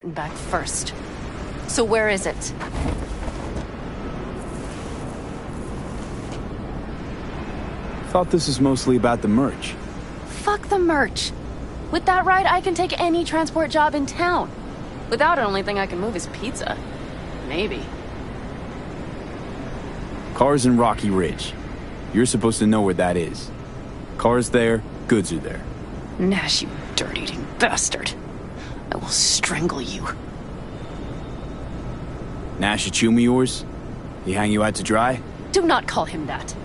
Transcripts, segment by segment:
back first. So where is it? Thought this was mostly about the merch. Fuck the merch. With that ride, I can take any transport job in town. Without it, only thing I can move is pizza. Maybe. Car's in Rocky Ridge. You're supposed to know where that is. Car's there, goods are there. Nash, you dirt-eating bastard. I will strangle you. Nash a chum of yours? He hang you out to dry? Do not call him that.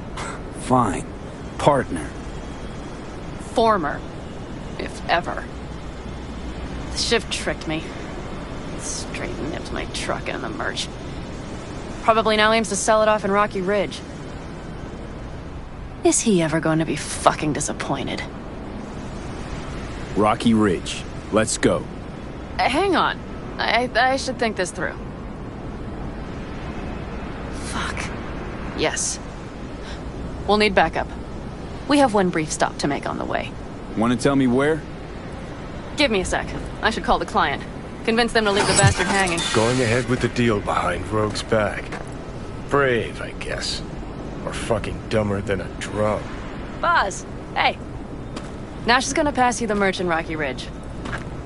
Fine. Partner. Former. If ever. The shift tricked me. Straight nipped my truck and the merch. Probably now aims to sell it off in Rocky Ridge. Is he ever going to be fucking disappointed? Rocky Ridge. Let's go. Hang on. I should think this through. Fuck. Yes. We'll need backup. We have one brief stop to make on the way. Want to tell me where? Give me a sec. I should call the client. Convince them to leave the bastard hanging. Going ahead with the deal behind Rogue's back. Brave, I guess. Or fucking dumber than a drum. Boz, hey. Nash is gonna pass you the merch in Rocky Ridge.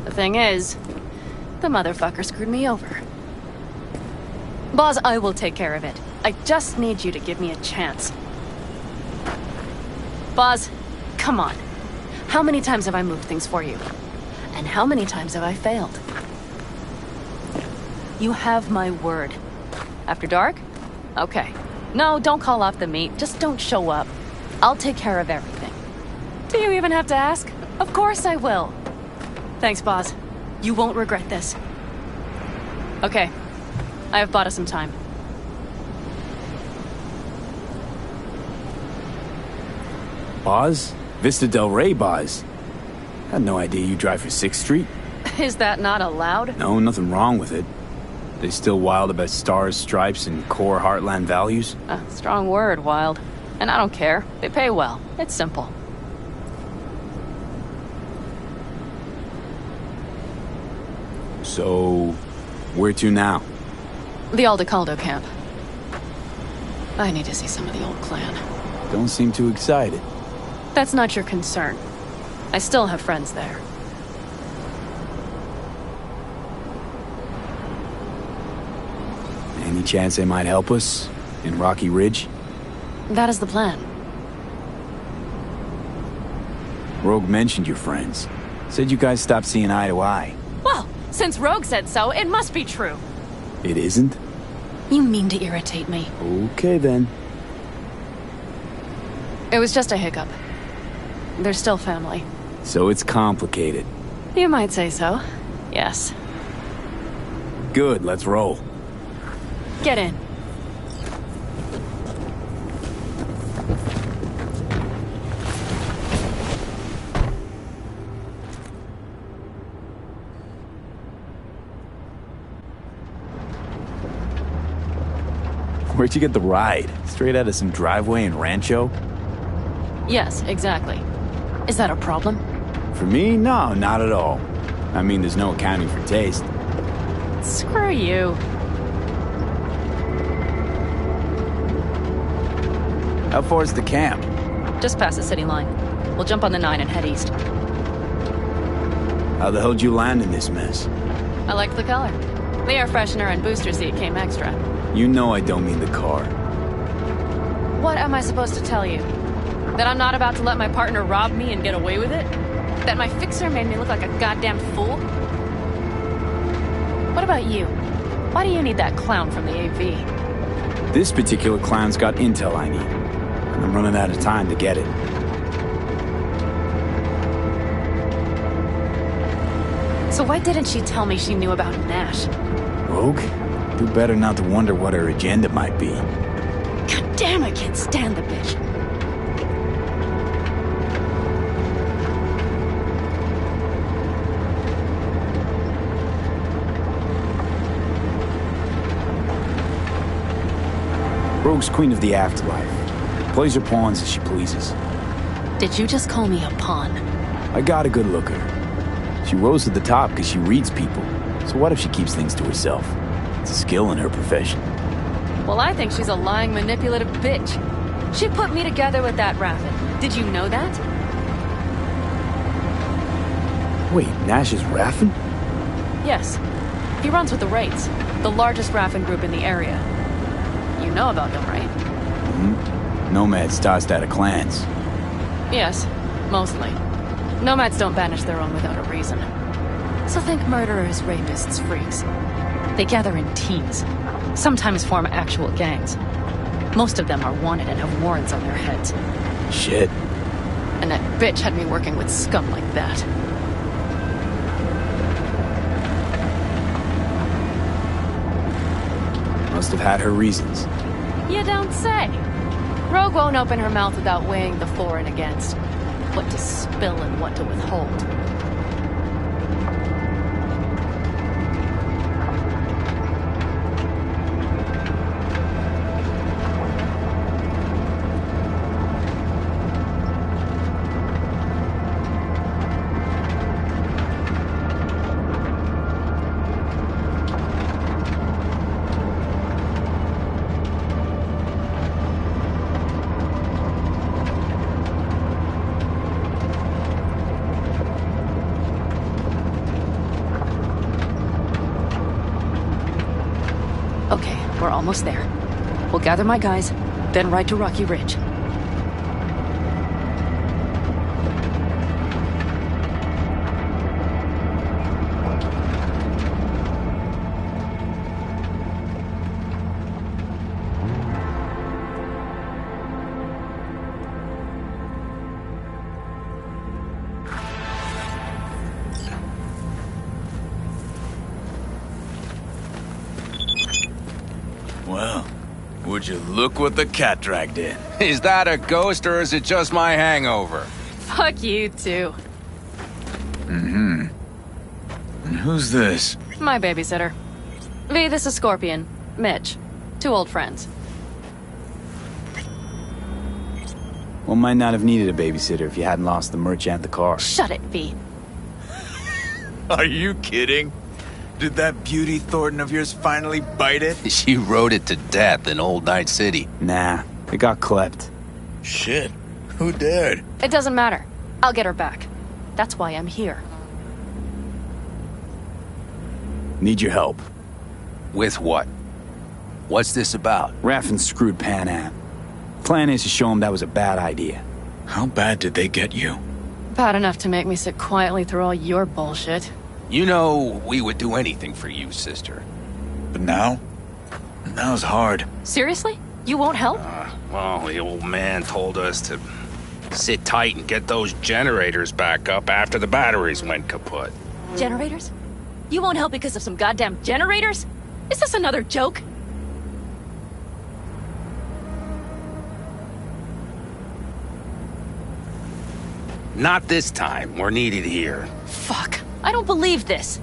The thing is, the motherfucker screwed me over. Boz, I will take care of it. I just need you to give me a chance. Boz, come on. How many times have I moved things for you? And how many times have I failed? You have my word. After dark? Okay. No, don't call off the meet. Just don't show up. I'll take care of everything. Do you even have to ask? Of course I will. Thanks, Boz. You won't regret this. Okay. I have bought us some time. Boz? Vista Del Rey Boz. Had no idea you drive for 6th Street. Is that not allowed? No, nothing wrong with it. They still wild about stars, stripes, and core Heartland values? Strong word, wild. And I don't care. They pay well. It's simple. So, where to now? The Aldecaldo camp. I need to see some of the old clan. Don't seem too excited. That's not your concern. I still have friends there. Any chance they might help us? In Rocky Ridge? That is the plan. Rogue mentioned your friends. Said you guys stopped seeing eye to eye. Well, since Rogue said so, it must be true. It isn't? You mean to irritate me. Okay then. It was just a hiccup. They're still family. So it's complicated. You might say so. Yes. Good, let's roll. Get in. Where'd you get the ride? Straight out of some driveway in Rancho? Yes, exactly. Is that a problem? For me, no, not at all. I mean, there's no accounting for taste. Screw you. How far is the camp? Just past the city line. We'll jump on the 9 and head east. How the hell'd you land in this mess? I liked the color. The air freshener and booster seat came extra. You know I don't mean the car. What am I supposed to tell you? That I'm not about to let my partner rob me and get away with it? That my fixer made me look like a goddamn fool? What about you? Why do you need that clown from the AV? This particular clown's got intel I need. And I'm running out of time to get it. So why didn't she tell me she knew about Nash? Rogue? Do better not to wonder what her agenda might be. God damn, I can't stand the bitch. Rogue's queen of the afterlife. Plays her pawns as she pleases. Did you just call me a pawn? I got a good look at her. She rose to the top because she reads people. So what if she keeps things to herself? It's a skill in her profession. Well, I think she's a lying, manipulative bitch. She put me together with that Raffin. Did you know that? Wait, Nash is Raffin? Yes. He runs with the Wraiths, the largest Raffin group in the area. You know about them, right? Mm-hmm. Nomads tossed out of clans. Yes, mostly. Nomads don't banish their own without a reason. So think murderers, rapists, freaks. They gather in teams, sometimes form actual gangs. Most of them are wanted and have warrants on their heads. Shit. And that bitch had me working with scum like that. Must have had her reasons. You don't say. Rogue won't open her mouth without weighing the for and against. What to spill and what to withhold. Okay, we're almost there. We'll gather my guys, then ride to Rocky Ridge. Well, would you look what the cat dragged in? Is that a ghost or is it just my hangover? Fuck you, too. Mm-hmm. And who's this? My babysitter. V, this is Scorpion. Mitch. Two old friends. Well, might not have needed a babysitter if you hadn't lost the merch and the car. Shut it, V. Are you kidding? Did that beauty Thornton of yours finally bite it? She rode it to death in Old Night City. Nah, it got clipped. Shit. Who dared? It doesn't matter. I'll get her back. That's why I'm here. Need your help. With what? What's this about? Raffin screwed Pan Am. Plan is to show him that was a bad idea. How bad did they get you? Bad enough to make me sit quietly through all your bullshit. You know, we would do anything for you, sister. But now? Now's hard. Seriously? You won't help? Well, the old man told us to sit tight and get those generators back up after the batteries went kaput. Generators? You won't help because of some goddamn generators? Is this another joke? Not this time. We're needed here. Fuck. I don't believe this.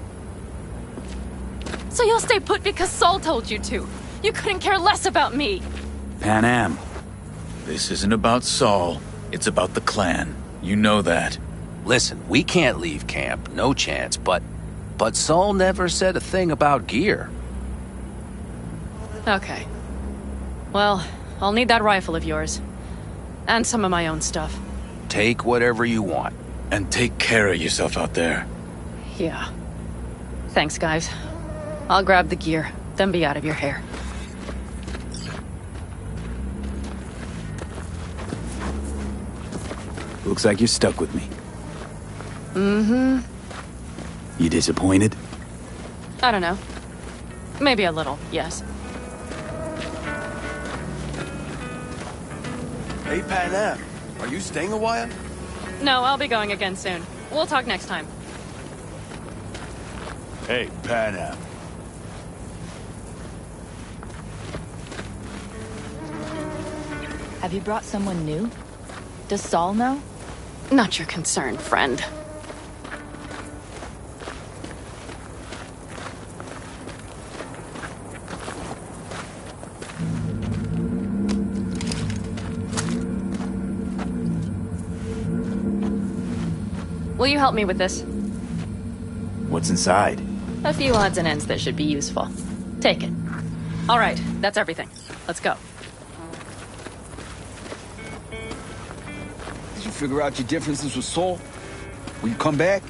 So you'll stay put because Saul told you to. You couldn't care less about me. Pan Am. This isn't about Saul. It's about the clan. You know that. Listen, we can't leave camp. No chance, but Saul never said a thing about gear. Okay. Well, I'll need that rifle of yours. And some of my own stuff. Take whatever you want. And take care of yourself out there. Yeah. Thanks, guys. I'll grab the gear, then be out of your hair. Looks like you're stuck with me. Mm-hmm. You disappointed? I don't know. Maybe a little, yes. Hey, Pan Am, are you staying a while? No, I'll be going again soon. We'll talk next time. Hey, Pan Am. Have you brought someone new? Does Saul know? Not your concern, friend. Will you help me with this? What's inside? A few odds and ends that should be useful. Take it. All right, that's everything. Let's go. Did you figure out your differences with Saul? Will you come back?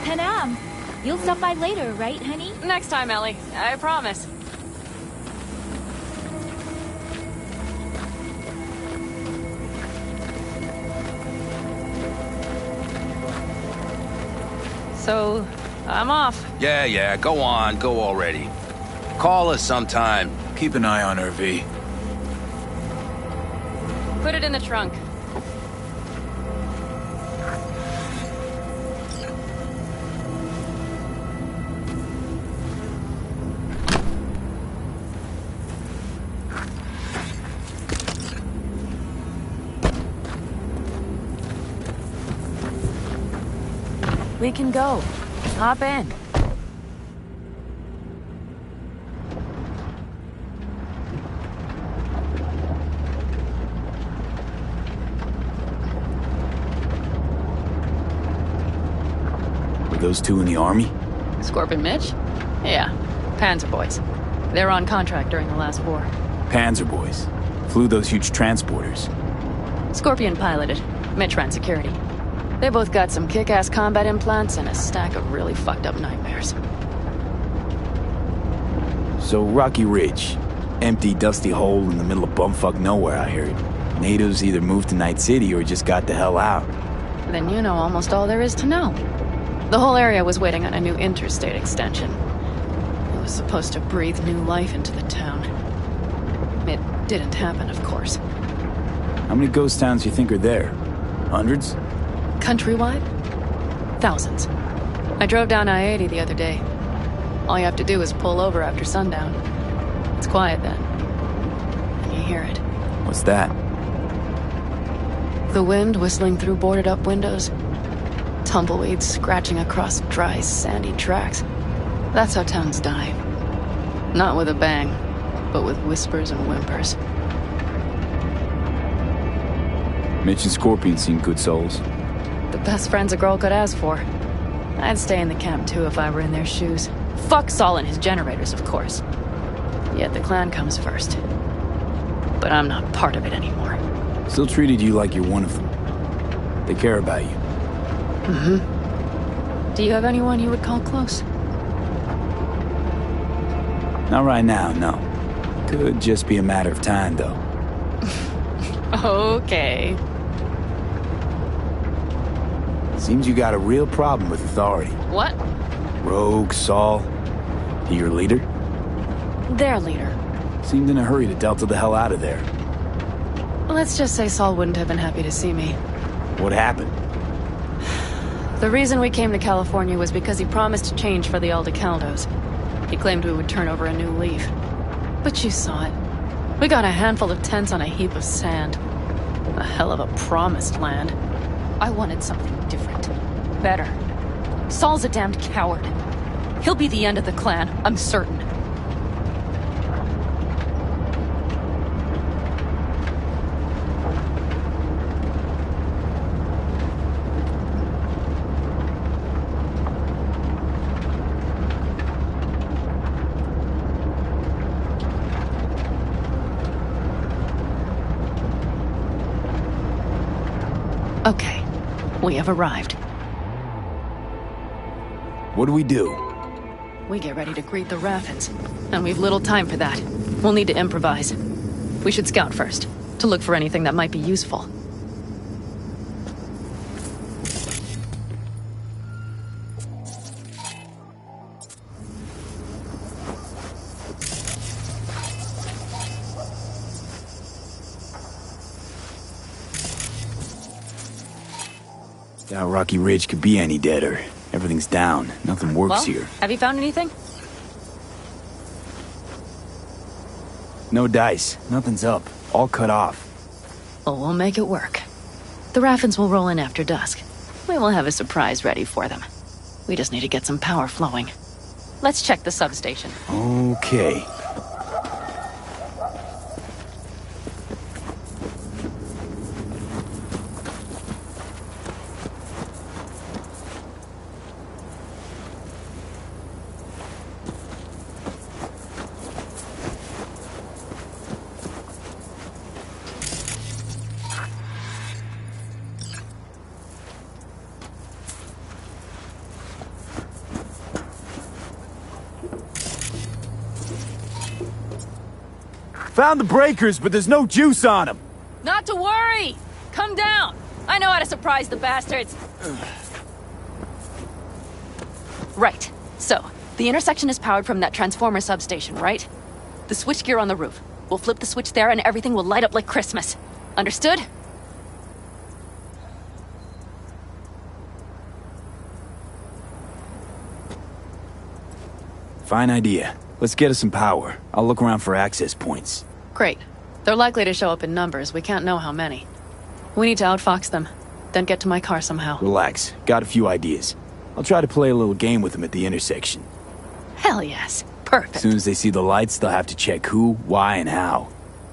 Panam, you'll stop by later, right, honey? Next time, Ellie. I promise. So, I'm off. Yeah, go on, go already. Call us sometime. Keep an eye on her, V. Put it in the trunk. We can go. Hop in. Were those two in the army? Scorpion Mitch? Yeah, Panzer boys. They're on contract during the last war. Panzer boys. Flew those huge transporters. Scorpion piloted. Mitch ran security. They both got some kick-ass combat implants and a stack of really fucked up nightmares. So Rocky Ridge. Empty, dusty hole in the middle of bumfuck nowhere, I heard. Natives either moved to Night City or just got the hell out. Then you know almost all there is to know. The whole area was waiting on a new interstate extension. It was supposed to breathe new life into the town. It didn't happen, of course. How many ghost towns do you think are there? Hundreds? Countrywide? Thousands. I drove down I-80 the other day. All you have to do is pull over after sundown. It's quiet then. And you hear it. What's that? The wind whistling through boarded-up windows. Tumbleweeds scratching across dry, sandy tracks. That's how towns die. Not with a bang, but with whispers and whimpers. Mitch and Scorpion seem good souls. The best friends a girl could ask for. I'd stay in the camp too if I were in their shoes. Fuck Saul and his generators, of course. Yet the clan comes first. But I'm not part of it anymore. Still treated you like you're one of them. They care about you. Mm-hmm. Do you have anyone you would call close? Not right now, no. Could just be a matter of time, though. Okay. Seems you got a real problem with authority. What? Rogue, Saul. He your leader? Their leader. Seemed in a hurry to delta the hell out of there. Let's just say Saul wouldn't have been happy to see me. What happened? The reason we came to California was because he promised change for the Aldecaldos. He claimed we would turn over a new leaf. But you saw it. We got a handful of tents on a heap of sand. A hell of a promised land. I wanted something different. Better. Saul's a damned coward. He'll be the end of the clan, I'm certain. Okay, we have arrived. What do we do? We get ready to greet the Raffins, and we've little time for that. We'll need to improvise. We should scout first, to look for anything that might be useful. Doubt Rocky Ridge could be any deader. Everything's down. Nothing works Well, here. have you found anything? No dice. Nothing's up. All cut off. Well, we'll make it work. The Raffins will roll in after dusk. We will have a surprise ready for them. We just need to get some power flowing. Let's check the substation. Okay. Found the breakers, but there's no juice on them. Not to worry! Come down! I know how to surprise the bastards! Right. So, the intersection is powered from that transformer substation, right? The switchgear on the roof. We'll flip the switch there and everything will light up like Christmas. Understood? Fine idea. Let's get us some power. I'll look around for access points. Great. They're likely to show up in numbers. We can't know how many. We need to outfox them, then get to my car somehow. Relax. Got a few ideas. I'll try to play a little game with them at the intersection. Hell yes. Perfect. As soon as they see the lights, they'll have to check who, why, and how.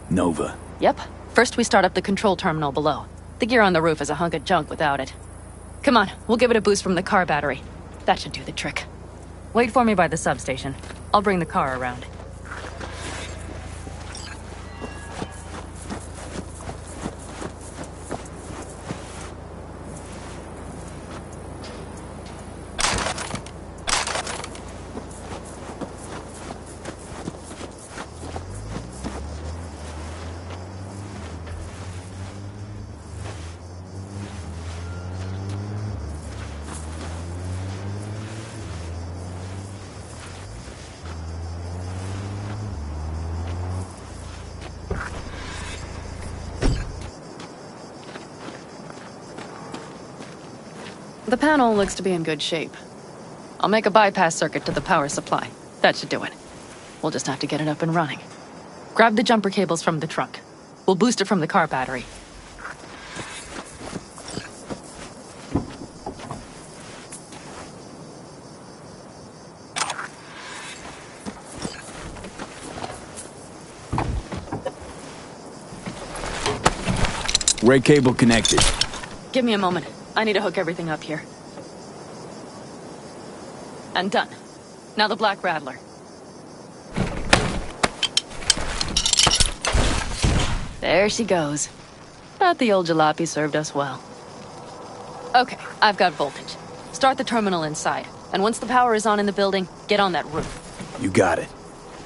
Nova. Yep. First we start up the control terminal below. The gear on the roof is a hunk of junk without it. Come on, we'll give it a boost from the car battery. That should do the trick. Wait for me by the substation. I'll bring the car around. The panel looks to be in good shape. I'll make a bypass circuit to the power supply. That should do it. We'll just have to get it up and running. Grab the jumper cables from the trunk. We'll boost it from the car battery. Red cable connected. Give me a moment. I need to hook everything up here. And done. Now the Black Rattler. There she goes. But the old jalopy served us well. Okay, I've got voltage. Start the terminal inside. And once the power is on in the building, get on that roof. You got it.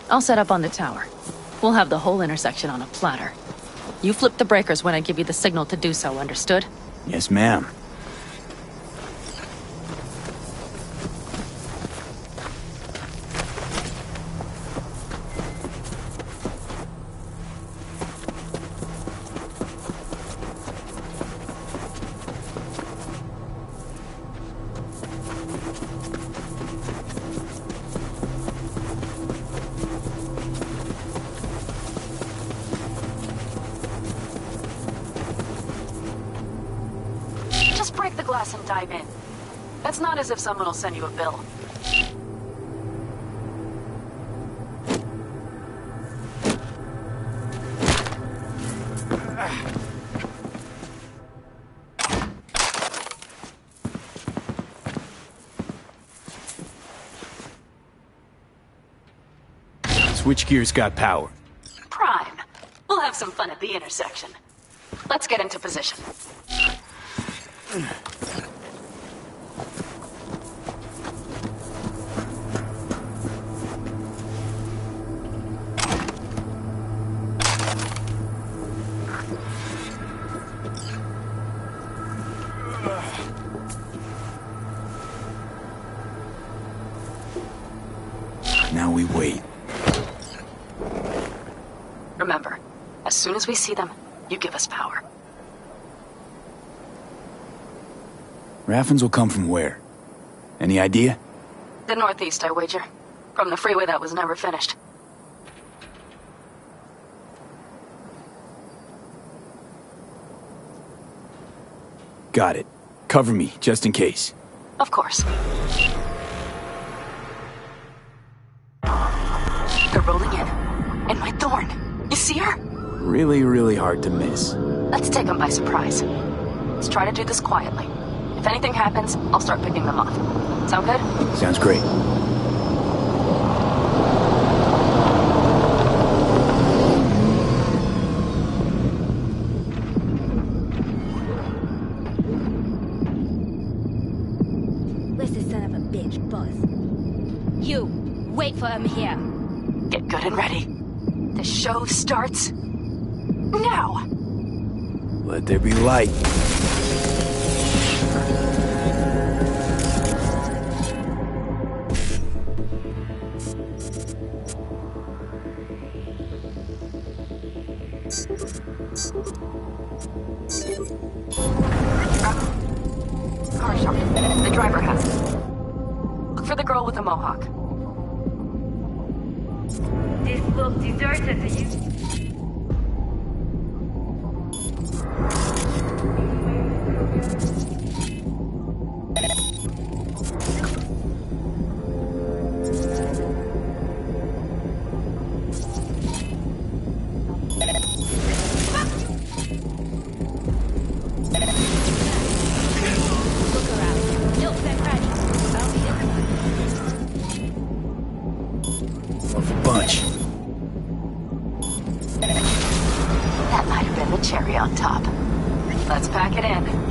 I'll set up on the tower. We'll have the whole intersection on a platter. You flip the breakers when I give you the signal to do so, understood? Yes, ma'am. Break the glass and dive in. It's not as if someone will send you a bill. Switchgear's got power. Prime. We'll have some fun at the intersection. Let's get into position. Now we wait. Remember, as soon as we see them, you give us power. Raffens will come from where? Any idea? The northeast, I wager. From the freeway that was never finished. Got it. Cover me, just in case. Of course. They're rolling in. And my Thorn. You see her? Really, really hard to miss. Let's take them by surprise. Let's try to do this quietly. If anything happens, I'll start picking them off. Sound good? Sounds great. Where's the son of a bitch, boss? You, wait for him here. Get good and ready. This show show starts now. Let there be light. Car shop. The driver has it. Look for the girl with the mohawk. This looks deserted to you. Look around. Nope, I'm ready. I'll be Of a bunch. That might have been the cherry on top. Let's pack it in.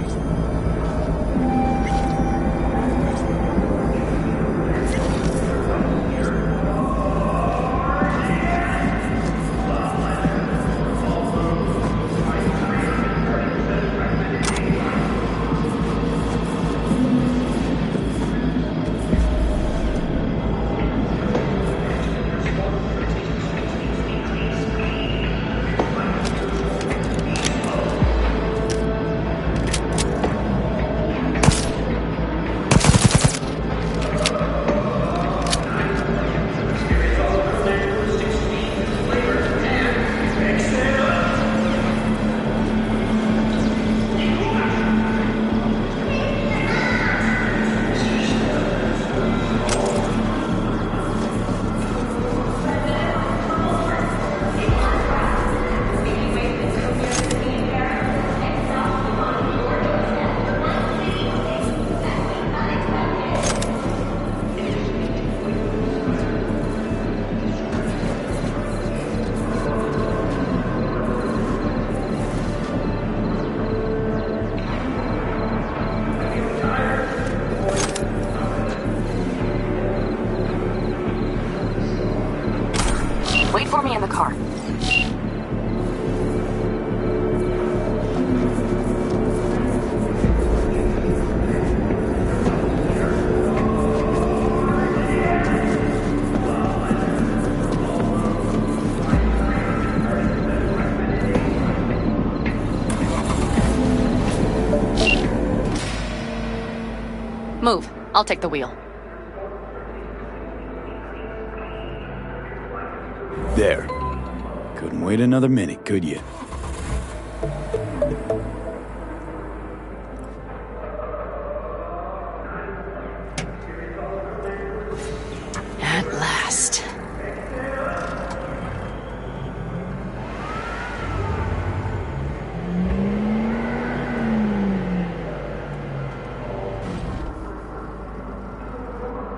Wait for me in the car. Move. I'll take the wheel. There. Couldn't wait another minute, could you? At last.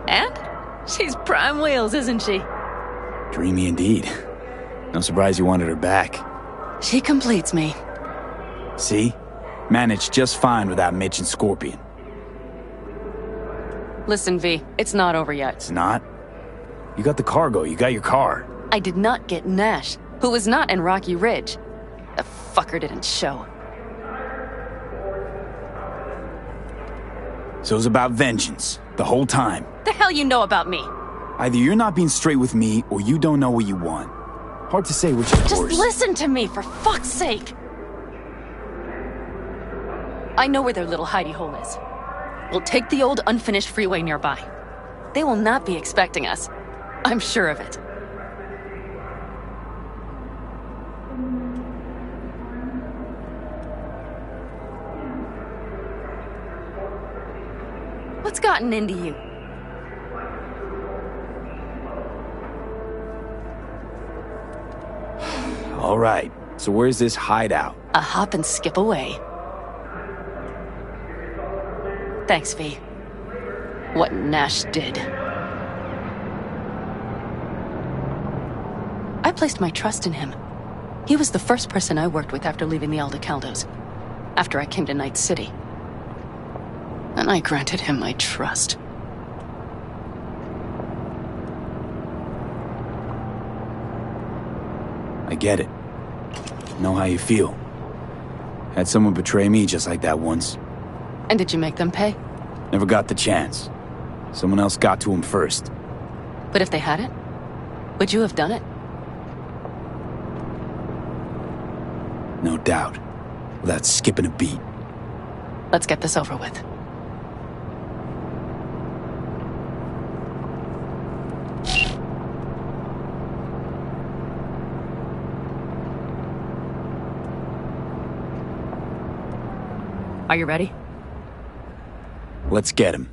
And she's prime wheels, isn't she? Dreamy indeed. No surprise you wanted her back. She completes me. See? Managed just fine without Mitch and Scorpion. Listen, V, it's not over yet. It's not? You got the cargo, you got your car. I did not get Nash, who was not in Rocky Ridge. The fucker didn't show. So it was about vengeance, the whole time. The hell you know about me? Either you're not being straight with me, or you don't know what you want. Hard to say which is Just worse. listen to me, for fuck's sake! I know where their little hidey hole is. We'll take the old unfinished freeway nearby. They will not be expecting us. I'm sure of it. What's gotten into you? All right, so where's this hideout? A hop and skip away. Thanks, V. What Nash did. I placed my trust in him. He was the first person I worked with after leaving the Aldecaldos, after I came to Night City. And I granted him my trust. I get it. Know how you feel. Had someone betray me just like that once. And did you make them pay? Never got the chance. Someone else got to him first. But if they hadn't, would you have done it? No doubt. Without skipping a beat. Let's get this over with. Are you ready? Let's get him.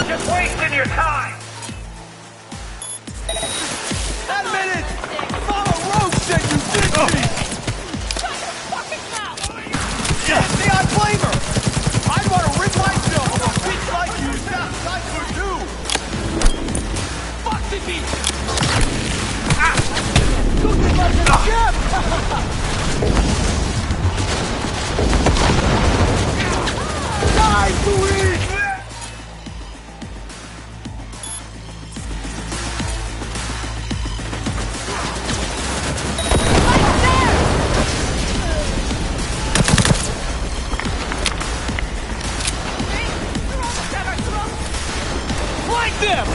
Just wasting your time! That minute! Follow Roach said you did me! Yeah, see, I blame her! I'd want to rid myself of a bitch like you as fast as I could do! Fuck the beat! Cooking like a chef! Die, Louise! Them!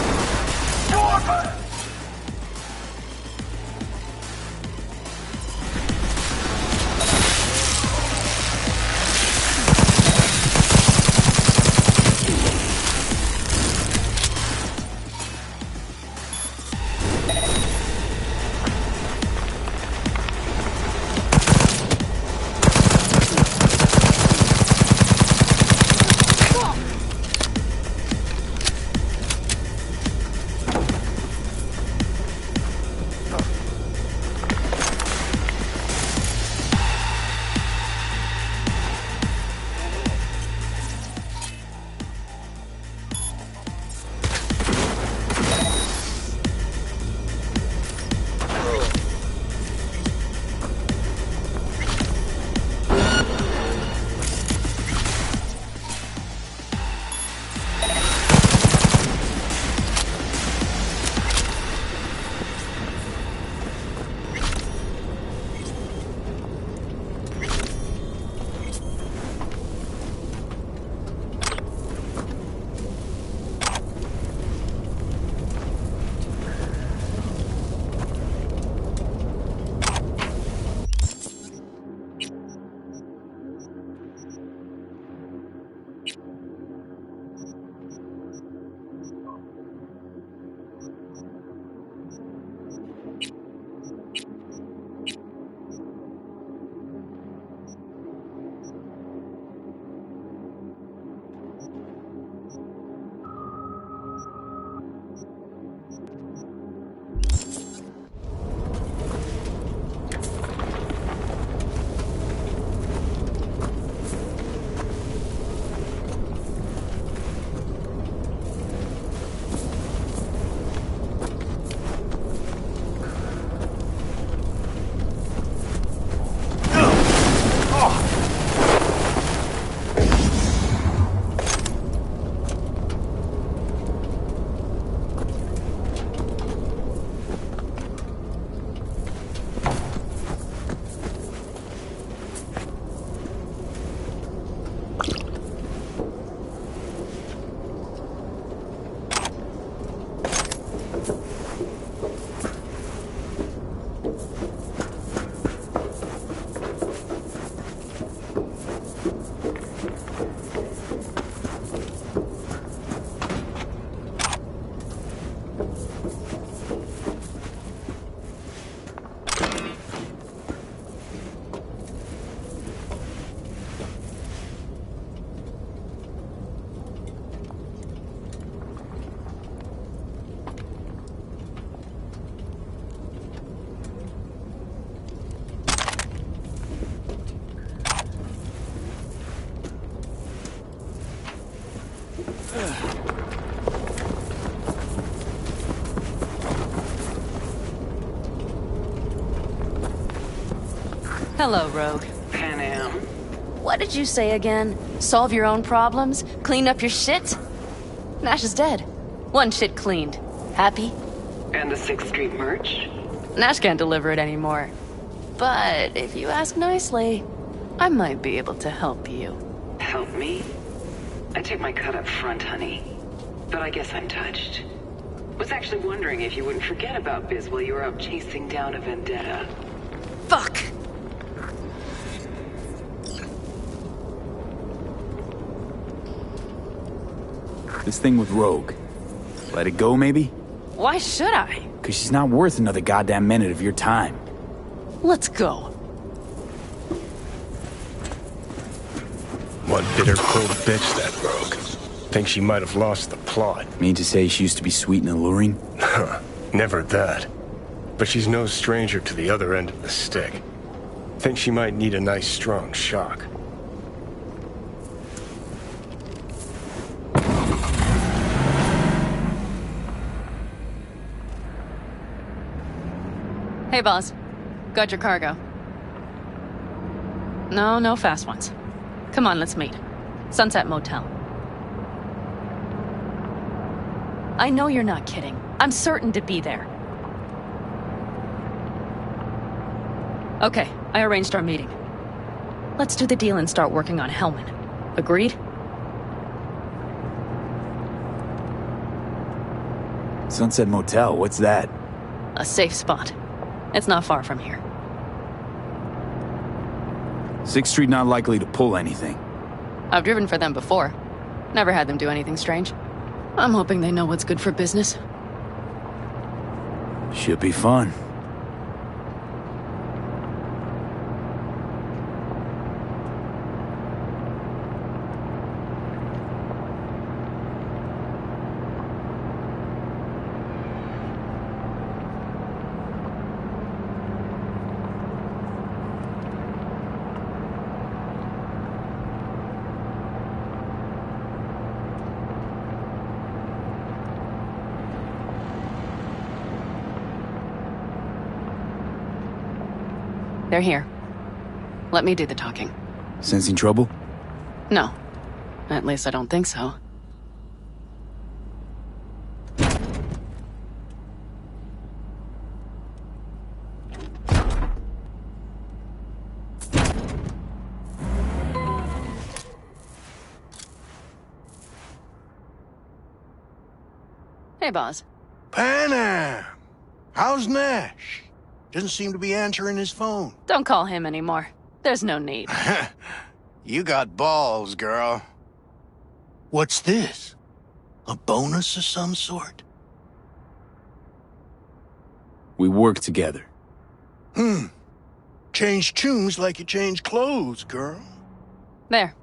Hello, Rogue. Pan Am. What did you say again? Solve your own problems? Clean up your shit? Nash is dead. One shit cleaned. Happy? And the 6th Street merch? Nash can't deliver it anymore. But if you ask nicely, I might be able to help you. Help me? I took my cut up front, honey. But I guess I'm touched. Was actually wondering if you wouldn't forget about Biz while you were out chasing down a vendetta. Fuck! This thing with Rogue. Let it go, maybe? Why should I? Because she's not worth another goddamn minute of your time. Let's go. One bitter cold bitch, that Rogue. Think she might have lost the plot. Mean to say she used to be sweet and alluring? Never that. But she's no stranger to the other end of the stick. Think she might need a nice strong shock. Hey, boss. Got your cargo. No fast ones. Come on, let's meet. Sunset Motel. I know you're not kidding. I'm certain to be there. Okay, I arranged our meeting. Let's do the deal and start working on Hellman. Agreed? Sunset Motel, what's that? A safe spot. It's not far from here. 6th Street not likely to pull anything. I've driven for them before. Never had them do anything strange. I'm hoping they know what's good for business. Should be fun. They're here. Let me do the talking. Sensing trouble? No. At least I don't think so. Hey, boss. Pan Am! How's Nash? Doesn't seem to be answering his phone. Don't call him anymore. There's no need. You got balls, girl. What's this? A bonus of some sort? We work together. Change tunes like you change clothes, girl. There.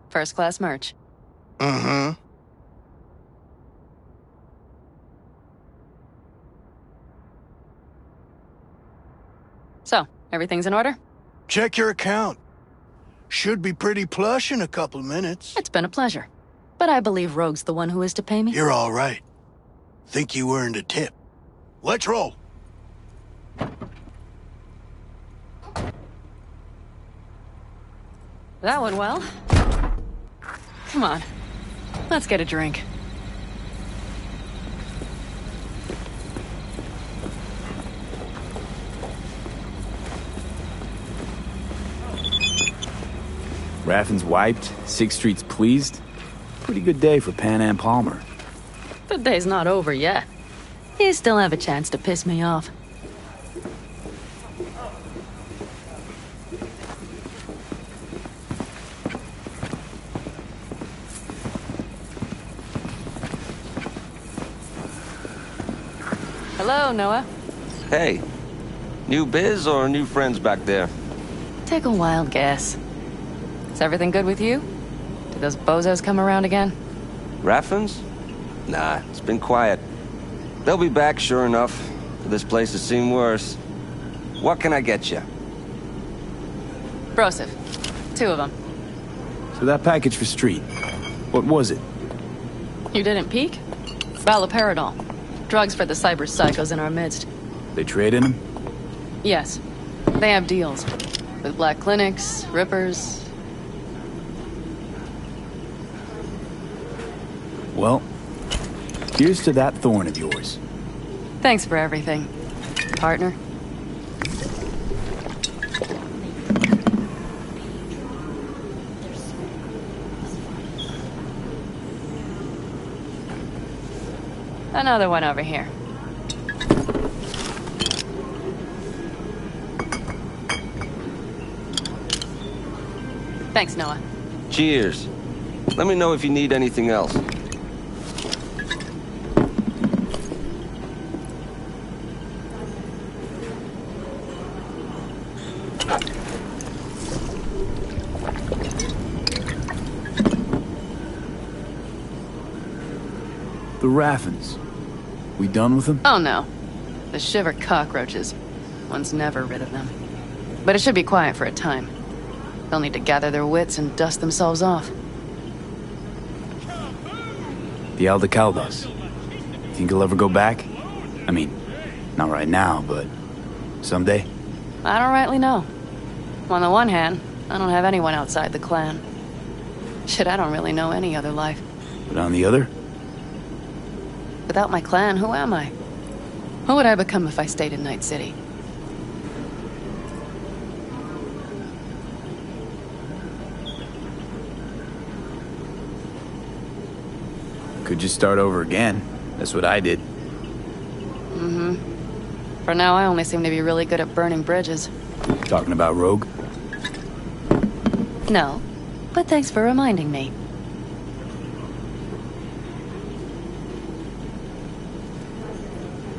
First class merch. Mm-hmm. So, everything's in order? Check your account. Should be pretty plush in a couple minutes. It's been a pleasure. But I believe Rogue's the one who is to pay me. You're all right. Think you earned a tip. Let's roll. That went well. Come on. Let's get a drink. Raffin's wiped, 6th Street's pleased. Pretty good day for Pan Am Palmer. The day's not over yet. You still have a chance to piss me off. Hello, Noah. Hey, new biz or new friends back there? Take a wild guess. Is everything good with you? Did those bozos come around again? Raffins? Nah, it's been quiet. They'll be back, sure enough. This place has seen worse. What can I get you? Broseph. 2 of them. So that package for Street, what was it? You didn't peek? Valoperidol. Drugs for the cyber psychos in our midst. They trading them? Yes. They have deals. With black clinics, rippers. Well, here's to that thorn of yours. Thanks for everything, partner. Another one over here. Thanks, Noah. Cheers. Let me know if you need anything else. The Raffins. We done with them? Oh no. The shiver cockroaches. One's never rid of them. But it should be quiet for a time. They'll need to gather their wits and dust themselves off. The Aldecaldos. Think he'll ever go back? I mean, not right now, but someday? I don't rightly know. On the one hand, I don't have anyone outside the clan. Shit, I don't really know any other life. But on the other? Without my clan, who am I? Who would I become if I stayed in Night City? Could just start over again. That's what I did. Mm-hmm. For now, I only seem to be really good at burning bridges. Talking about Rogue? No, but thanks for reminding me.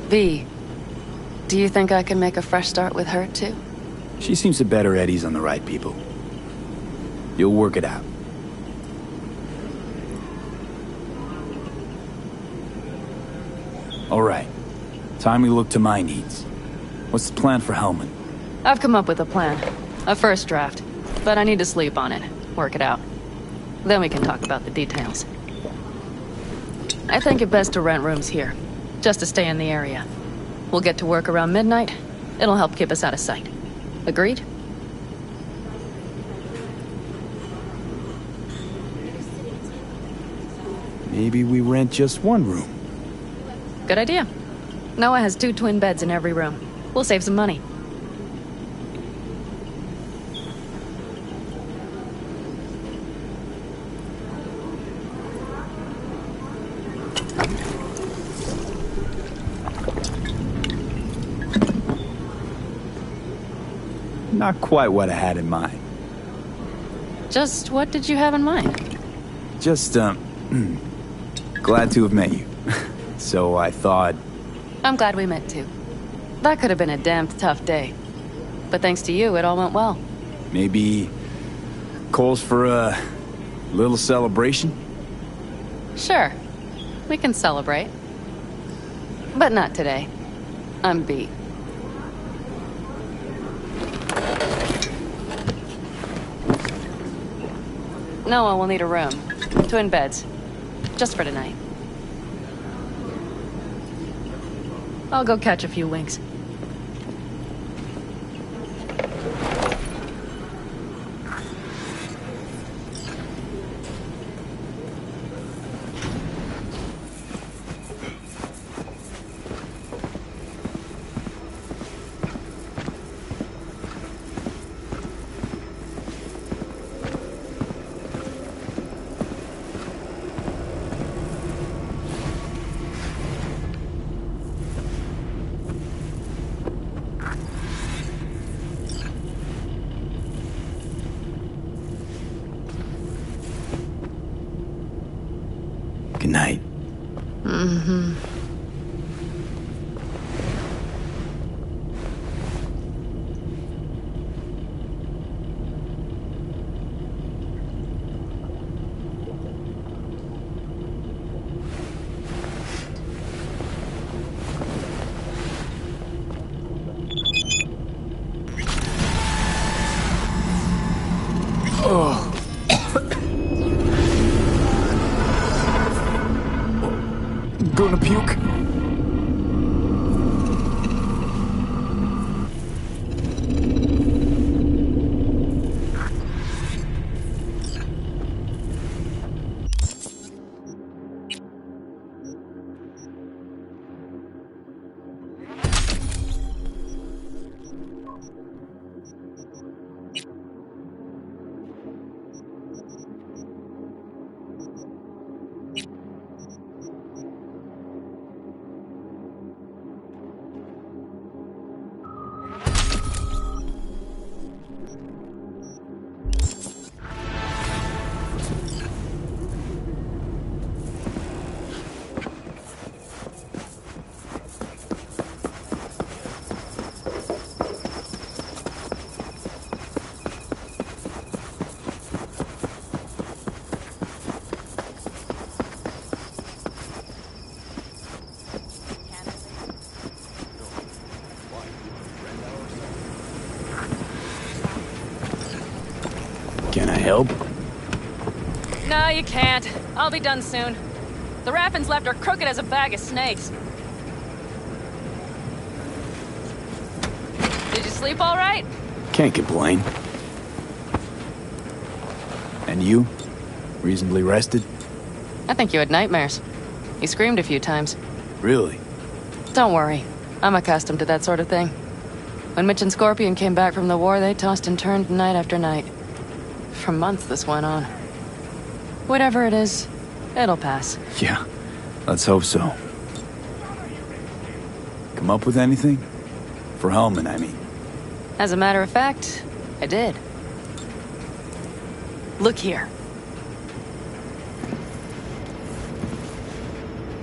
V, do you think I can make a fresh start with her, too? She seems to bet her eddies on the right people. You'll work it out. All right. Time we look to my needs. What's the plan for Hellman? I've come up with a plan. A first draft. But I need to sleep on it. Work it out. Then we can talk about the details. I think it best to rent rooms here. Just to stay in the area. We'll get to work around midnight. It'll help keep us out of sight. Agreed? Maybe we rent just one room. Good idea. Noah has 2 twin beds in every room. We'll save some money. Not quite what I had in mind. Just what did you have in mind? Just, glad to have met you. So I thought... I'm glad we met too. That could have been a damned tough day. But thanks to you, it all went well. Maybe... calls for a little celebration? Sure. We can celebrate. But not today. I'm beat. Noah will need a room. Twin beds. Just for tonight. I'll go catch a few winks. Good night. Mm-hmm. gonna puke? Can I help? No, you can't. I'll be done soon. The Raffins left her crooked as a bag of snakes. Did you sleep all right? Can't complain. And you? Reasonably rested? I think you had nightmares. You screamed a few times. Really? Don't worry. I'm accustomed to that sort of thing. When Mitch and Scorpion came back from the war, they tossed and turned night after night. For months this went on. Whatever it is, it'll pass. Yeah, let's hope so. Come up with anything? For Hellman, I mean. As a matter of fact, I did. Look here.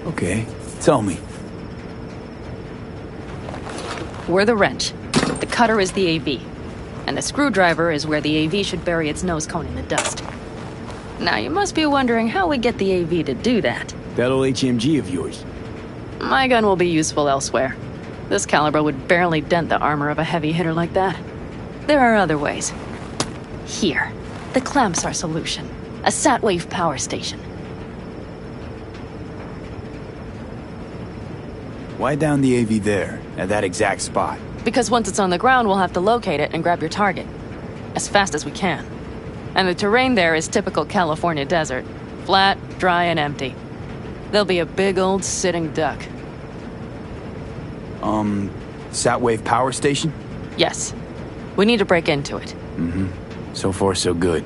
Okay, tell me. We're the wrench. The cutter is the AV. And the screwdriver is where the AV should bury its nose cone in the dust. Now, you must be wondering how we get the AV to do that. That old HMG of yours. My gun will be useful elsewhere. This caliber would barely dent the armor of a heavy hitter like that. There are other ways. Here, the clamps are solution. A sat-wave power station. Why down the AV there, at that exact spot? Because once it's on the ground, we'll have to locate it and grab your target. As fast as we can. And the terrain there is typical California desert. Flat, dry, and empty. There'll be a big old sitting duck. Sat-wave power station? Yes. We need to break into it. Mm-hmm. So far, so good.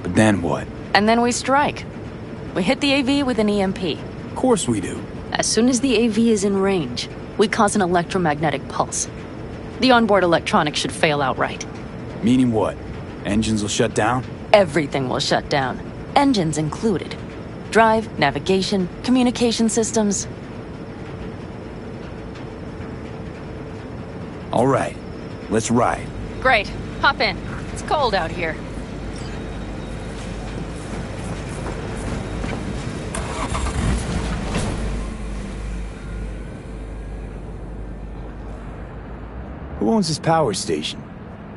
But then what? And then we strike. We hit the AV with an EMP. Of course we do. As soon as the AV is in range, we cause an electromagnetic pulse. The onboard electronics should fail outright. Meaning what? Engines will shut down? Everything will shut down. Engines included. Drive, navigation, communication systems. All right. Let's ride. Great. Hop in. It's cold out here. Who owns this power station?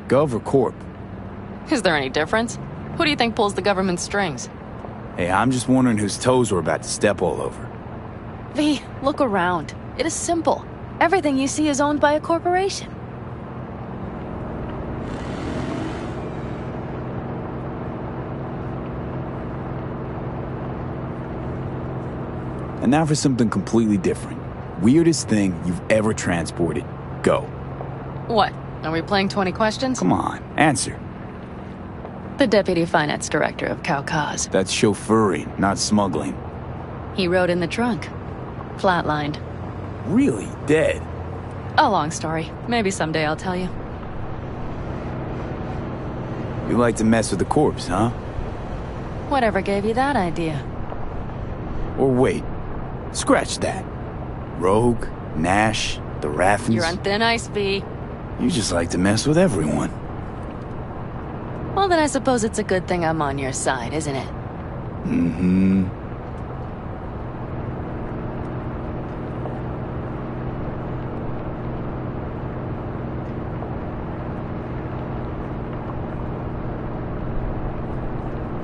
Gov or Corp? Is there any difference? Who do you think pulls the government strings? Hey, I'm just wondering whose toes we're about to step all over. V, look around. It is simple. Everything you see is owned by a corporation. And now for something completely different. Weirdest thing you've ever transported. Go. What? Are we playing 20 questions? Come on, answer. The Deputy Finance Director of Kaukaz. That's chauffeuring, not smuggling. He rode in the trunk. Flatlined. Really? Dead? A long story. Maybe someday I'll tell you. You like to mess with the corpse, huh? Whatever gave you that idea? Or wait. Scratch that. Rogue, Nash, the Raffins. You're on thin ice, V. You just like to mess with everyone. Well, then I suppose it's a good thing I'm on your side, isn't it? Mm-hmm.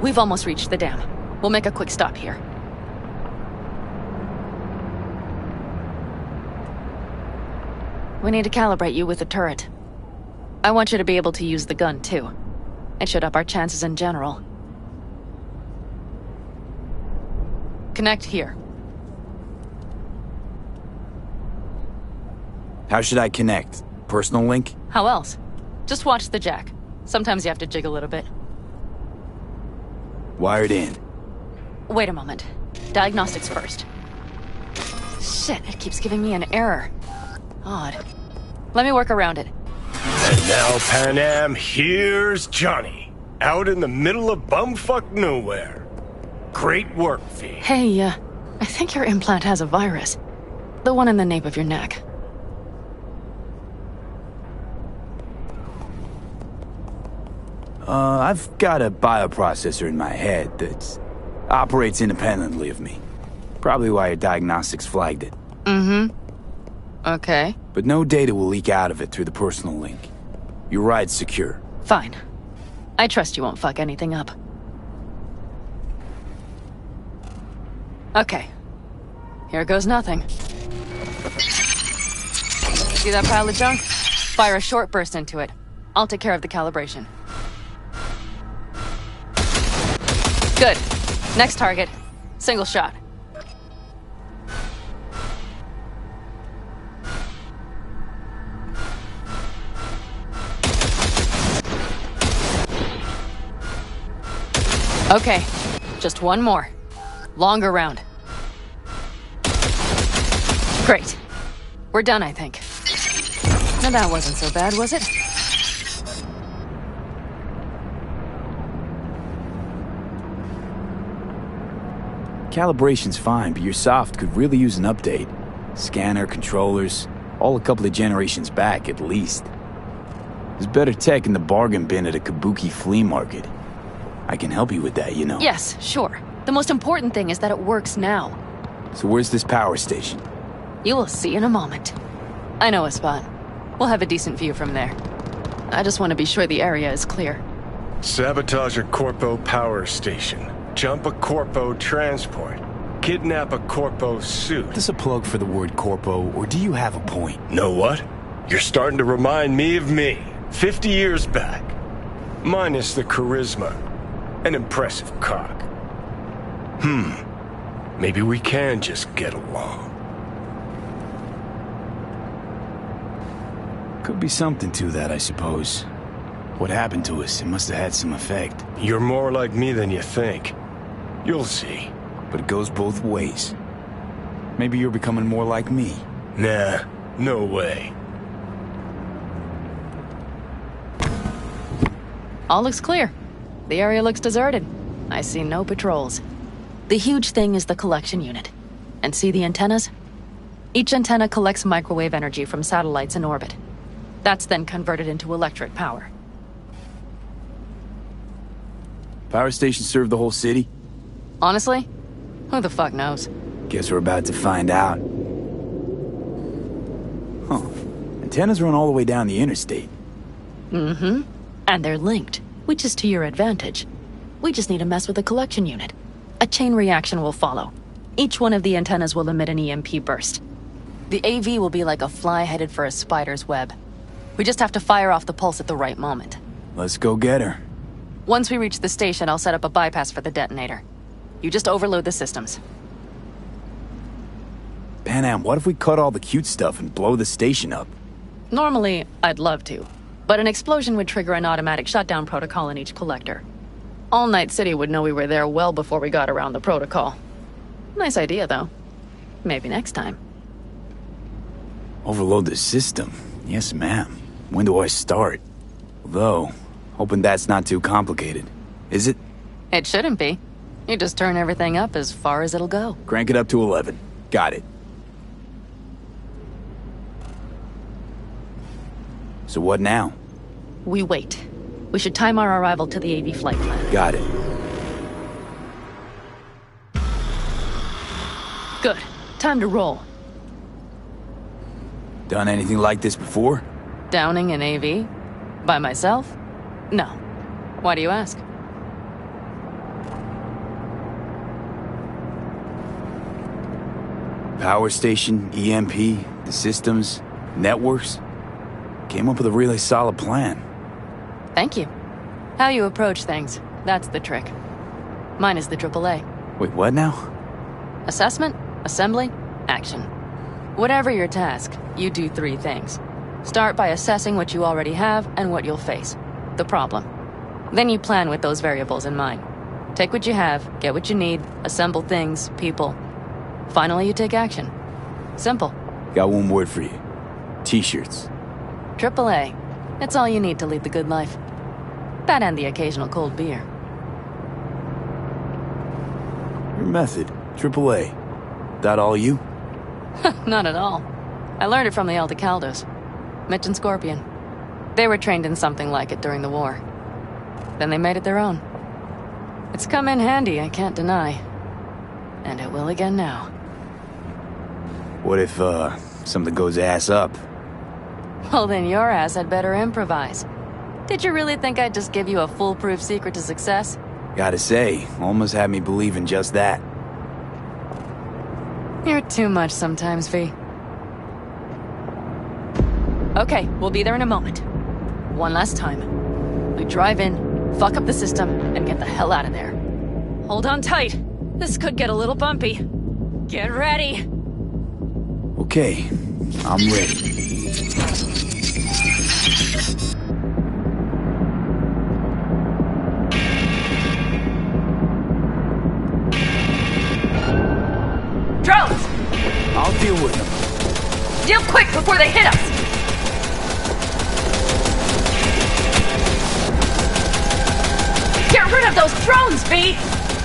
We've almost reached the dam. We'll make a quick stop here. We need to calibrate you with the turret. I want you to be able to use the gun, too. It should up our chances in general. Connect here. How should I connect? Personal link? How else? Just watch the jack. Sometimes you have to jig a little bit. Wired in. Wait a moment. Diagnostics first. Shit, it keeps giving me an error. Odd. Let me work around it. And now, Pan Am, here's Johnny. Out in the middle of bumfuck nowhere. Great work, V. Hey, I think your implant has a virus. The one in the nape of your neck. I've got a bioprocessor in my head that operates independently of me. Probably why your diagnostics flagged it. Mm-hmm. Okay. But no data will leak out of it through the personal link. Your ride's secure. Fine. I trust you won't fuck anything up. Okay. Here goes nothing. See that pile of junk? Fire a short burst into it. I'll take care of the calibration. Good. Next target. Single shot. Okay. Just one more. Longer round. Great. We're done, I think. Now that wasn't so bad, was it? Calibration's fine, but your soft could really use an update. Scanner, controllers, all a couple of generations back at least. There's better tech in the bargain bin at a kabuki flea market. I can help you with that, you know. Yes, sure. The most important thing is that it works now. So where's this power station? You will see in a moment. I know a spot. We'll have a decent view from there. I just want to be sure the area is clear. Sabotage a Corpo power station. Jump a Corpo transport. Kidnap a Corpo suit. Is this a plug for the word Corpo, or do you have a point? Know what? You're starting to remind me of me, 50 years back. Minus the charisma. An impressive cock. Maybe we can just get along. Could be something to that, I suppose. What happened to us? It must have had some effect. You're more like me than you think. You'll see. But it goes both ways. Maybe you're becoming more like me. Nah, no way. All looks clear. The area looks deserted. I see no patrols. The huge thing is the collection unit. And see the antennas? Each antenna collects microwave energy from satellites in orbit. That's then converted into electric power. Power stations serve the whole city? Honestly? Who the fuck knows? Guess we're about to find out. Huh. Antennas run all the way down the interstate. Mm-hmm. And they're linked, which is to your advantage. We just need to mess with the collection unit. A chain reaction will follow. Each one of the antennas will emit an EMP burst. The AV will be like a fly headed for a spider's web. We just have to fire off the pulse at the right moment. Let's go get her. Once we reach the station, I'll set up a bypass for the detonator. You just overload the systems. Pan Am, what if we cut all the cute stuff and blow the station up? Normally, I'd love to. But an explosion would trigger an automatic shutdown protocol in each collector. All Night City would know we were there well before we got around the protocol. Nice idea, though. Maybe next time. Overload the system? Yes, ma'am. When do I start? Although, hoping that's not too complicated. Is it? It shouldn't be. You just turn everything up as far as it'll go. Crank it up to 11. Got it. So what now? We wait. We should time our arrival to the AV flight plan. Got it. Good. Time to roll. Done anything like this before? Downing an AV? By myself? No. Why do you ask? Power station, EMP, the systems. networks. Came up with a really solid plan. Thank you. How you approach things, that's the trick. Mine is the AAA. Wait, what now? Assessment, assembly, action. Whatever your task, you do 3 things. Start by assessing what you already have and what you'll face. The problem. Then you plan with those variables in mind. Take what you have, get what you need, assemble things, people. Finally, you take action. Simple. Got one word for you. T-shirts. AAA. It's all you need to lead the good life. That and the occasional cold beer. Your method. AAA. That all you? Not at all. I learned it from the Aldecaldos. Mitch and Scorpion. They were trained in something like it during the war. Then they made it their own. It's come in handy, I can't deny. And it will again now. What if, something goes ass up? Well, then your ass had better improvise. Did you really think I'd just give you a foolproof secret to success? Gotta say, almost had me believe in just that. You're too much sometimes, V. Okay, we'll be there in a moment. One last time. We drive in, fuck up the system, and get the hell out of there. Hold on tight. This could get a little bumpy. Get ready. Okay, I'm ready. Drones! I'll deal with them. Deal quick before they hit us! Get rid of those drones, V!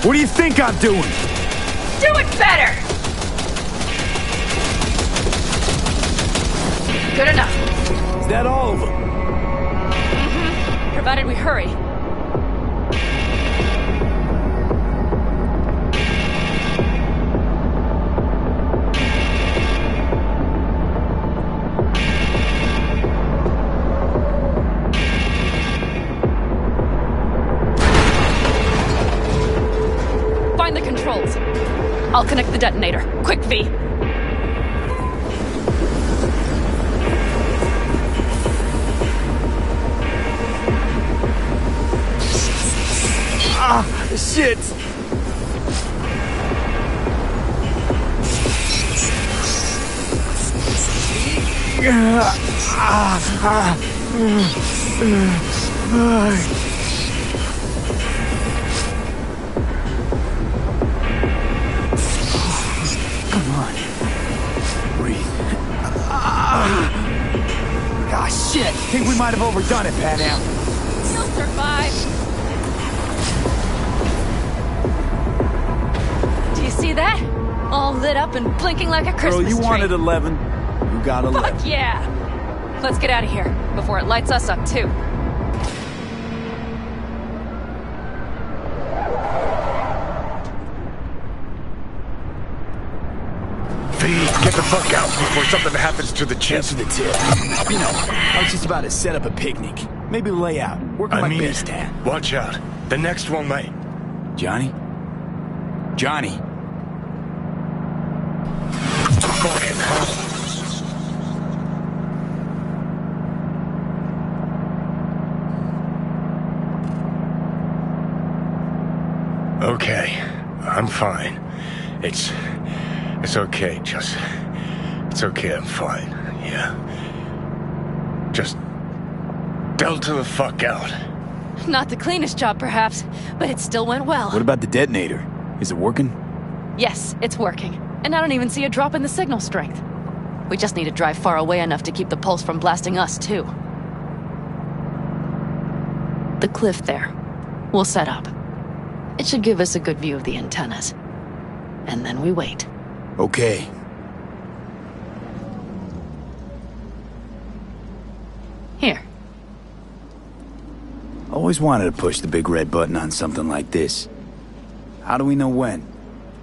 What do you think I'm doing? Do it better! Good enough. Is that all of them? Mm-hmm. Provided we hurry. Find the controls. I'll connect the detonator. Quick, V. Ah, shit! Come on. Breathe. Ah, shit! Think we might have overdone it, Panam. You'll survive. Do you see that? All lit up and blinking like a Christmas Girl, you tree. wanted 11. You got 11. Fuck yeah! Let's get out of here before it lights us up too. V, get the fuck out before something happens to the chip. Thanks for the tip. You know, I was just about to set up a picnic. Maybe lay out. Work on my base tan. Watch out. The next one, mate. Johnny? Johnny? Fucking hell. Okay, I'm fine. It's okay, just... It's okay, I'm fine, yeah. Just... Delta the fuck out. Not the cleanest job, perhaps, but it still went well. What about the detonator? Is it working? Yes, it's working. And I don't even see a drop in the signal strength. We just need to drive far away enough to keep the pulse from blasting us, too. The cliff there. We'll set up. It should give us a good view of the antennas. And then we wait. Okay. Here. Always wanted to push the big red button on something like this. How do we know when?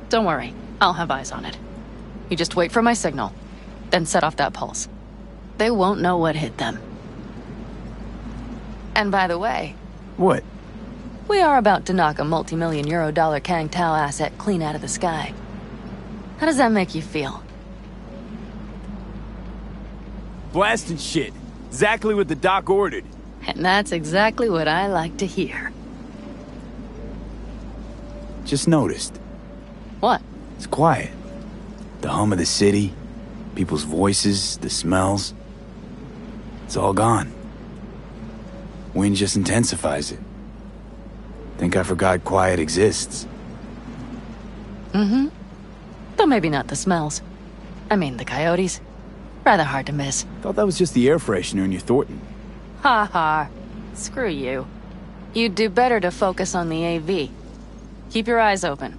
Don't worry. I'll have eyes on it. You just wait for my signal. Then set off that pulse. They won't know what hit them. And by the way... What? We are about to knock a multi-million euro dollar Kang Tao asset clean out of the sky. How does that make you feel? blasting shit. Exactly what the doc ordered. And that's exactly what I like to hear. Just noticed. What? It's quiet. The hum of the city, people's voices, the smells. It's all gone. Wind just intensifies it. Think I forgot quiet exists. Mm-hmm. Though maybe not the smells. I mean, the coyotes. Rather hard to miss. Thought that was just the air freshener in your Thornton. Ha ha. Screw you. You'd do better to focus on the AV. Keep your eyes open.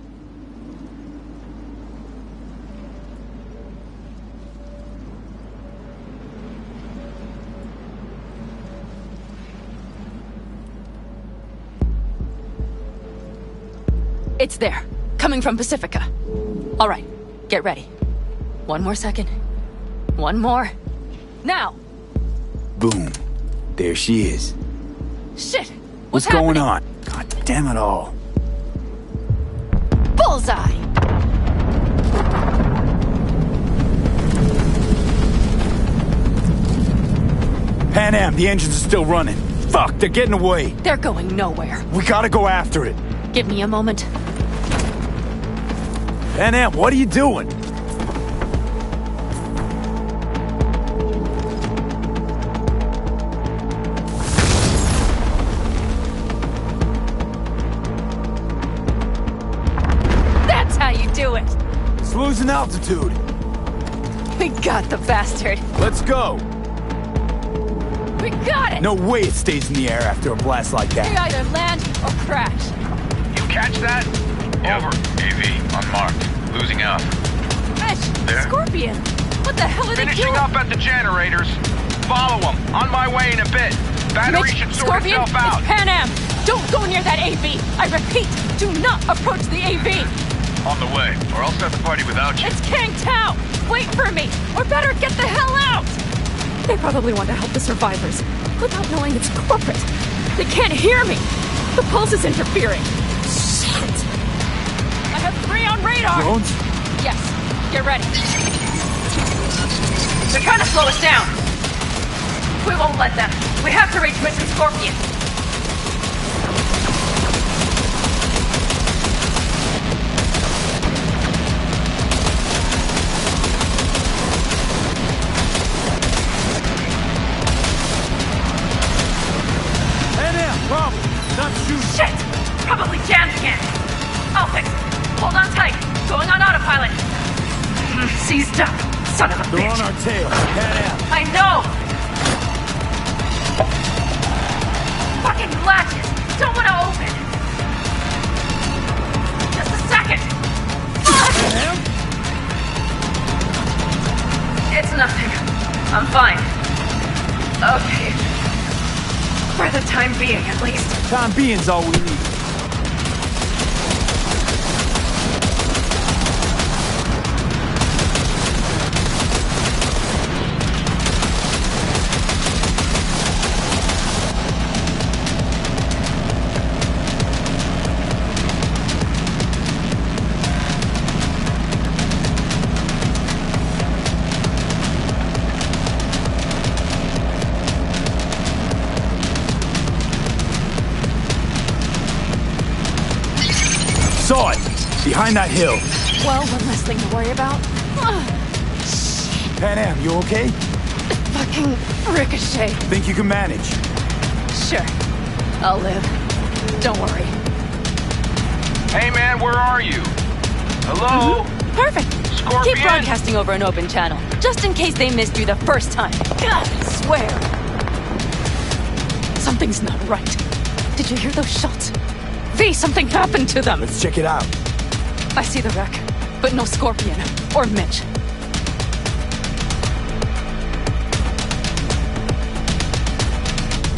It's there. Coming from Pacifica. All right. Get ready. One more second. One more. Now! Boom. There she is. Shit! What's going on? God damn it all. Bullseye! Pan Am, the engines are still running. Fuck, they're getting away. They're going nowhere. We gotta go after it. Give me a moment. Pan Am, what are you doing? That's how you do it. It's losing altitude. We got the bastard. Let's go. We got it! No way it stays in the air after a blast like We that. either land or crash. You catch that? Over. AV, unmarked. Losing out. Mitch! There? Scorpion! What the hell are they Finishing doing? up at the generators. Follow them. On my way in a bit. Battery Mitch, should sort Scorpion, itself out. it's Pan Am! Don't go near that AV! I repeat, do not approach the AV! On the way, or I'll start the party without you. It's Kang Tao! Wait for me! Or better get the hell out! They probably want to help the survivors, without knowing it's corporate. They can't hear me! The pulse is interfering. Shit! I have 3 on radar! Drones? Yes, get ready. They're trying to slow us down. We won't let them. We have to reach Mission Scorpion. Problem. Not shooting. Shit! Probably jammed again. I'll fix it. Hold on tight. Going on autopilot. Seized up. Son of a They're bitch. on our tail. Pan Am. I know! Fucking latches! Don't want to open! Just a second! Fuck! It's nothing. I'm fine. Okay. For the time being, at least. Time being's all we need. Saw it! Behind that hill. Well, one less thing to worry about. Pan Am, you okay? Fucking ricochet. Think you can manage? Sure. I'll live. Don't worry. Hey man, where are you? Hello? Perfect. Scorpion? Keep broadcasting over an open channel, just in case they missed you the first time. God, I swear. Something's not right. Did you hear those shots? V, something happened to them. Let's check it out. I see the wreck, but no Scorpion or Mitch.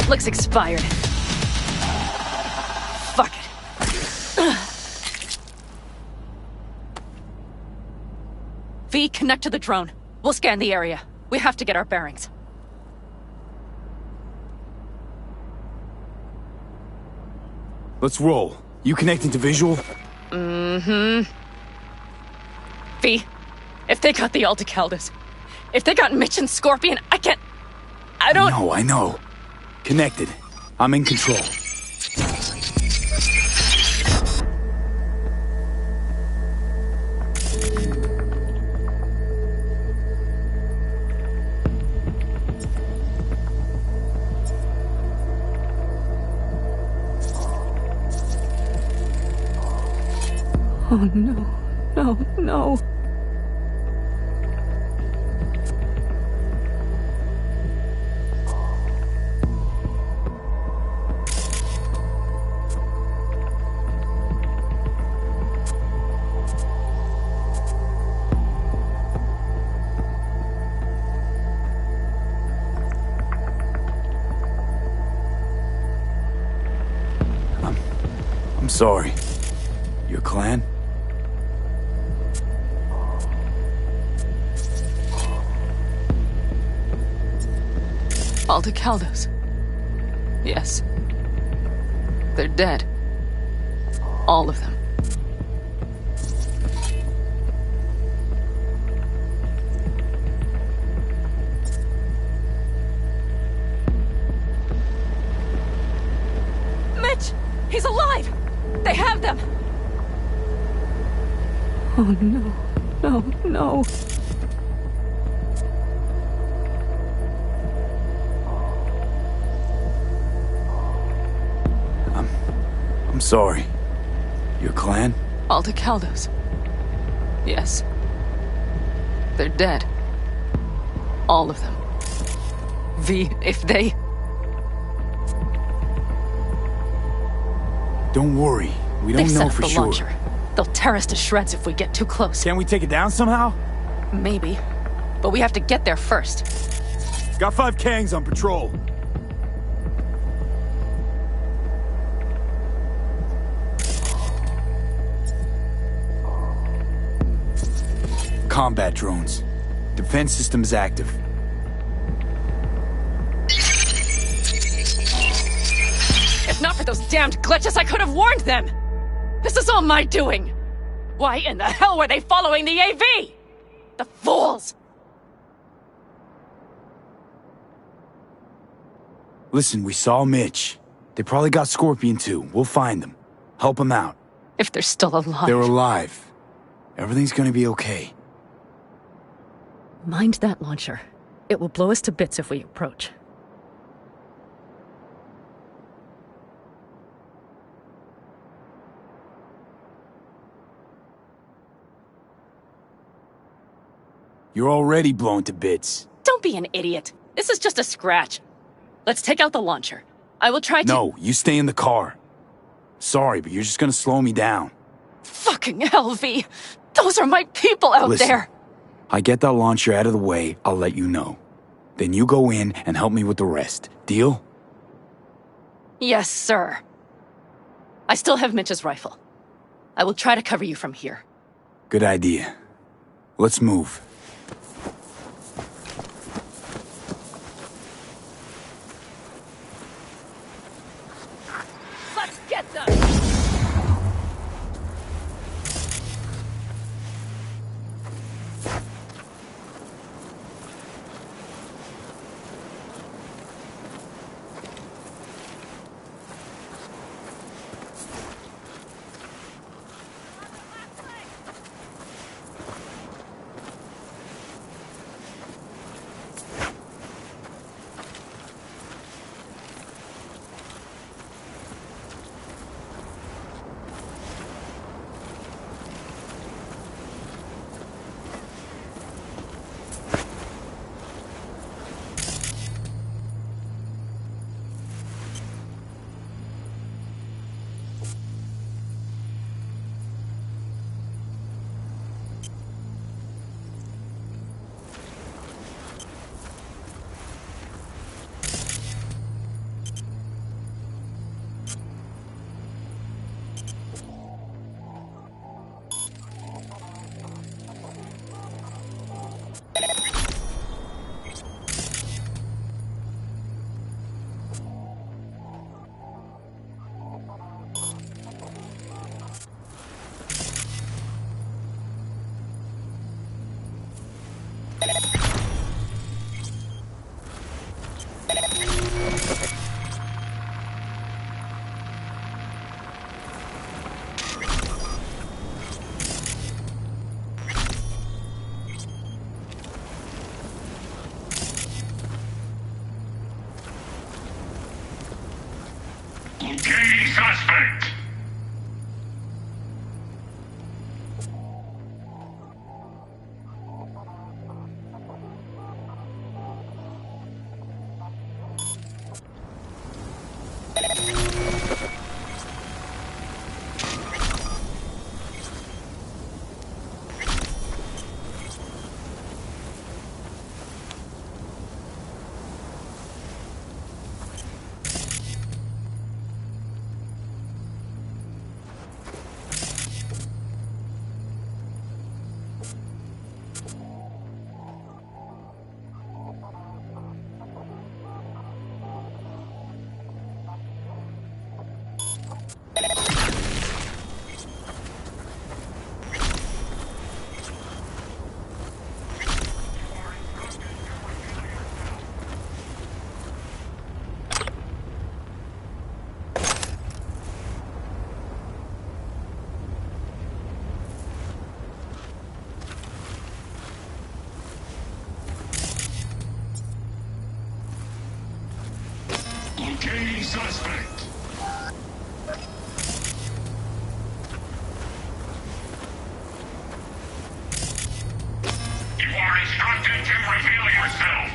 Looks expired. Fuck it. V, connect to the drone. We'll scan the area. We have to get our bearings. Let's roll. You connecting to visual? Mm-hmm. V, if they got the Aldecaldos, if they got Mitch and Scorpion, I can't... I don't... No, I know. Connected. I'm in control. Oh, no. No, no. I'm sorry. Your clan? Aldecaldos. Yes. They're dead. All of them. Mitch! He's alive! They have them! Oh no. No, no. I'm sorry. Your clan? Aldecaldos. Yes. They're dead. All of them. V, if they... Don't worry. We don't know for sure. Launcher. They'll tear us to shreds if we get too close. Can we take it down somehow? Maybe. But we have to get there first. Got 5 Kangs on patrol. Combat drones. Defense systems active. If not for those damned glitches, I could have warned them! This is all my doing! Why in the hell were they following the AV? The fools! Listen, we saw Mitch. They probably got Scorpion too. We'll find them. Help them out. If they're still alive. They're alive. Everything's gonna be okay. Mind that launcher. It will blow us to bits if we approach. You're already blown to bits. Don't be an idiot. This is just a scratch. Let's take out the launcher. I will try to— No, you stay in the car. Sorry, but you're just gonna slow me down. Fucking hell, V! Those are my people out there! I get that launcher out of the way, I'll let you know. Then you go in and help me with the rest. Deal? Yes, sir. I still have Mitch's rifle. I will try to cover you from here. Good idea. Let's move. Let's get them! suspect. You are instructed to reveal yourself.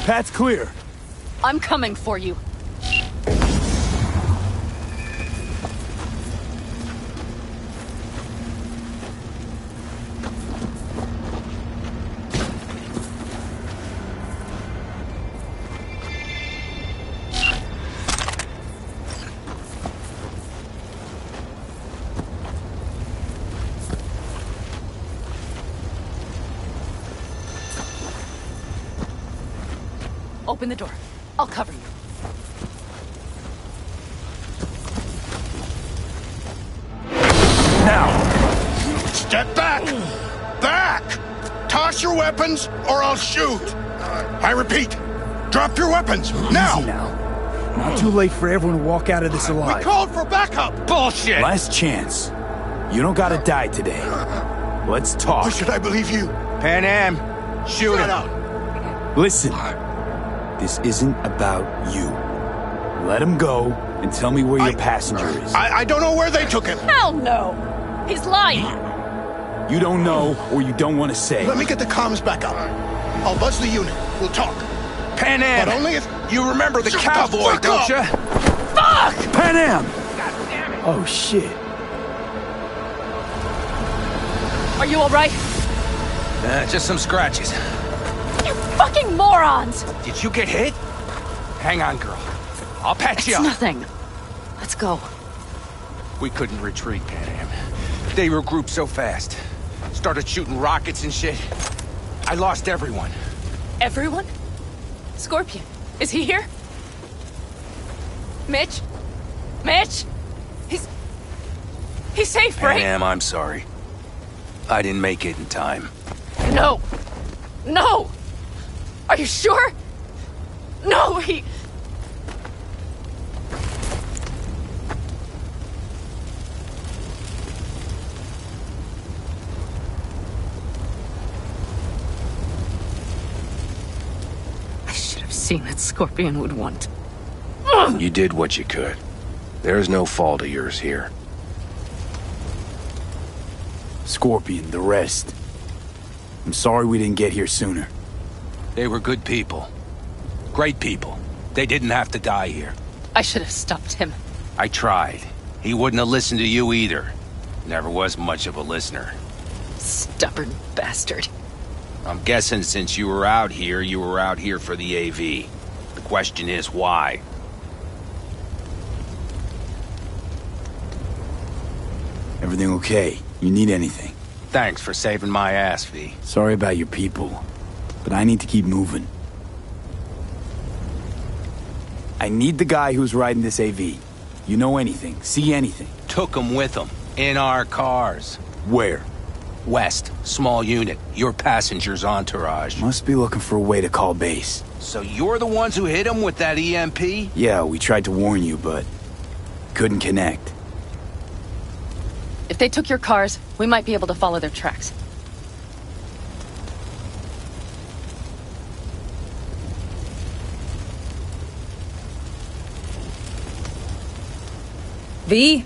Path's clear. I'm coming for you. Open the door. I'll cover you. Now! Step back! Back! Toss your weapons, or I'll shoot! I repeat, drop your weapons, now! Easy now. Not too late for everyone to walk out of this alive. We called for backup! Bullshit! Last chance. You don't gotta die today. Let's talk. Or should I believe you? Pan Am, shoot him. Out. Listen. This isn't about you. Let him go and tell me where your passenger is. I don't know where they took him. Hell no! He's lying! You don't know, or you don't want to say. Let me get the comms back up. I'll buzz the unit. We'll talk. Pan Am! But only if... You remember the cowboy, don't you? Fuck! Pan Am! God damn it! Oh, shit. Are you alright? Just some scratches. You fucking morons! Did you get hit? Hang on, girl. I'll patch you It's up. nothing. Let's go. We couldn't retreat, Pan Am. They regrouped so fast. Started shooting rockets and shit. I lost everyone. Everyone? Scorpion, is he here? Mitch? Mitch? He's safe, right? Pan Am, I'm sorry. I didn't make it in time. No! No! Are you sure? No, he... I should have seen that Scorpion would want. You did what you could. There's no fault of yours here. Scorpion, the rest. I'm sorry we didn't get here sooner. They were good people. Great people. They didn't have to die here. I should have stopped him. I tried. He wouldn't have listened to you either. Never was much of a listener. Stubborn bastard. I'm guessing since you were out here for the AV. The question is why? Everything okay? You need anything? Thanks for saving my ass, V. Sorry about your people, but I need to keep moving. I need the guy who's riding this AV. You know anything, see anything? Took him with him. In our cars. Where? West. Small unit. Your passenger's entourage. Must be looking for a way to call base. So you're the ones who hit him with that EMP? Yeah, we tried to warn you, but couldn't connect. If they took your cars, we might be able to follow their tracks. V?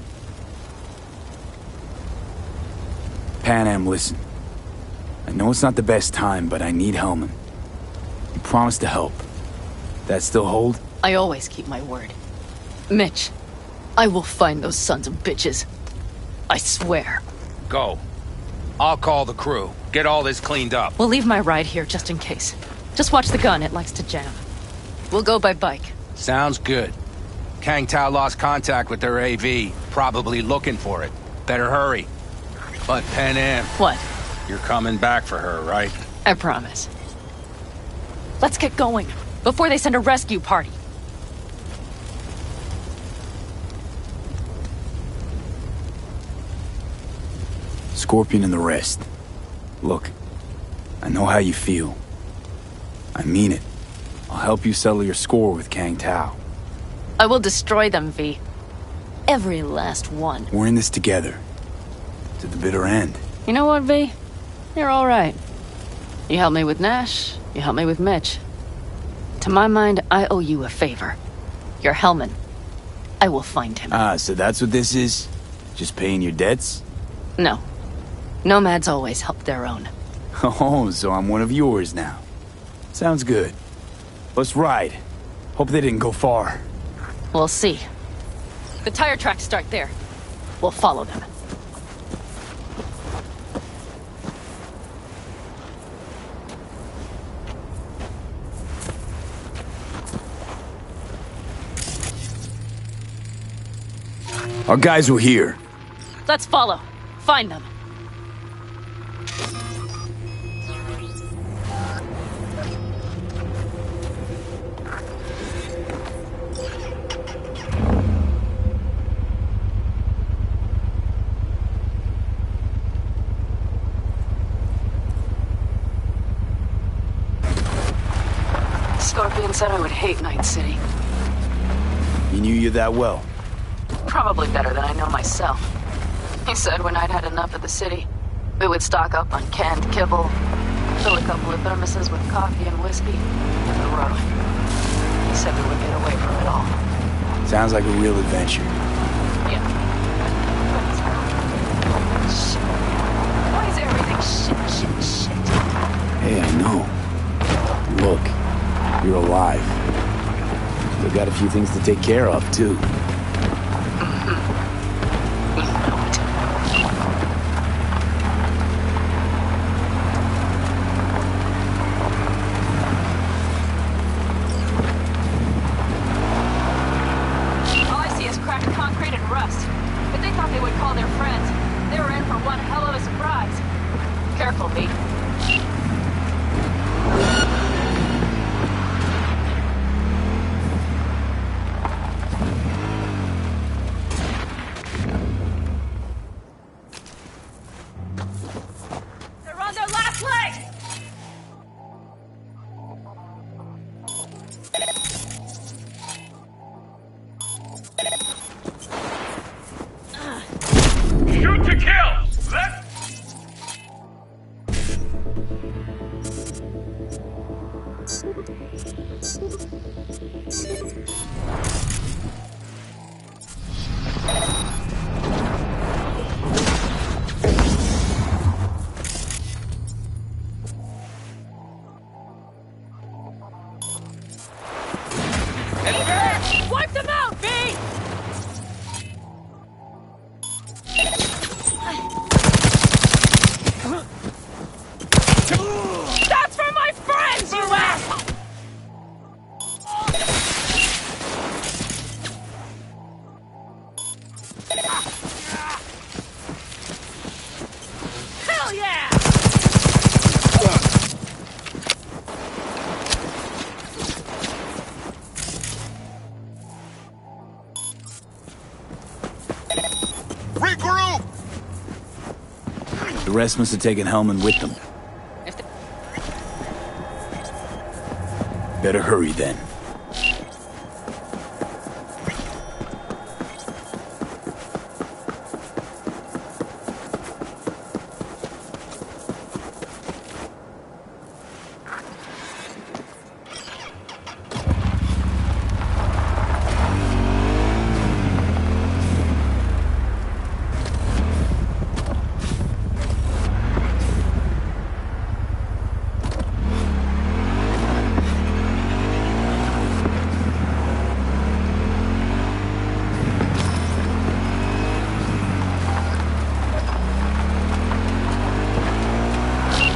Pan Am, listen. I know it's not the best time, but I need Hellman. You promised to help. That still hold? I always keep my word. Mitch, I will find those sons of bitches. I swear. Go. I'll call the crew. Get all this cleaned up. We'll leave my ride here just in case. Just watch the gun, it likes to jam. We'll go by bike. Sounds good. Kang Tao lost contact with their AV. Probably looking for it. Better hurry. But Pan Am. What? You're coming back for her, right? I promise. Let's get going, before they send a rescue party. Scorpion and the rest. Look, I know how you feel. I mean it. I'll help you settle your score with Kang Tao. I will destroy them, V. Every last one. We're in this together. To the bitter end. You know what, V? You're all right. You helped me with Nash, you helped me with Mitch. To my mind, I owe you a favor. You're Hellman. I will find him. Ah, so that's what this is? Just paying your debts? No. Nomads always help their own. Oh, so I'm one of yours now. Sounds good. Let's ride. Hope they didn't go far. We'll see. The tire tracks start there. We'll follow them. Our guys were here. Let's follow. Find them. Scorpion said I would hate Night City. He knew you that well. Probably better than I know myself. He said when I'd had enough of the city, we would stock up on canned kibble, fill a couple of thermoses with coffee and whiskey, and the road. He said we would get away from it all. Sounds like a real adventure. Yeah. Shit. Why is everything shit? Hey, I know. Look, you're alive. Still got a few things to take care of, too. Wipe them out, V! That's for my friends, you asshole! Hell yeah! Regroup! The rest must have taken Hellman with them. Better hurry then.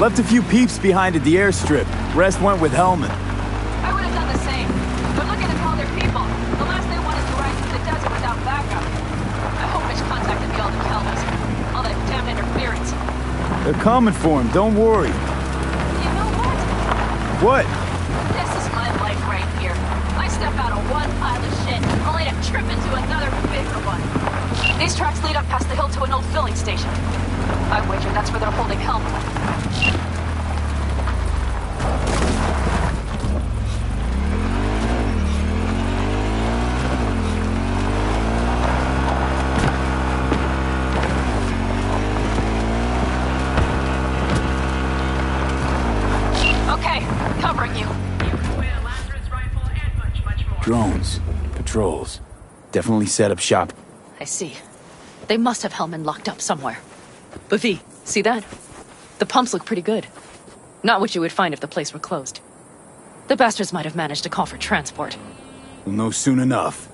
Left a few peeps behind at the airstrip. Rest went with Hellman. I would have done the same. But look at all their people. The last they want is to ride through the desert without backup. I hope Mitch contacted the Alden Caldas. All that damn interference. They're coming for him, don't worry. You know What? what? This is my life right here. I step out of one pile of shit, only to trip into another bigger one. These tracks lead up past the hill to an old filling station. I wager that's where they're holding Hellman. Drones, patrols, definitely set up shop. I see. They must have Hellman locked up somewhere. But V, see that? The pumps look pretty good. Not what you would find if the place were closed. The bastards might have managed to call for transport. We'll know soon enough.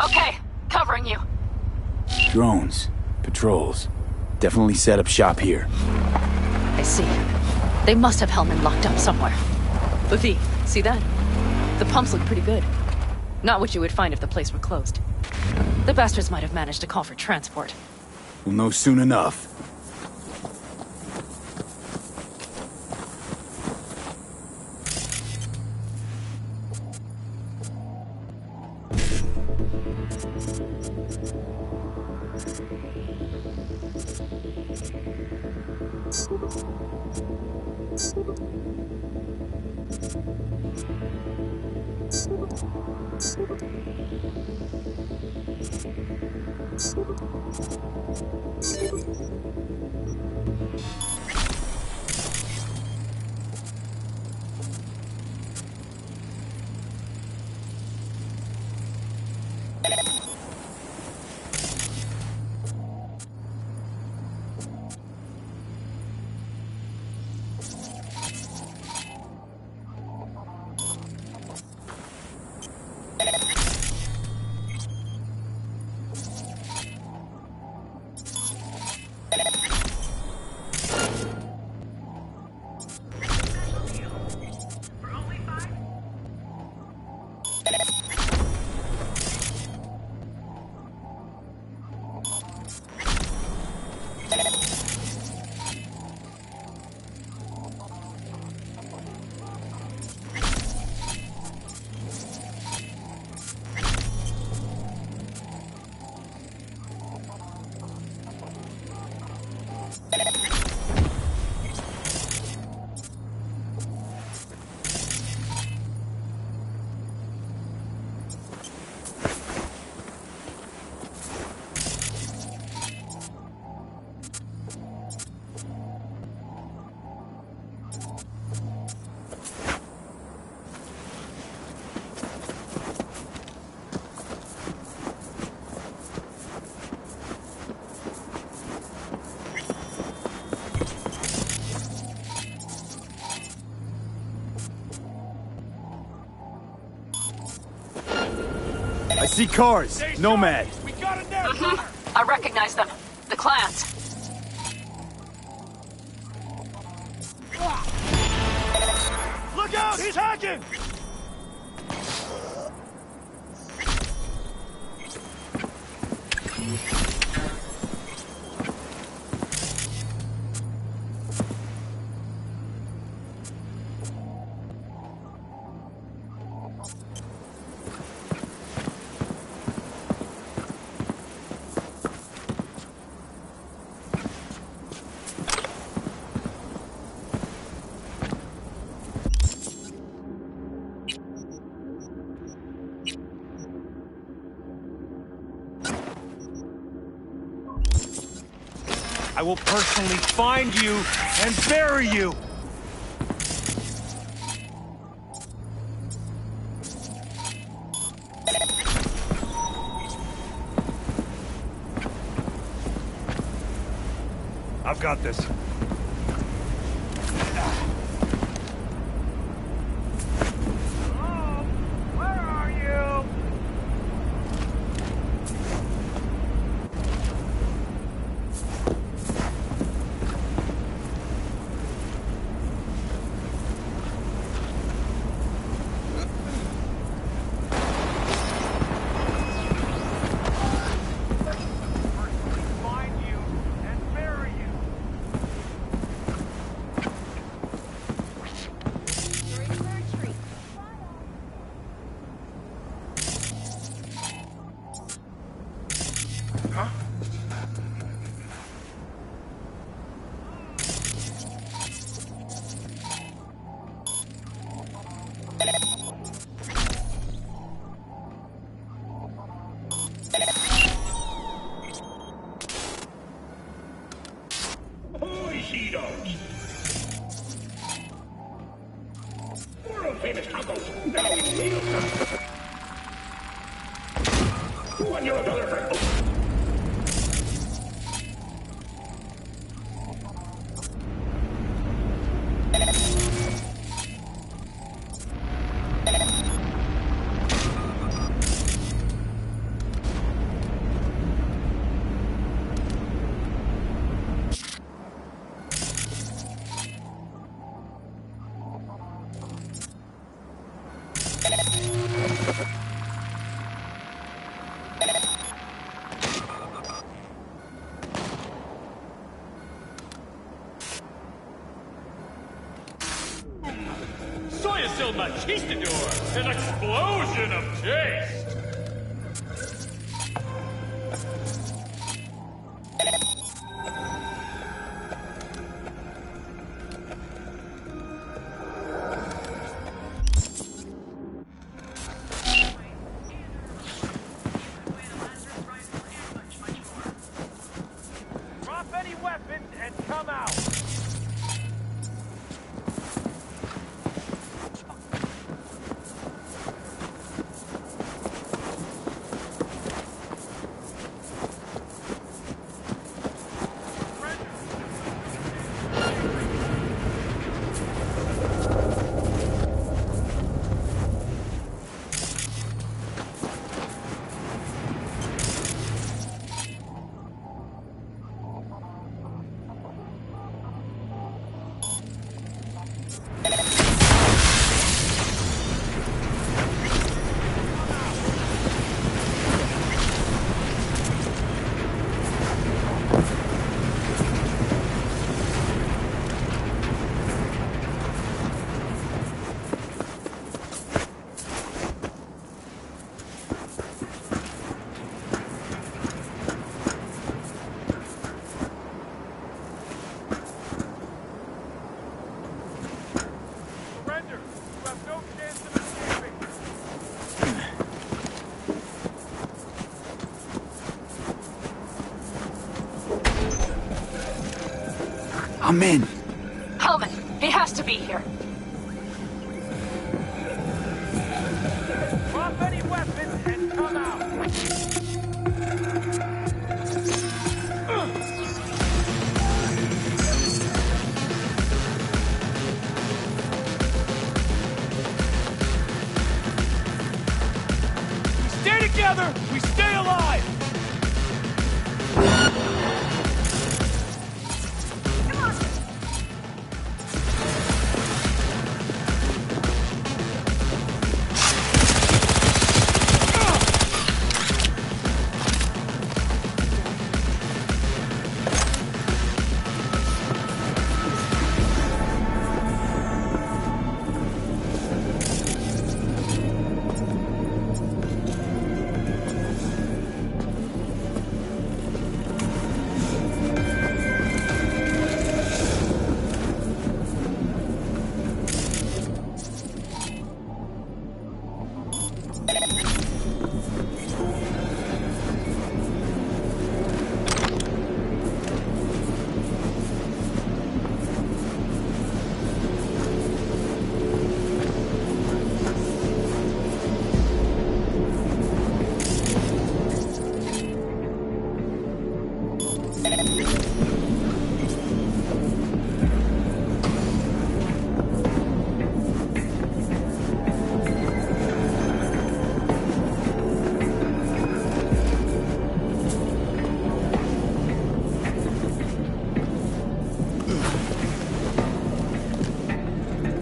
Okay, covering you. Drones, patrols, definitely set up shop here. I see. They must have Hellman locked up somewhere. But V, see that? The pumps look pretty good. Not what you would find if the place were closed. The bastards might have managed to call for transport. We'll know soon enough. I see cars. Nomad. We got it there. I recognize them. The clans. Look out! He's hacking! I will personally find you and bury you! I've got this. Hello? Where are you? Famous tacos. Now it's meal time. $1 for Soy es el machistador, an explosion of taste! I'm in. Hellman, he has to be here. Drop any weapons and come out. Stay together, we stay alive!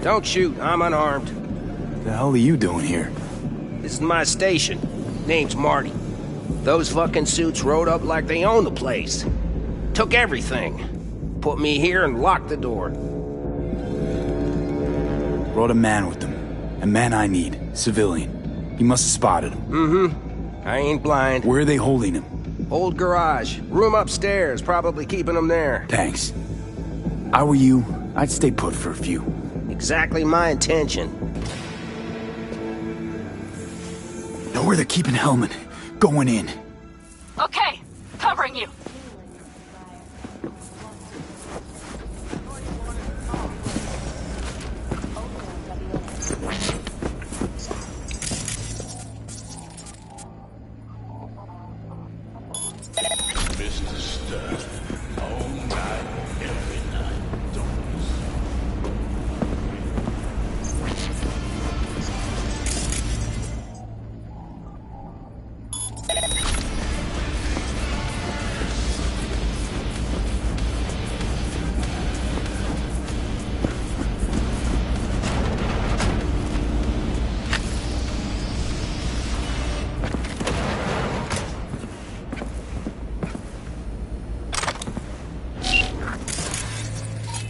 Don't shoot, I'm unarmed. The hell are you doing here? This is my station. Name's Marty. Those fucking suits rode up like they own the place. Took everything. Put me here and locked the door. Brought a man with them. A man I need. Civilian. He must have spotted him. Mm-hmm. I ain't blind. Where are they holding him? Old garage. Room upstairs. Probably keeping him there. Thanks. I were you, I'd stay put for a few. Exactly my intention. Know where they're keeping Hellman. Going in. Okay, covering you. Mr. Stuff, all night, every night.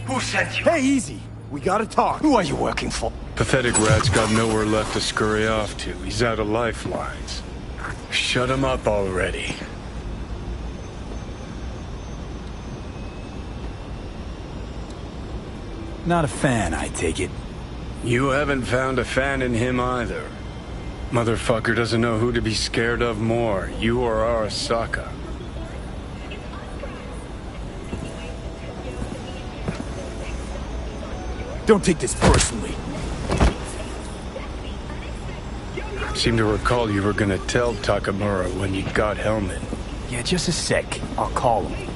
Who sent you? Hey, easy. We gotta talk. Who are you working for? Pathetic rat's got nowhere left to scurry off to. He's out of lifelines. Shut him up already. Not a fan, I take it. You haven't found a fan in him either. Motherfucker doesn't know who to be scared of more, you or Arasaka. Don't take this personally. Seem to recall you were gonna tell Takamura when you got Hellman. Yeah, just a sec. I'll call him.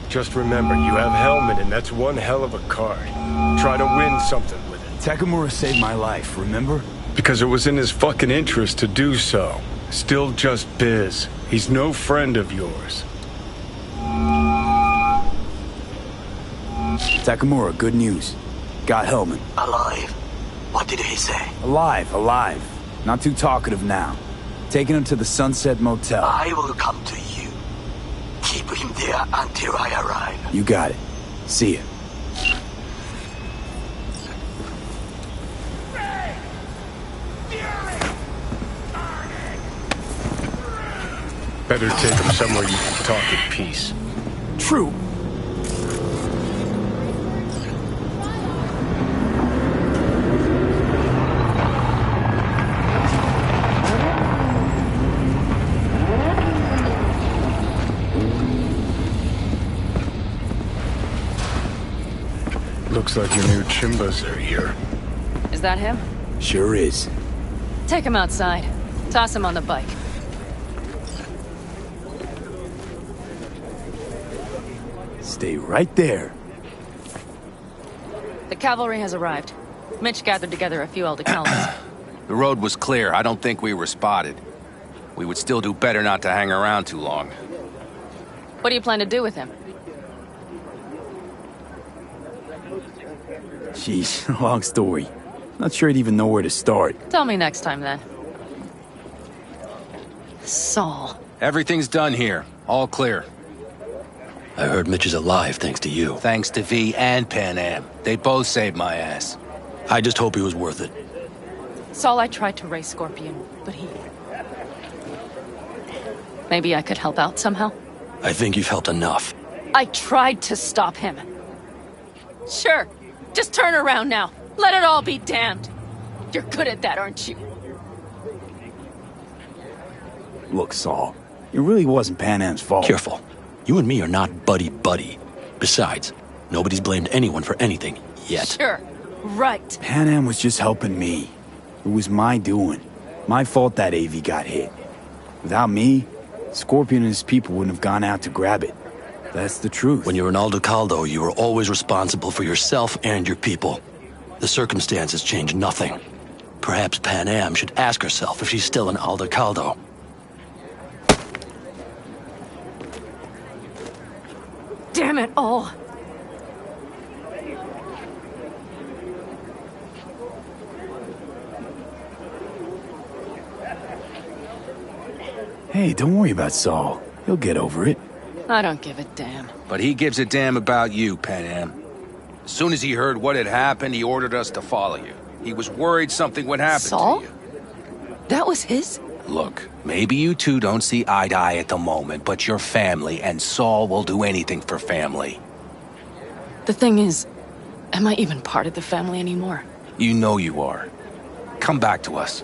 Just remember, you have Hellman, and that's one hell of a card. Try to win something with it. Takamura saved my life, remember? Because it was in his fucking interest to do so. Still just biz. He's no friend of yours. Takamura, good news. Got Hellman. Alive? What did he say? Alive, alive. Not too talkative now. Taking him to the Sunset Motel. I will come to you. Keep him there until I arrive. You got it. See ya. Better take him somewhere you can talk in peace. True. Looks like your new Chimbas are here. Is that him? Sure is. Take him outside. Toss him on the bike. Stay right there. The cavalry has arrived. Mitch gathered together a few Aldecaldos. The road was clear. I don't think we were spotted. We would still do better not to hang around too long. What do you plan to do with him? Sheesh, long story. Not sure I'd even know where to start. Tell me next time, then. Saul. Everything's done here. All clear. I heard Mitch is alive thanks to you. Thanks to V and Pan Am. They both saved my ass. I just hope he was worth it. Saul, I tried to raise Scorpion, but he... Maybe I could help out somehow? I think you've helped enough. I tried to stop him. Sure. Just turn around now. Let it all be damned. You're good at that, aren't you? Look, Saul, it really wasn't Pan Am's fault. Careful. You and me are not buddy-buddy. Besides, nobody's blamed anyone for anything, yet. Sure. Right. Pan Am was just helping me. It was my doing. My fault that AV got hit. Without me, Scorpion and his people wouldn't have gone out to grab it. That's the truth. When you're an Aldecaldo, you are always responsible for yourself and your people. The circumstances change nothing. Perhaps Pan Am should ask herself if she's still an Aldecaldo. Damn it all. Hey, don't worry about Saul. He'll get over it. I don't give a damn. But he gives a damn about you, Pan Am. As soon as he heard what had happened, he ordered us to follow you. He was worried something would happen Saul? to you. That was his? Look, maybe you two don't see eye to eye at the moment, but you're family, and Saul will do anything for family. The thing is, am I even part of the family anymore? You know you are. Come back to us.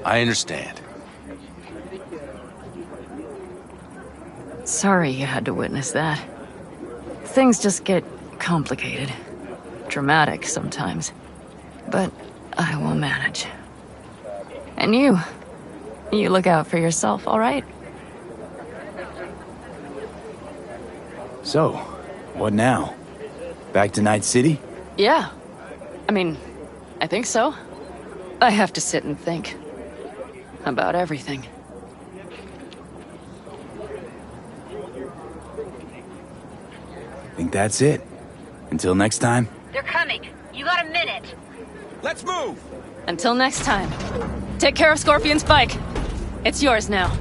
I understand. Sorry you had to witness that. Things just get complicated. Dramatic sometimes. But I will manage. And you look out for yourself, all right? So, what now? Back to Night City? Yeah. I mean, I think so. I have to sit and think. About everything. Think that's it. Until next time. They're coming. You got a minute. Let's move! Until next time. Take care of Scorpion's bike. It's yours now.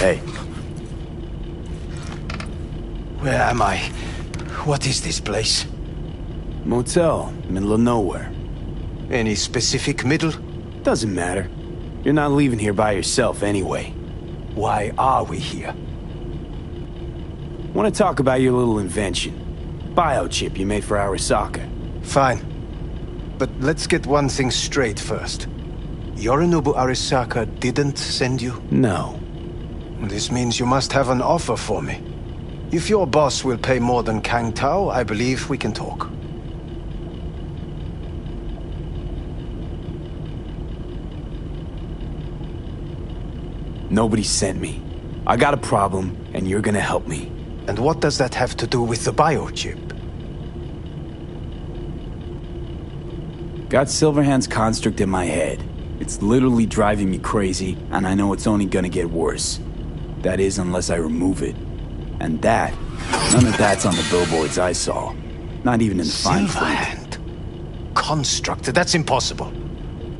Hey. Where am I? What is this place? Motel, middle of nowhere. Any specific middle? Doesn't matter. You're not leaving here by yourself anyway. Why are we here? Want to talk about your little invention. Biochip you made for Arasaka. Fine. But let's get one thing straight first. Yorinobu Arasaka didn't send you? No. This means you must have an offer for me. If your boss will pay more than Kang Tao, I believe we can talk. Nobody sent me. I got a problem, and you're gonna help me. And what does that have to do with the biochip? Got Silverhand's construct in my head. It's literally driving me crazy, and I know it's only gonna get worse. That is, unless I remove it. And that, none of that's on the billboards I saw. Not even in the fine print. Silverhand? Construct? That's impossible.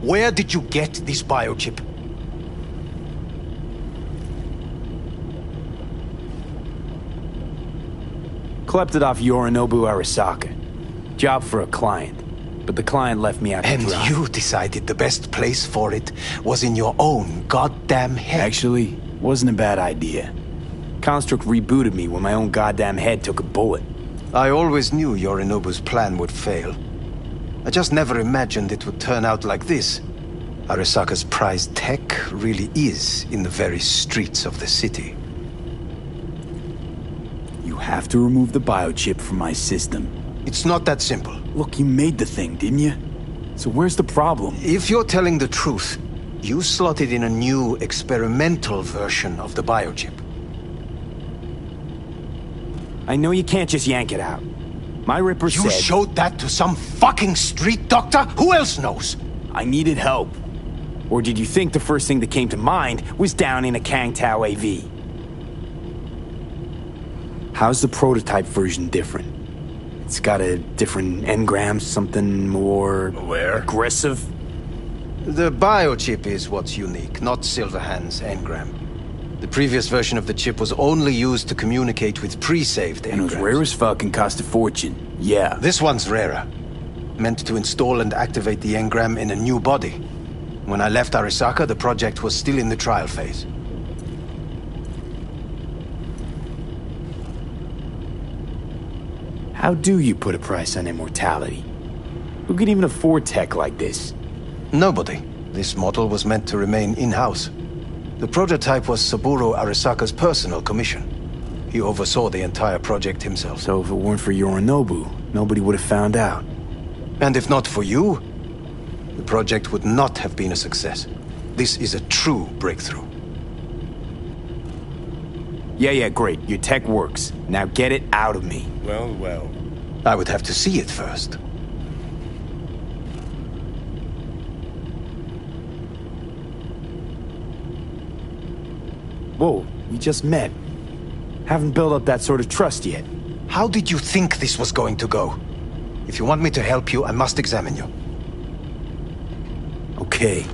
Where did you get this biochip? Collected off Yorinobu Arasaka. Job for a client. But the client left me out to And dry. you decided the best place for it was in your own goddamn head. Actually, wasn't a bad idea. Construct rebooted me when my own goddamn head took a bullet. I always knew Yorinobu's plan would fail. I just never imagined it would turn out like this. Arasaka's prized tech really is in the very streets of the city. You have to remove the biochip from my system. It's not that simple. Look, you made the thing, didn't you? So where's the problem? If you're telling the truth, you slotted in a new experimental version of the biochip. I know you can't just yank it out. My Ripper said... You showed that to some fucking street doctor? Who else knows? I needed help. Or did you think the first thing that came to mind was down in a Kang Tao AV? How's the prototype version different? It's got a different engram, something more... aggressive? The biochip is what's unique, not Silverhand's engram. The previous version of the chip was only used to communicate with pre-saved engrams. And it was rare as fuck and cost a fortune. Yeah. This one's rarer. Meant to install and activate the engram in a new body. When I left Arasaka, the project was still in the trial phase. How do you put a price on immortality? Who could even afford tech like this? Nobody. This model was meant to remain in-house. The prototype was Saburo Arasaka's personal commission. He oversaw the entire project himself. So if it weren't for Yorinobu, nobody would have found out. And if not for you, the project would not have been a success. This is a true breakthrough. Yeah, great. Your tech works. Now get it out of me. Well. I would have to see it first. Whoa, we just met. Haven't built up that sort of trust yet. How did you think this was going to go? If you want me to help you, I must examine you. Okay.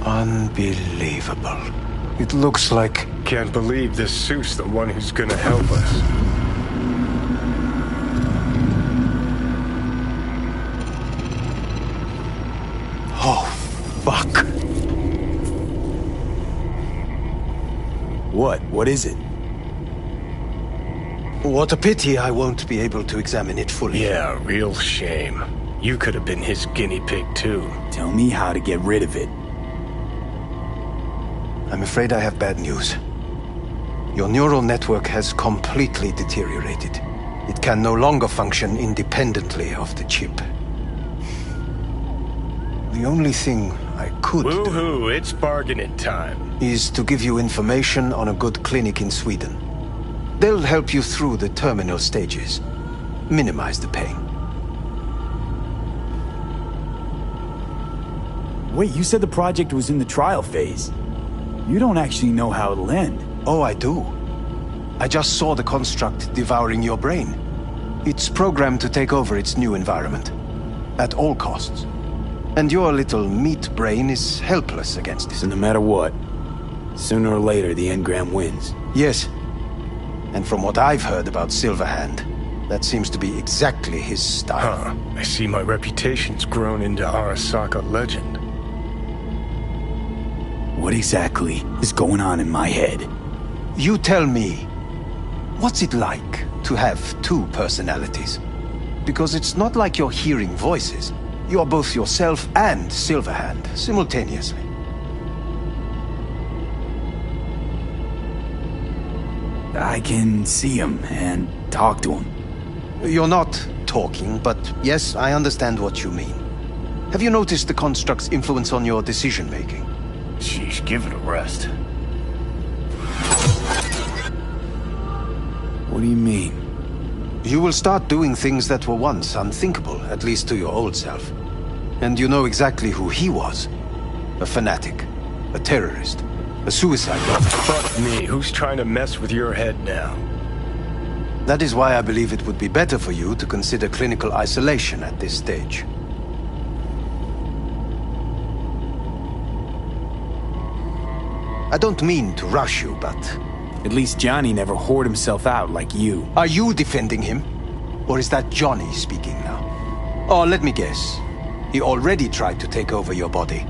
Unbelievable. It looks like... Can't believe this suit's the one who's gonna help us. Oh, fuck. What is it? What a pity I won't be able to examine it fully. Yeah, real shame. You could have been his guinea pig too. Tell me how to get rid of it. I'm afraid I have bad news. Your neural network has completely deteriorated. It can no longer function independently of the chip. The only thing I could Woohoo, it's bargaining time. is to give you information on a good clinic in Sweden. They'll help you through the terminal stages. Minimize the pain. Wait, you said the project was in the trial phase. You don't actually know how it'll end. Oh, I do. I just saw the construct devouring your brain. It's programmed to take over its new environment. At all costs. And your little meat brain is helpless against it. So no matter what, sooner or later the engram wins. Yes. And from what I've heard about Silverhand, that seems to be exactly his style. I see my reputation's grown into Arasaka legend. What exactly is going on in my head? You tell me, what's it like to have two personalities? Because it's not like you're hearing voices. You're both yourself and Silverhand simultaneously. I can see him and talk to him. You're not talking, but yes, I understand what you mean. Have you noticed the construct's influence on your decision-making? Sheesh, give it a rest. What do you mean? You will start doing things that were once unthinkable, at least to your old self. And you know exactly who he was. A fanatic, a terrorist, a suicide bomber. Fuck me, who's trying to mess with your head now? That is why I believe it would be better for you to consider clinical isolation at this stage. I don't mean to rush you, but... At least Johnny never whored himself out like you. Are you defending him? Or is that Johnny speaking now? Oh, let me guess. He already tried to take over your body.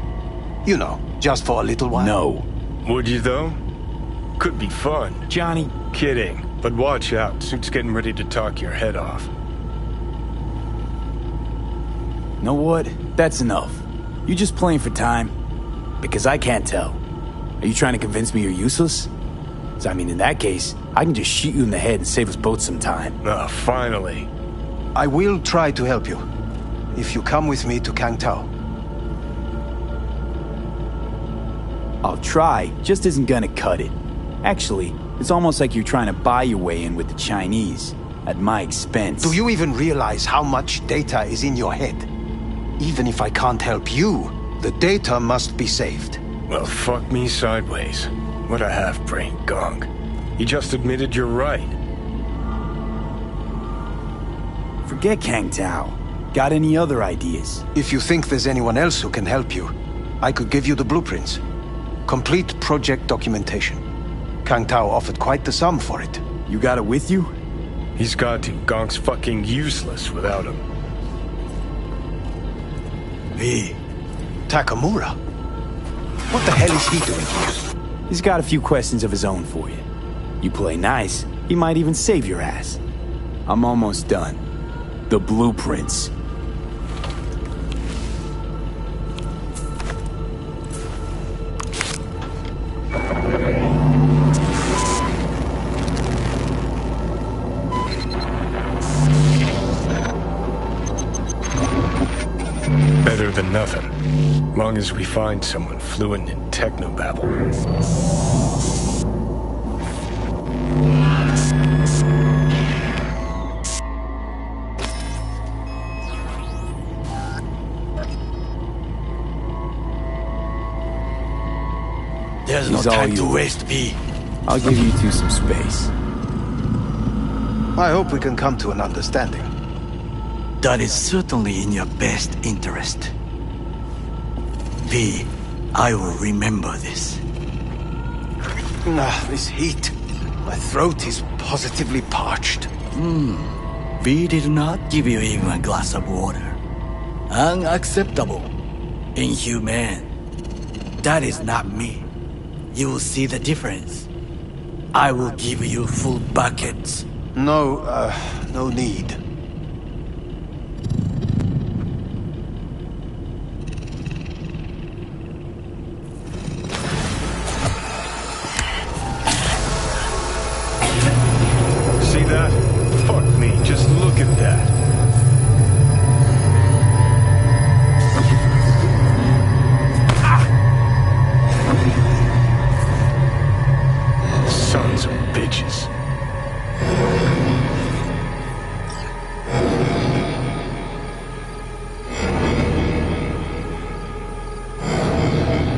You know, just for a little while. No. Would you, though? Could be fun. Johnny... Kidding. But watch out. Suit's getting ready to talk your head off. Know what? That's enough. You just playing for time? Because I can't tell. Are you trying to convince me you're useless? I mean, in that case, I can just shoot you in the head and save us both some time. Ah, finally. I will try to help you. If you come with me to Kangtao. I'll try, just isn't gonna cut it. Actually, it's almost like you're trying to buy your way in with the Chinese, at my expense. Do you even realize how much data is in your head? Even if I can't help you, the data must be saved. Well, fuck me sideways. What a half-brain gong. He just admitted you're right. Forget Kangtao. Got any other ideas? If you think there's anyone else who can help you, I could give you the blueprints. Complete project documentation. Kangtao offered quite the sum for it. You got it with you? He's got to. Gong's fucking useless without him. V. Takamura? What the hell is he doing here? He's got a few questions of his own for you. You play nice, he might even save your ass. I'm almost done. The blueprints. Better than nothing. Long as we find someone fluent in technobabble. There's no time to waste, V. I'll give you two some space. I hope we can come to an understanding. That is certainly in your best interest. V, I will remember this. This heat. My throat is positively parched. V did not give you even a glass of water. Unacceptable. Inhumane. That is not me. You will see the difference. I will give you full buckets. No need. See that? Fuck me, just look at that. Sons of bitches.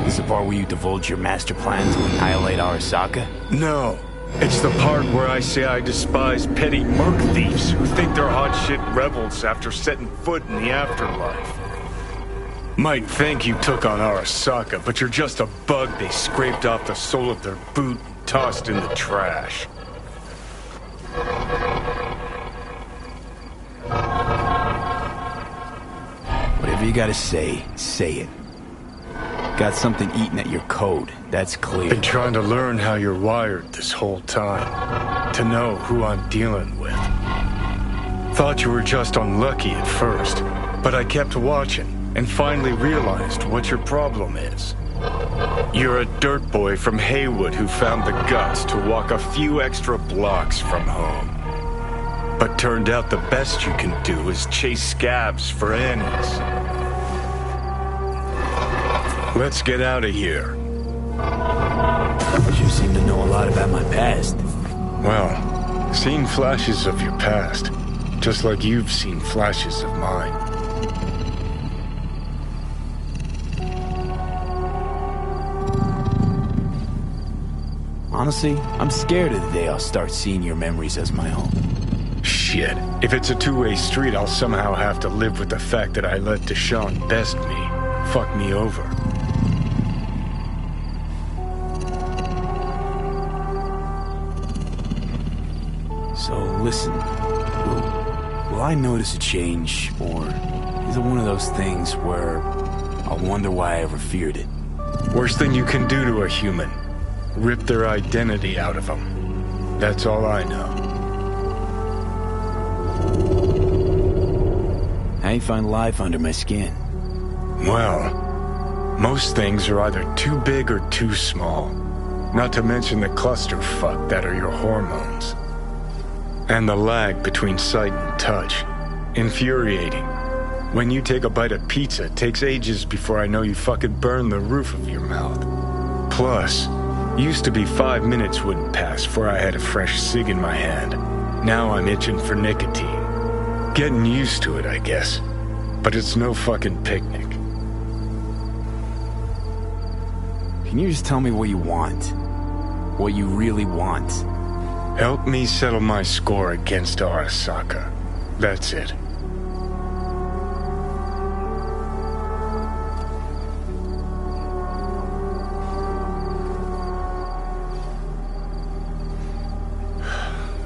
This is the part where you divulge your master plan to annihilate Arasaka? No. It's the part where I say I despise petty merc thieves who think they're hot shit rebels after setting foot in the afterlife. Might think you took on Arasaka, but you're just a bug they scraped off the sole of their boot and tossed in the trash. Whatever you gotta say it. Got something eating at your code, that's clear. Been trying to learn how you're wired this whole time. To know who I'm dealing with. Thought you were just unlucky at first, but I kept watching and finally realized what your problem is. You're a dirt boy from Haywood who found the guts to walk a few extra blocks from home. But turned out the best you can do is chase scabs for Annie's. Let's get out of here. You seem to know a lot about my past. Well, seen flashes of your past, just like you've seen flashes of mine. Honestly, I'm scared of the day I'll start seeing your memories as my own. Shit. If it's a two-way street, I'll somehow have to live with the fact that I let Deshaun best me, fuck me over. So, listen. Will I notice a change, or is it one of those things where I'll wonder why I ever feared it? Worst thing you can do to a human. Rip their identity out of them. That's all I know. How you find life under my skin? Well, most things are either too big or too small. Not to mention the clusterfuck that are your hormones. And the lag between sight and touch. Infuriating. When you take a bite of pizza, it takes ages before I know you fucking burn the roof of your mouth. Plus, used to be 5 minutes wouldn't pass before I had a fresh cig in my hand. Now I'm itching for nicotine. Getting used to it, I guess. But it's no fucking picnic. Can you just tell me what you want? What you really want? Help me settle my score against Arasaka. That's it.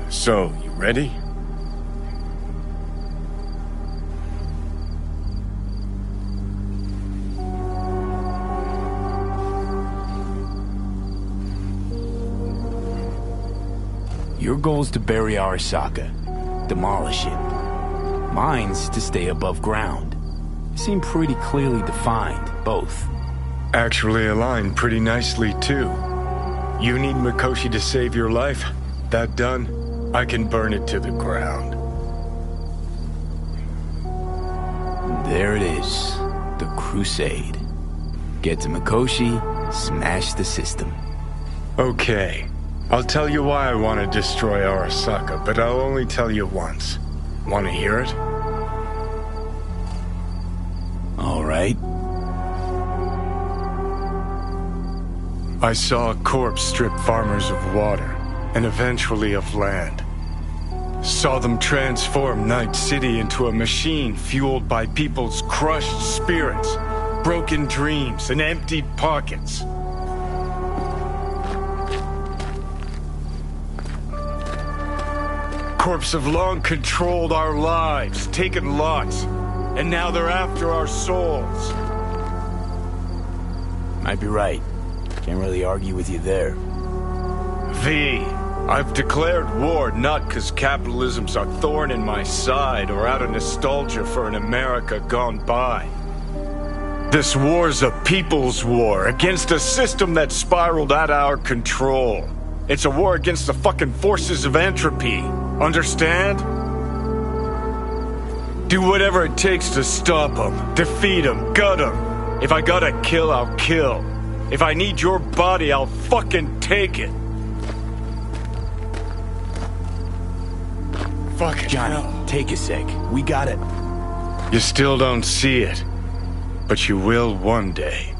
So, you ready? Your goal's to bury Arasaka. Demolish it. Mine's to stay above ground. Seem pretty clearly defined, both. Actually aligned pretty nicely, too. You need Mikoshi to save your life? That done, I can burn it to the ground. There it is. The Crusade. Get to Mikoshi, smash the system. Okay. I'll tell you why I want to destroy Arasaka, but I'll only tell you once. Want to hear it? All right. I saw a corpse strip farmers of water, and eventually of land. Saw them transform Night City into a machine fueled by people's crushed spirits, broken dreams, and emptied pockets. Corps have long controlled our lives, taken lots, and now they're after our souls. Might be right. Can't really argue with you there. V, I've declared war not because capitalism's a thorn in my side or out of nostalgia for an America gone by. This war's a people's war against a system that spiraled out of our control. It's a war against the fucking forces of entropy. Understand? Do whatever it takes to stop them, defeat them, gut them. If I gotta kill, I'll kill. If I need your body, I'll fucking take it. Fucking Johnny, hell. take a sec. We got it. You still don't see it, but you will one day.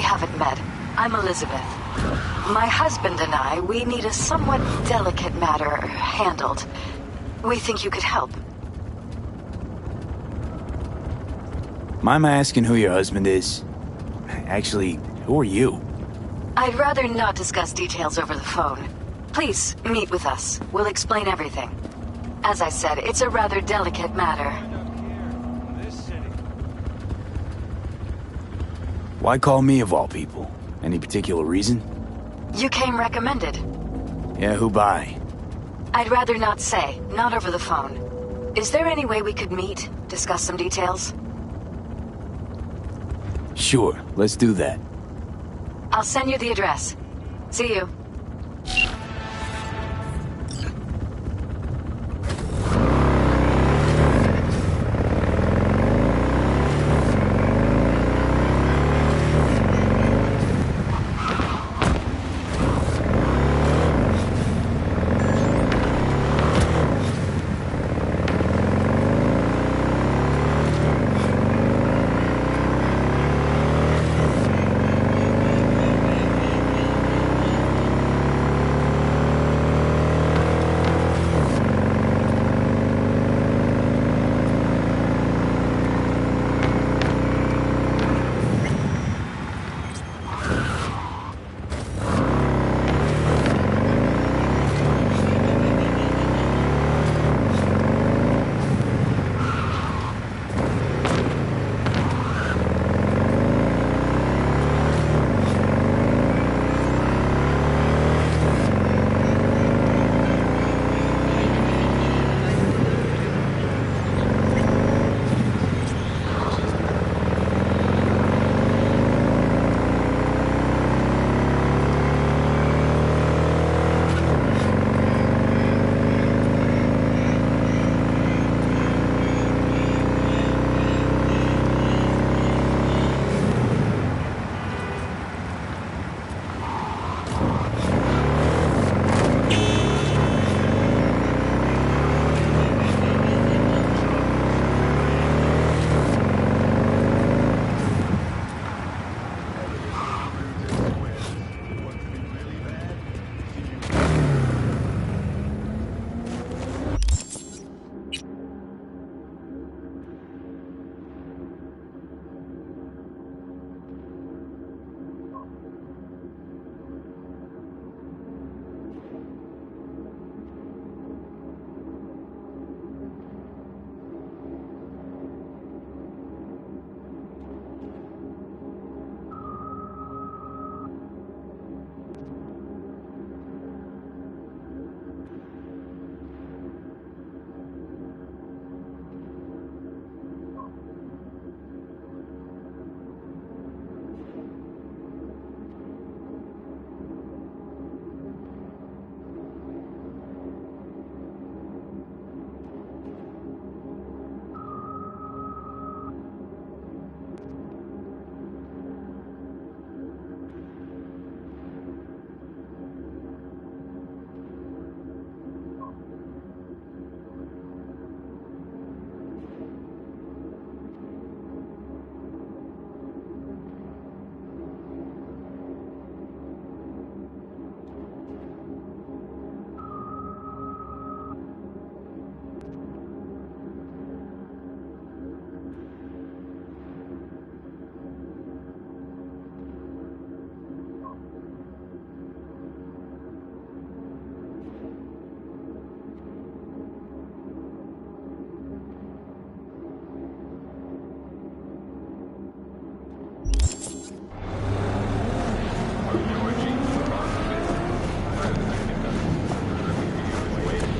haven't met. I'm Elizabeth. My husband and I, we need a somewhat delicate matter handled. We think you could help. Mind my asking who your husband is? Actually, who are you? I'd rather not discuss details over the phone. Please, meet with us. We'll explain everything. As I said, it's a rather delicate matter. Why call me of all people? Any particular reason? You came recommended. Yeah, who by? I'd rather not say, not over the phone. Is there any way we could meet, discuss some details? Sure, let's do that. I'll send you the address. See you.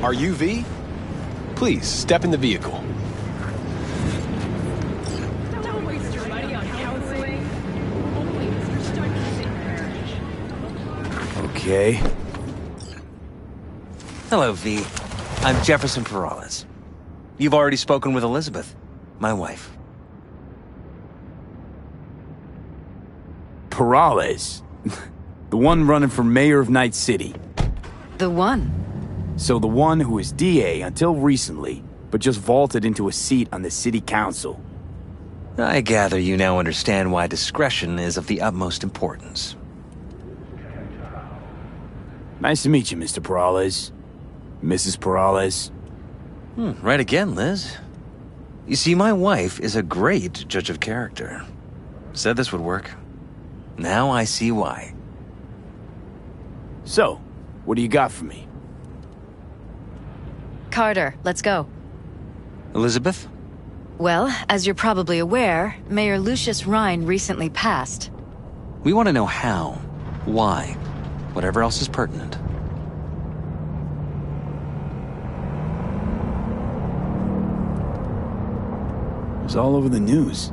Are you V? Please, step in the vehicle. Don't waste your money on counseling. Okay. Hello, V. I'm Jefferson Perales. You've already spoken with Elizabeth, my wife. Perales. The one running for mayor of Night City. The one? So the one who was DA until recently, but just vaulted into a seat on the city council. I gather you now understand why discretion is of the utmost importance. Nice to meet you, Mr. Peralez. Mrs. Peralez. Right again, Liz. You see, my wife is a great judge of character. Said this would work. Now I see why. So, what do you got for me? Carter, let's go. Elizabeth? Well, as you're probably aware, Mayor Lucius Rhine recently passed. We want to know how, why, whatever else is pertinent. It was all over the news.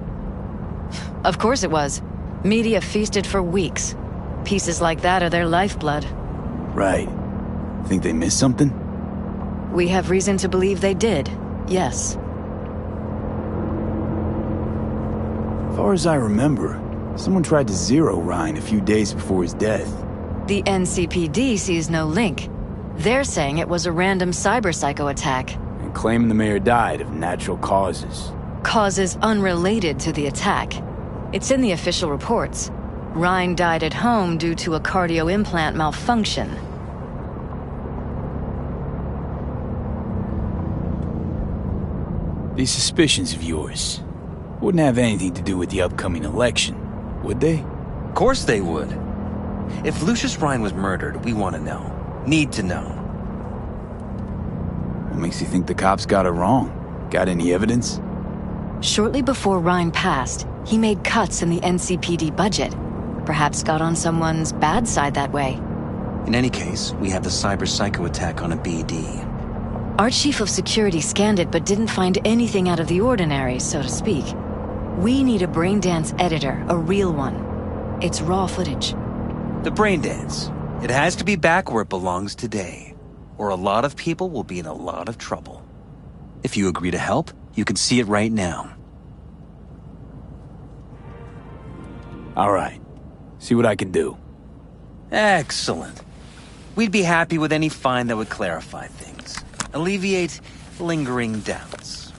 Of course it was. Media feasted for weeks. Pieces like that are their lifeblood. Right. Think they missed something? We have reason to believe they did, yes. As far as I remember, someone tried to zero Rhine a few days before his death. The NCPD sees no link. They're saying it was a random cyber-psycho attack. And claiming the mayor died of natural causes. Causes unrelated to the attack. It's in the official reports. Rhine died at home due to a cardio implant malfunction. These suspicions of yours wouldn't have anything to do with the upcoming election, would they? Of course they would. If Lucius Rhine was murdered, we want to know. Need to know. What makes you think the cops got it wrong? Got any evidence? Shortly before Rhine passed, he made cuts in the NCPD budget. Perhaps got on someone's bad side that way. In any case, we have the cyber-psycho attack on a BD. Our chief of security scanned it but didn't find anything out of the ordinary, so to speak. We need a braindance editor, a real one. It's raw footage. The braindance. It has to be back where it belongs today, or a lot of people will be in a lot of trouble. If you agree to help, you can see it right now. All right. See what I can do. Excellent. We'd be happy with any find that would clarify things. Alleviate lingering doubts.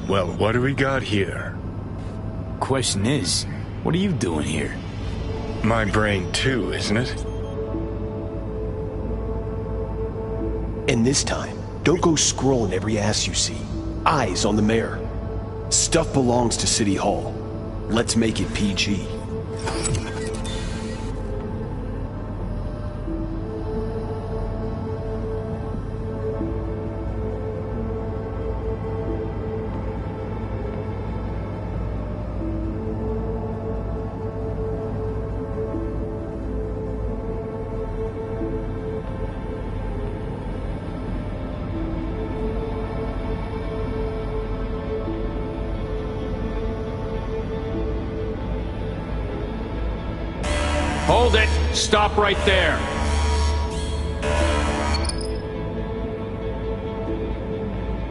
Well, what do we got here? Question is, what are you doing here? My brain too, isn't it? And this time, don't go scrolling every ass you see. Eyes on the mayor. Stuff belongs to City Hall. Let's make it PG. Hold it! Stop right there!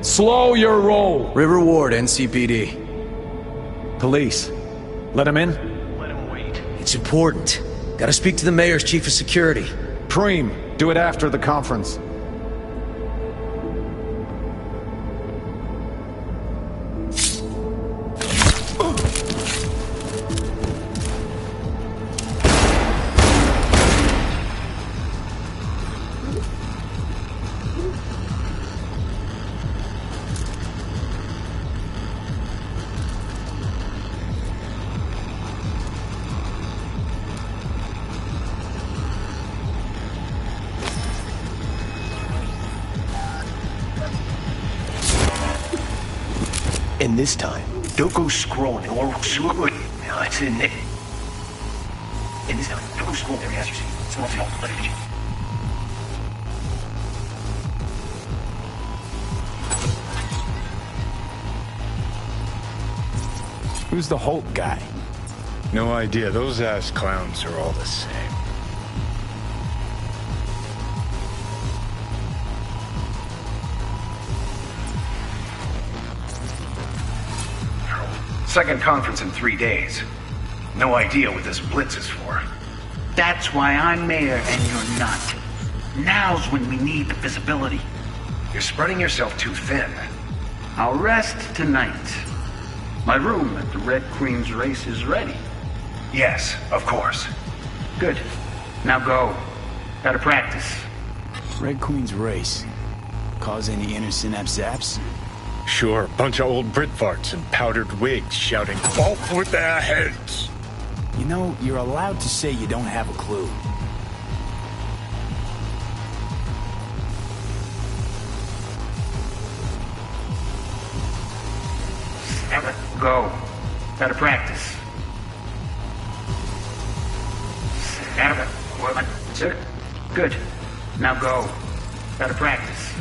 Slow your roll! River Ward, NCPD. Police. Let him in? Let him wait. It's important. Gotta speak to the mayor's chief of security. Preem, do it after the conference. And this time, don't go scrolling or shoot. No, it's in it. And this time, don't go scrolling every ass you see. Someone's help. Let it be. Who's the Hulk guy? No idea. Those ass clowns are all the same. Second conference in 3 days. No idea what this blitz is for. That's why I'm mayor and you're not. Now's when we need the visibility. You're spreading yourself too thin. I'll rest tonight. My room at the Red Queen's race is ready. Yes, of course. Good. Now go. Gotta practice. Red Queen's race. Cause any inner synapse zaps? Sure, bunch of old Brit farts in powdered wigs shouting, "Off with their heads!" You know, you're allowed to say you don't have a clue. Go. Gotta practice. Good. Now go. Gotta practice.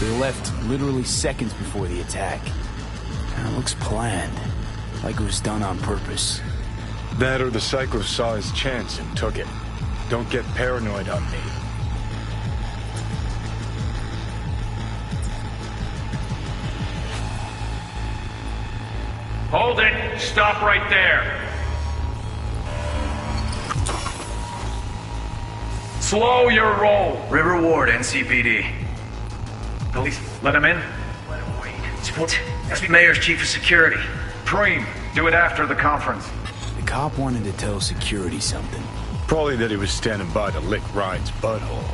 They left literally seconds before the attack. That looks planned. Like it was done on purpose. That or the Psycho saw his chance and took it. Don't get paranoid on me. Hold it! Stop right there! Slow your roll! River Ward, NCPD. Police, let him in? Let him wait. That's the mayor's chief of security. Preem, do it after the conference. The cop wanted to tell security something. Probably that he was standing by to lick Ryan's butthole.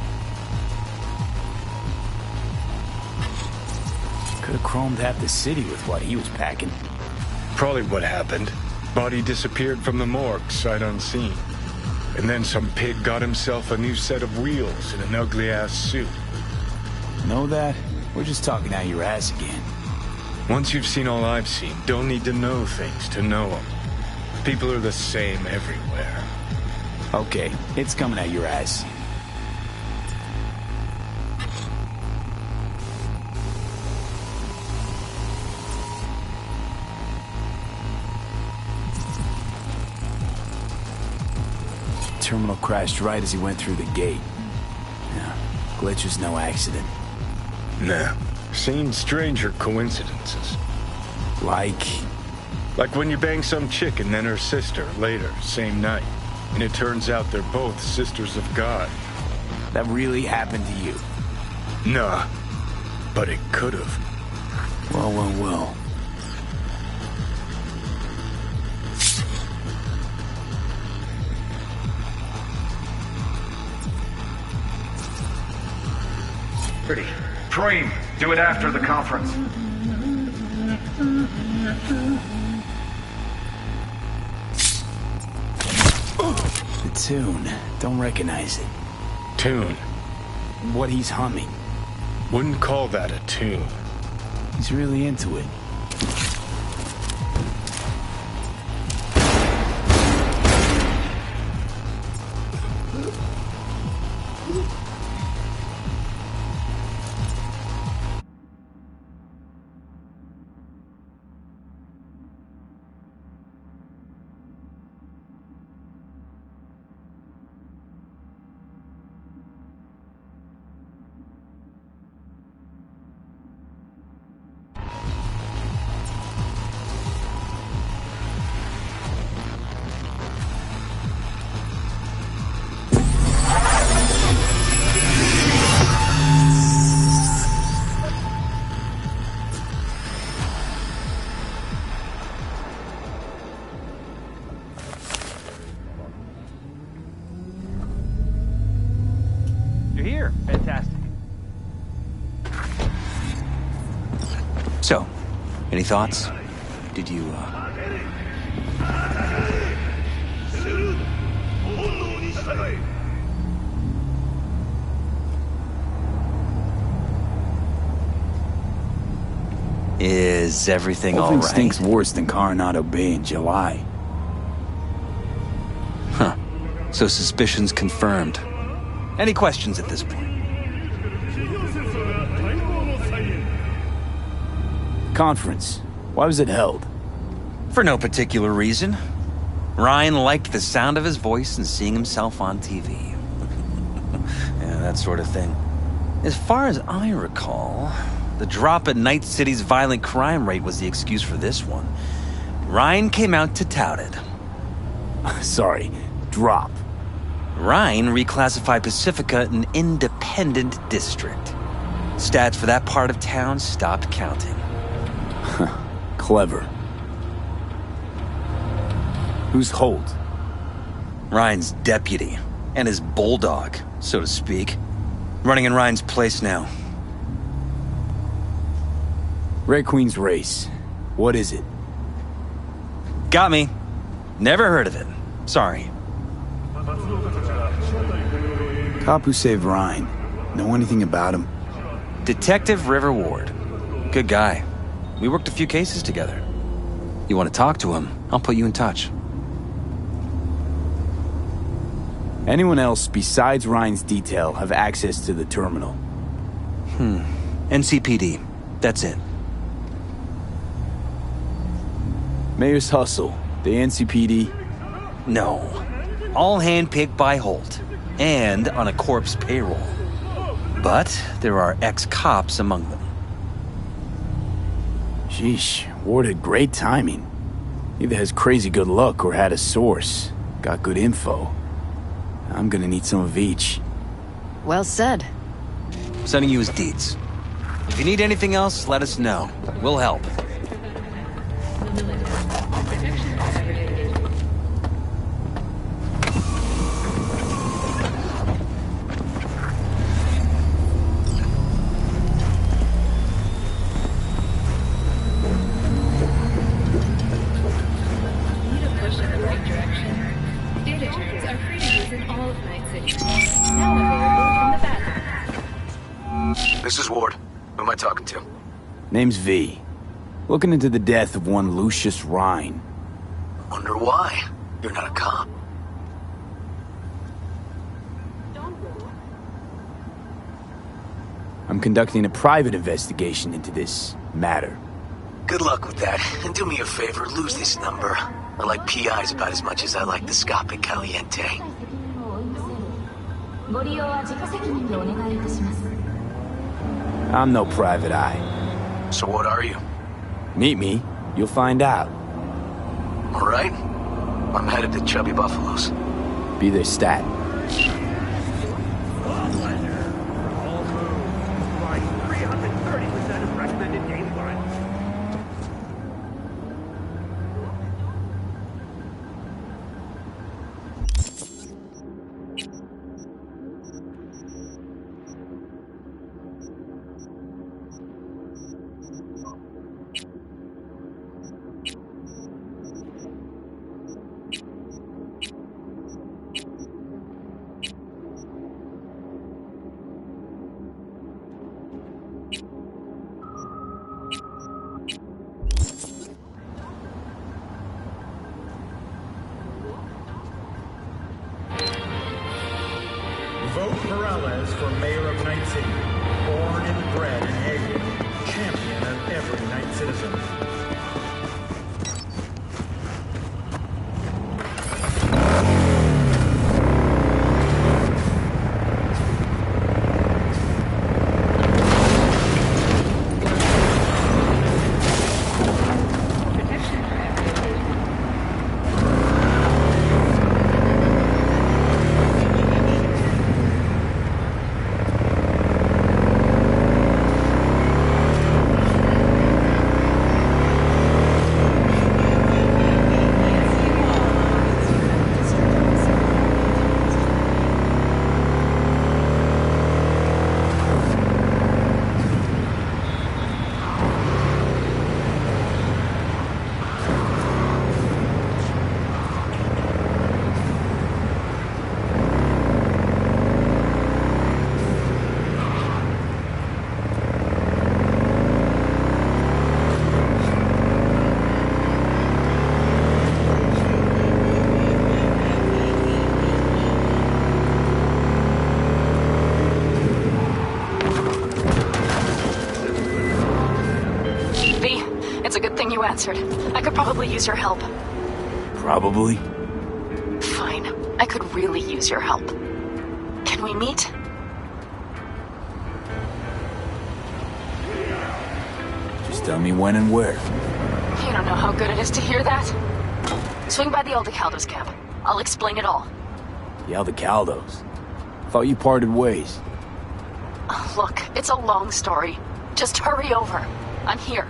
Could have chromed half the city with what he was packing. Probably what happened. Body disappeared from the morgue, sight unseen. And then some pig got himself a new set of wheels in an ugly-ass suit. Know that? We're just talking out your ass again. Once you've seen all I've seen, don't need to know things to know them. People are the same everywhere. Okay, it's coming out your ass. Terminal crashed right as he went through the gate. Yeah, glitch was no accident. Nah, seen stranger coincidences. Like when you bang some chick and then her sister later, same night. And it turns out they're both sisters of God. That really happened to you? Nah, but it could've. Well. Pretty. Preem, do it after the conference. The tune. Don't recognize it. Tune? What he's humming. Wouldn't call that a tune. He's really into it. So, any thoughts? Did you, Is everything all right? Stinks worse than Coronado Bay in July. Huh. So suspicions confirmed. Any questions at this point? Conference. Why was it held? For no particular reason. Ryan liked the sound of his voice and seeing himself on TV. Yeah, that sort of thing. As far as I recall, The drop at Night City's violent crime rate was the excuse for this one. Ryan came out to tout it. Sorry, drop. Ryan reclassified Pacifica an independent district. Stats for that part of town stopped counting. Clever. Who's Holt? Ryan's deputy, and his bulldog, so to speak. Running in Ryan's place now. Red Queen's race. What is it? Got me. Never heard of it. Sorry. Cop who saved Ryan. Know anything about him? Detective River Ward. Good guy. We worked a few cases together. You want to talk to him? I'll put you in touch. Anyone else besides Ryan's detail have access to the terminal? NCPD. That's it. Mayor's Hustle. The NCPD? No. All handpicked by Holt. And on a corpse payroll. But there are ex-cops among them. Sheesh, Ward had great timing. Either has crazy good luck or had a source. Got good info. I'm gonna need some of each. Well said. Sending you his deeds. If you need anything else, let us know. We'll help. This is Ward. Who am I talking to? Name's V. Looking into the death of one Lucius Rhine. Wonder why? You're not a cop. I'm conducting a private investigation into this matter. Good luck with that. And do me a favor, lose this number. I like PIs about as much as I like the Scape Caliente. I'm no private eye. So what are you? Meet me. You'll find out. All right. I'm headed to Chubby Buffaloes. Be their stat. Vote Morales for Mayor of Night City. Born and bred in Haywood. Champion of every Night citizen. Answered. I could probably use your help. Probably? Fine. I could really use your help. Can we meet? Just tell me when and where. You don't know how good it is to hear that. Swing by the Aldecaldos camp. I'll explain it all. The Aldecaldos? Thought you parted ways. Look, it's a long story. Just hurry over. I'm here.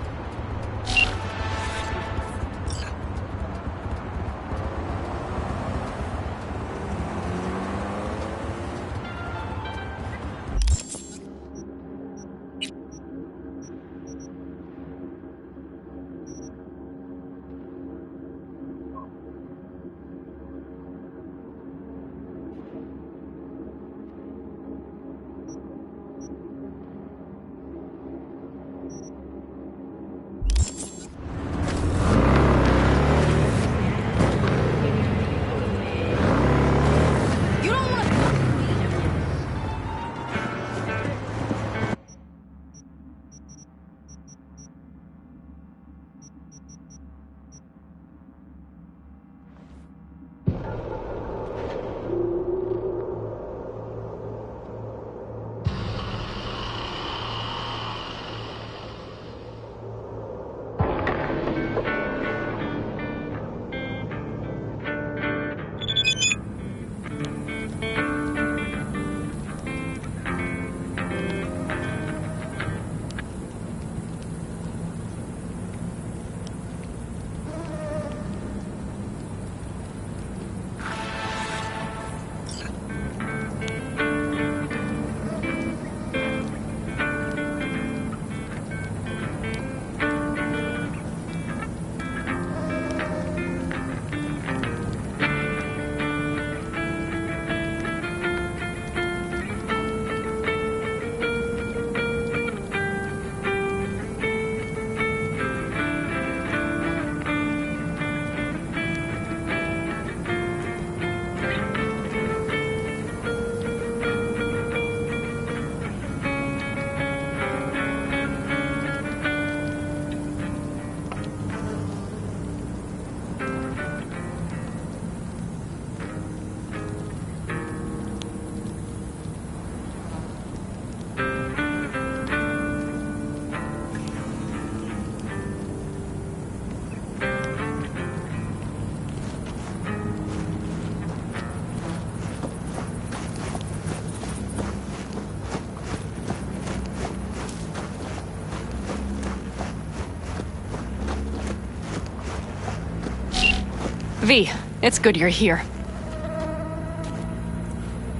V, it's good you're here.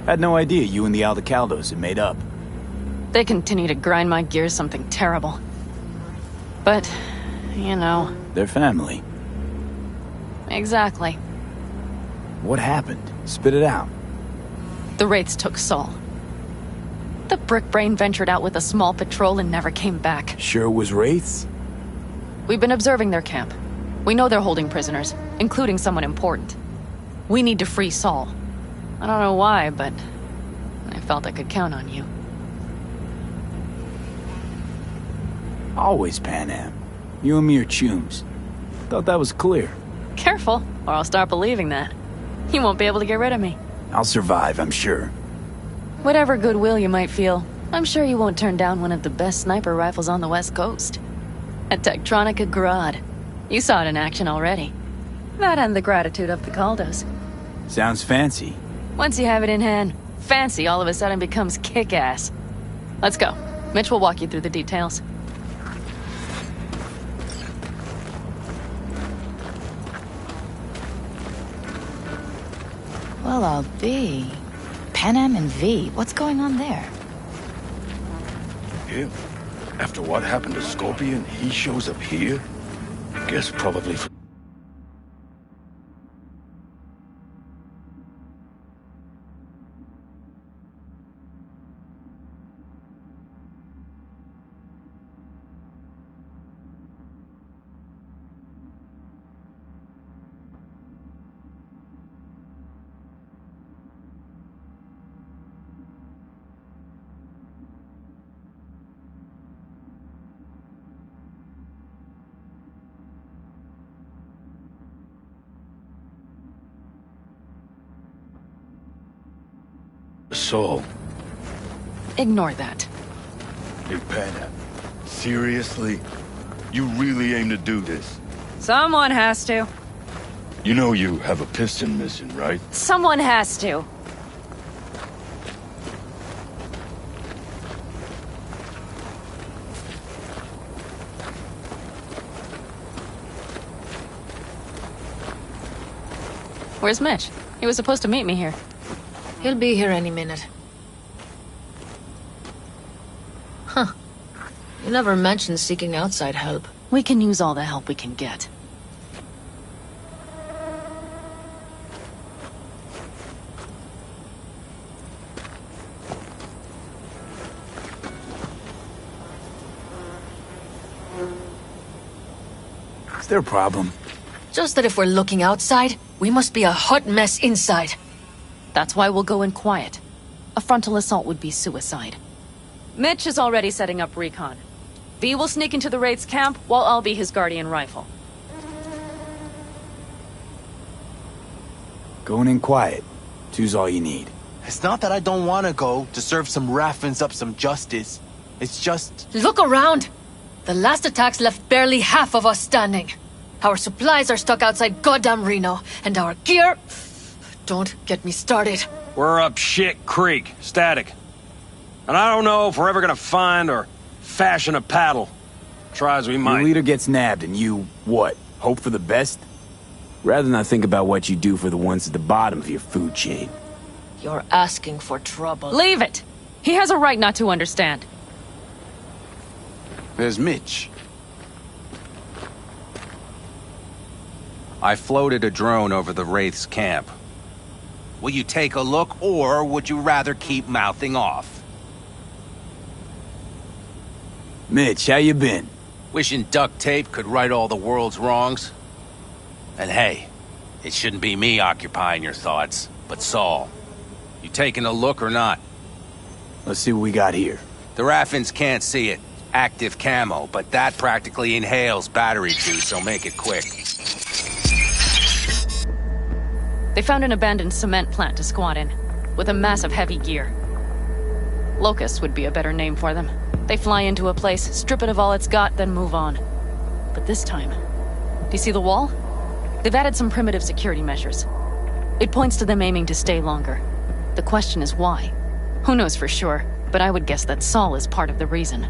Had no idea you and the Aldecaldos had made up. They continue to grind my gears something terrible. But, you know... They're family. Exactly. What happened? Spit it out. The Wraiths took Saul. The Brickbrain ventured out with a small patrol and never came back. Sure it was Wraiths? We've been observing their camp. We know they're holding prisoners, including someone important. We need to free Saul. I don't know why, but I felt I could count on you. Always Panam. You and me are chums. Thought that was clear. Careful, or I'll start believing that. You won't be able to get rid of me. I'll survive, I'm sure. Whatever goodwill you might feel, I'm sure you won't turn down one of the best sniper rifles on the West Coast. A Tektronica Grad. You saw it in action already. That and the gratitude of the Caldos. Sounds fancy. Once you have it in hand, fancy all of a sudden becomes kick-ass. Let's go. Mitch will walk you through the details. Well, I'll be. Panam and V, what's going on there? Him? After what happened to Scorpion, he shows up here? Guess probably for... Saul. Ignore that. Hey, Panam. Seriously? You really aim to do this? Someone has to. You know you have a piston mission, right? Someone has to. Where's Mitch? He was supposed to meet me here. He'll be here any minute. Huh. You never mentioned seeking outside help. We can use all the help we can get. Is there a problem? Just that if we're looking outside, we must be a hot mess inside. That's why we'll go in quiet. A frontal assault would be suicide. Mitch is already setting up recon. V will sneak into the Wraith's camp, while I'll be his guardian rifle. Going in quiet. Two's all you need. It's not that I don't want to go to serve some Raffins up some justice. It's just... Look around! The last attacks left barely half of us standing. Our supplies are stuck outside goddamn Reno, and our gear... Don't get me started. We're up shit creek, static. And I don't know if we're ever gonna find or fashion a paddle. Try as we might. Your leader gets nabbed and you, what, hope for the best? Rather not think about what you do for the ones at the bottom of your food chain. You're asking for trouble. Leave it! He has a right not to understand. There's Mitch. I floated a drone over the Wraith's camp. Will you take a look, or would you rather keep mouthing off? Mitch, how you been? Wishing duct tape could right all the world's wrongs. And hey, it shouldn't be me occupying your thoughts, but Saul. You taking a look or not? Let's see what we got here. The Raffins can't see it. Active camo, but that practically inhales battery juice, so make it quick. They found an abandoned cement plant to squat in, with a massive heavy gear. Locusts would be a better name for them. They fly into a place, strip it of all it's got, then move on. But this time... Do you see the wall? They've added some primitive security measures. It points to them aiming to stay longer. The question is why? Who knows for sure, but I would guess that Saul is part of the reason.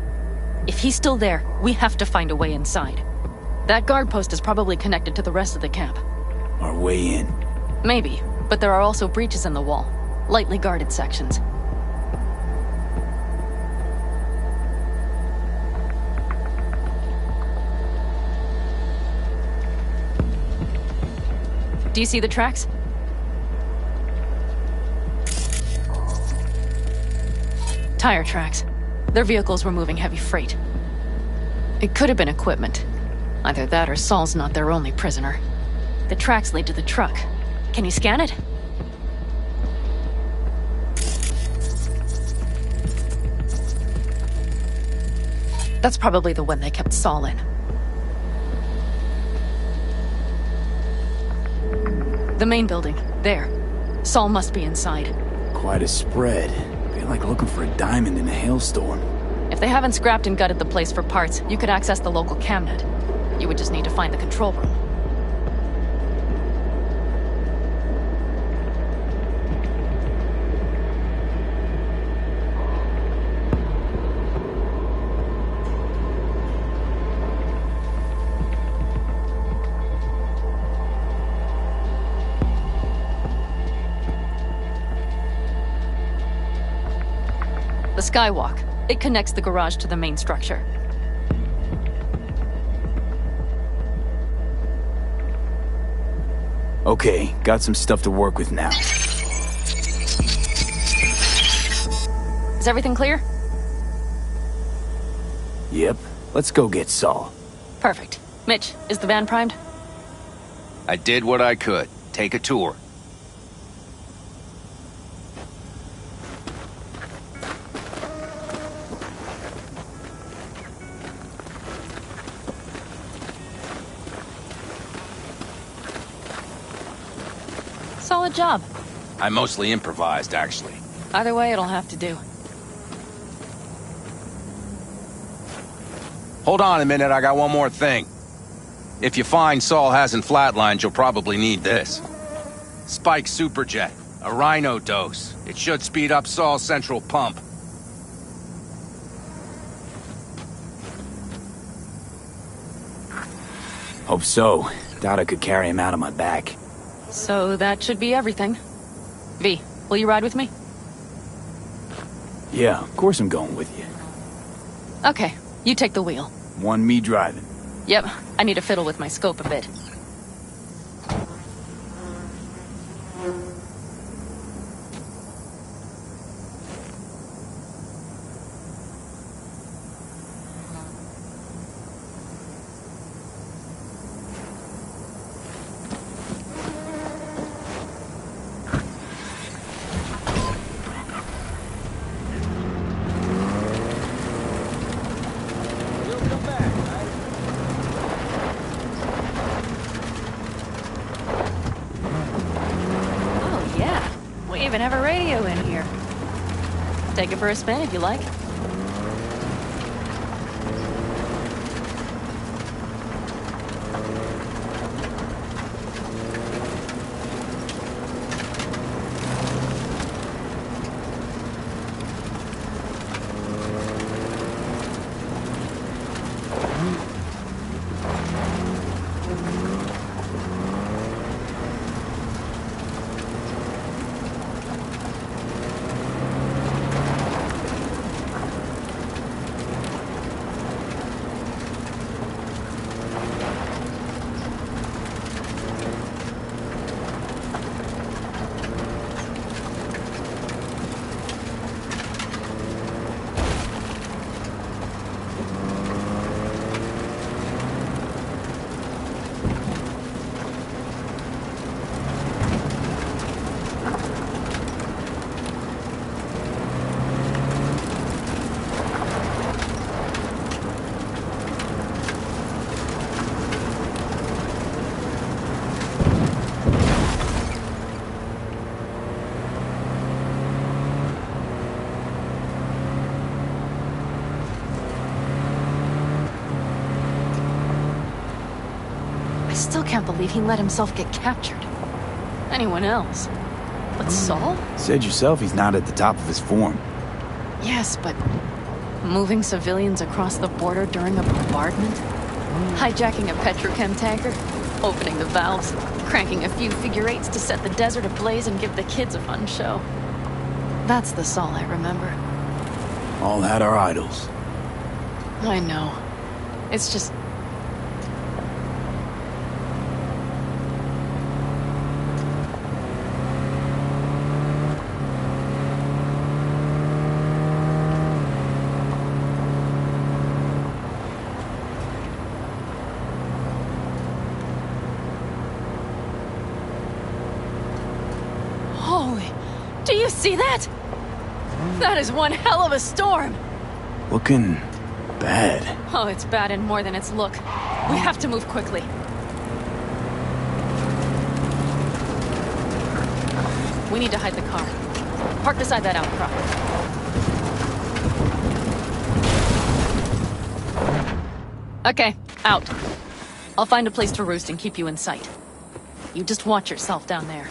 If he's still there, we have to find a way inside. That guard post is probably connected to the rest of the camp. Our way in. Maybe, but there are also breaches in the wall. Lightly guarded sections. Do you see the tracks? Tire tracks. Their vehicles were moving heavy freight. It could have been equipment. Either that or Saul's not their only prisoner. The tracks lead to the truck. Can you scan it? That's probably the one they kept Saul in. The main building. There. Saul must be inside. Quite a spread. Feel like looking for a diamond in a hailstorm. If they haven't scrapped and gutted the place for parts, you could access the local camnet. You would just need to find the control room. The skywalk. It connects the garage to the main structure. Okay, got some stuff to work with now. Is everything clear? Yep. Let's go get Saul. Perfect. Mitch, is the van primed? I did what I could. Take a tour. Solid job. I mostly improvised, actually. Either way, it'll have to do. Hold on a minute, I got one more thing. If you find Saul hasn't flatlined, you'll probably need this. Spike Superjet, a Rhino dose. It should speed up Saul's central pump. Hope so. Doubt I could carry him out on my back. So that should be everything. V, will you ride with me? Yeah, of course I'm going with you. Okay, you take the wheel. One me driving. Yep, I need to fiddle with my scope a bit. We even have a radio in here. Take it for a spin if you like. I still can't believe he let himself get captured. Anyone else? But Saul? Said yourself he's not at the top of his form. Yes, but moving civilians across the border during a bombardment? Hijacking a petrochem tanker? Opening the valves? Cranking a few figure eights to set the desert ablaze and give the kids a fun show? That's the Saul I remember. All had our idols. I know. It's just... Do you see that? That is one hell of a storm! Looking bad. Oh, it's bad in more than its look. We have to move quickly. We need to hide the car. Park beside that outcrop. Okay, out. I'll find a place to roost and keep you in sight. You just watch yourself down there.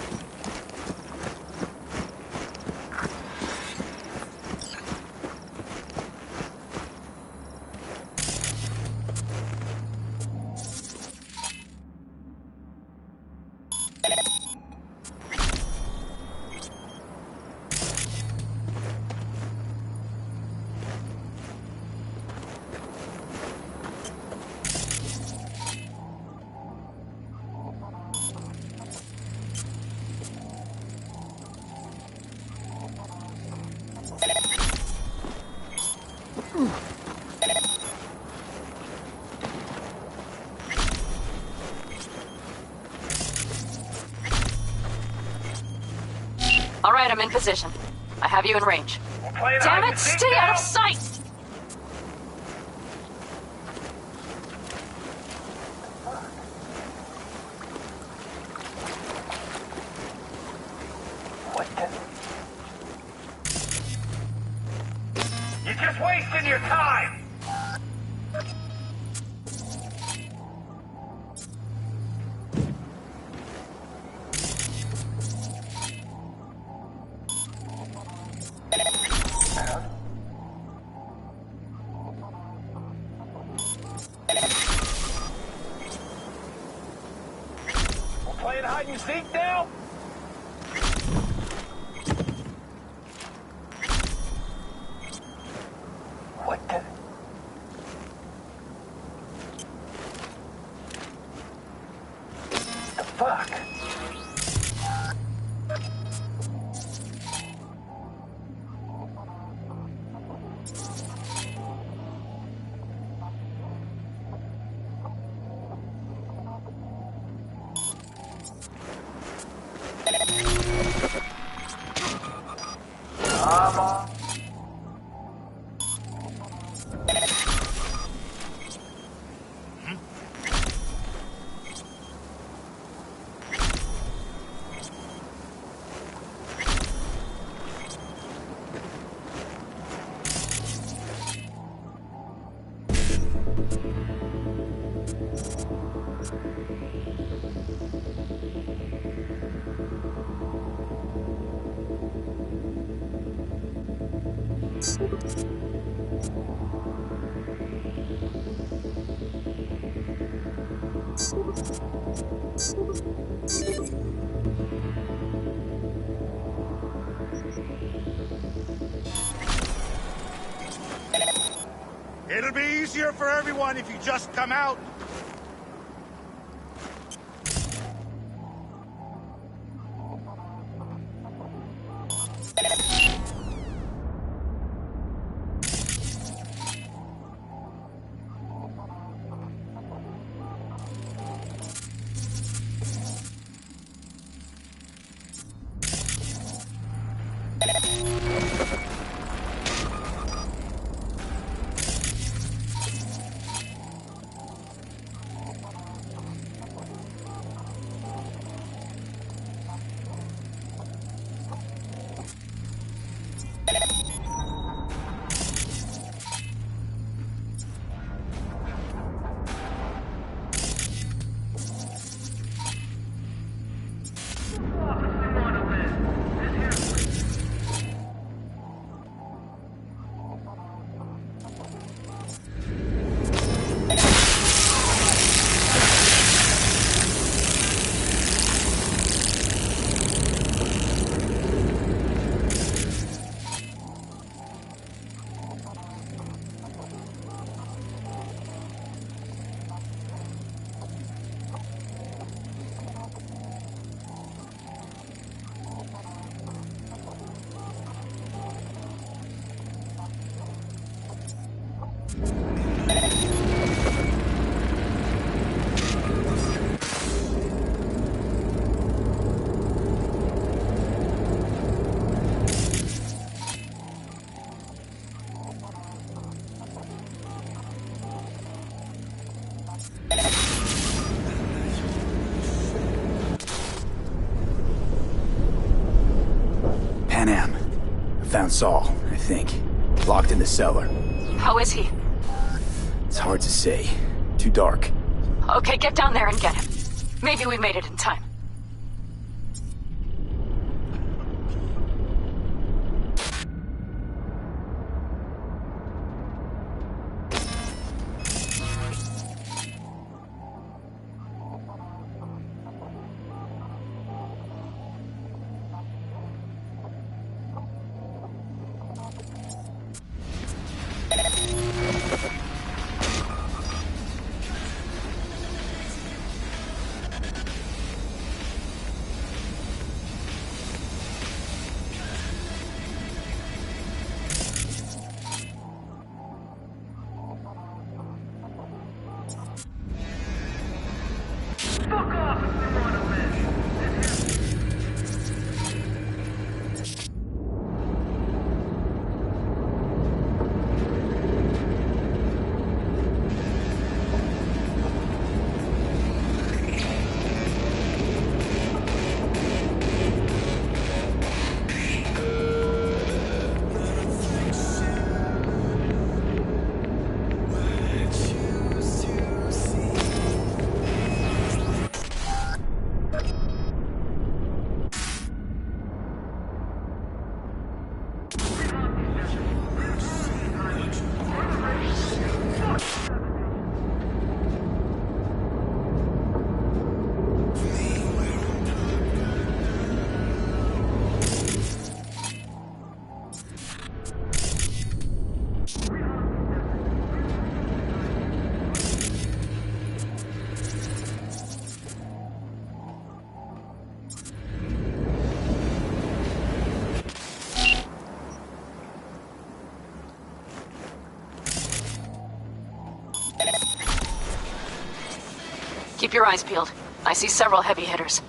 All right, I'm in position. I have you in range. Damn it, stay out of sight! You're just wasting your time! getting seeked out? What the? The fuck? Come on. It'll be easier for everyone if you just come out. Found Saul, I think. Locked in the cellar. How is he? It's hard to say. Too dark. Okay, get down there and get him. Maybe we made it in time. Keep your eyes peeled. I see several heavy hitters.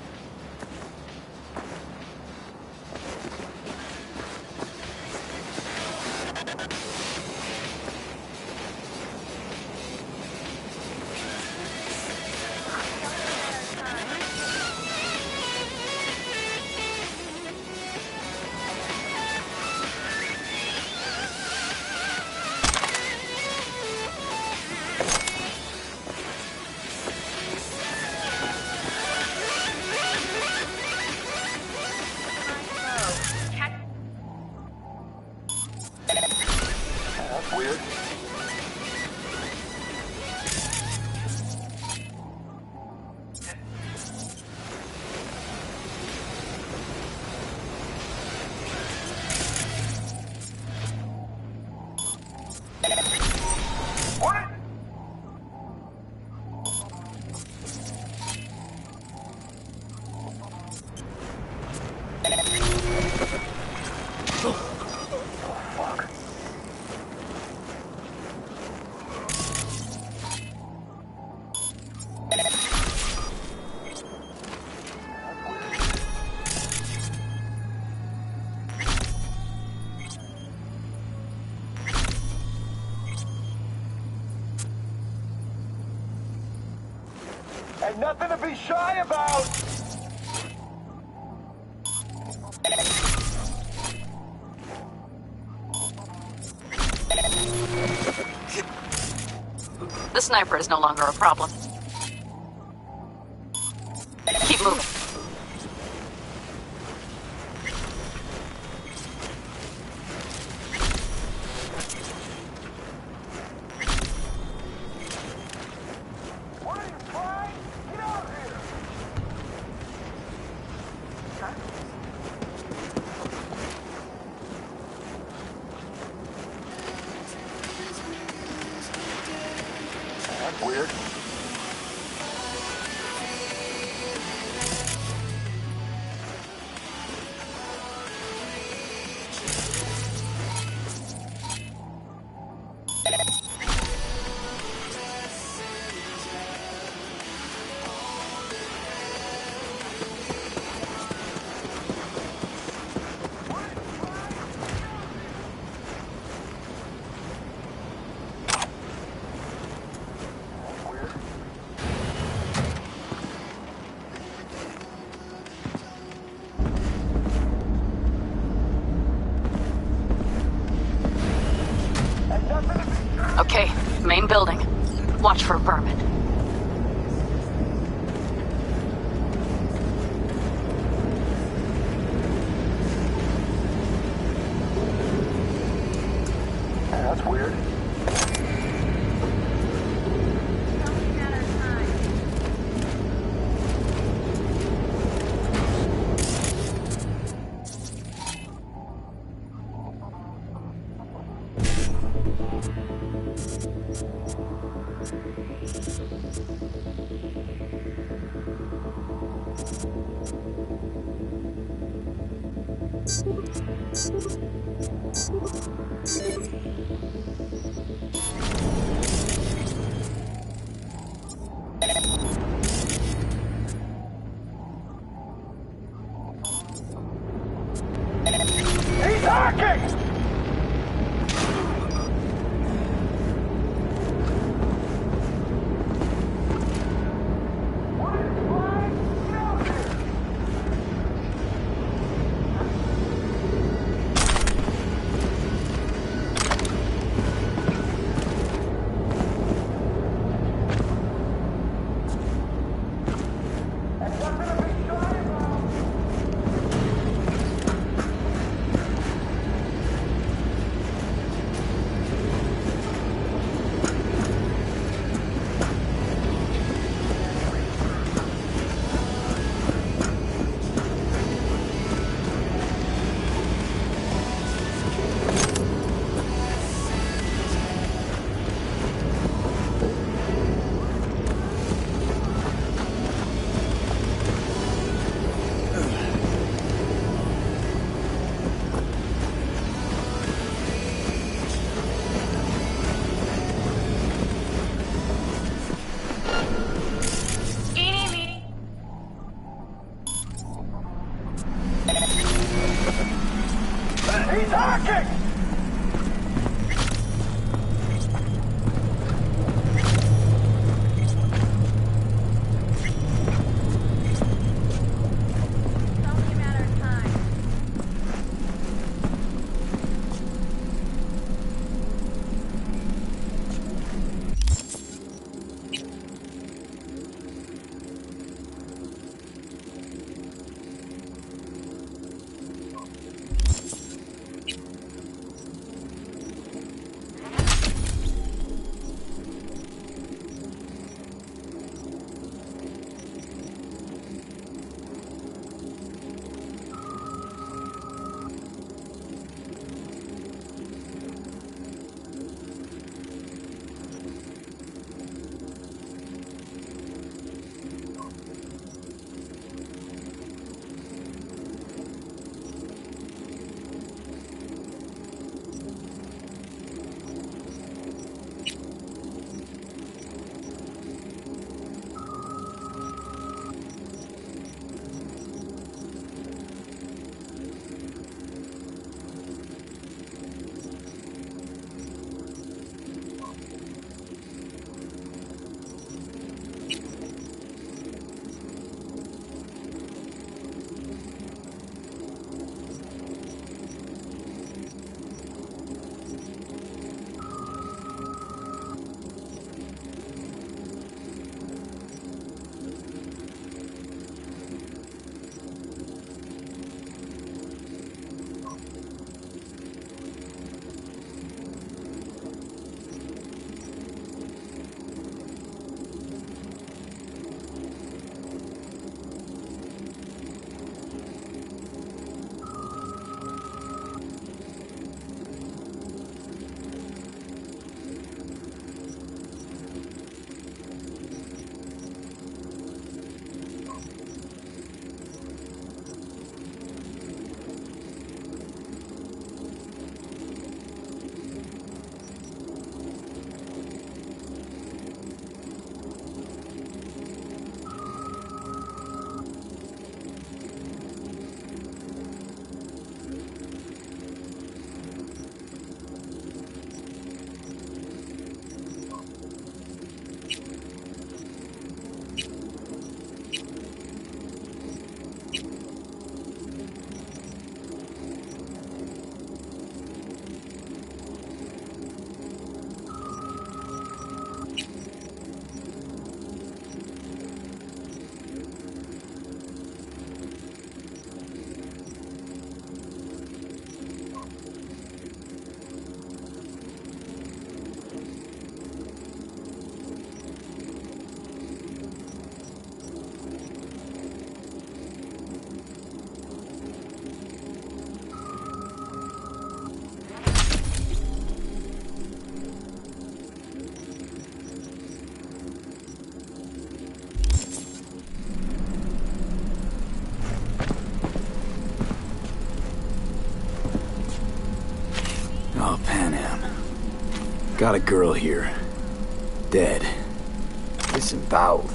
And nothing to be shy about! The sniper is no longer a problem. Keep moving. Weird. Okay, main building. Watch for vermin. That's weird. He's hacking! He's hacking! Got a girl here. Dead. Disemboweled.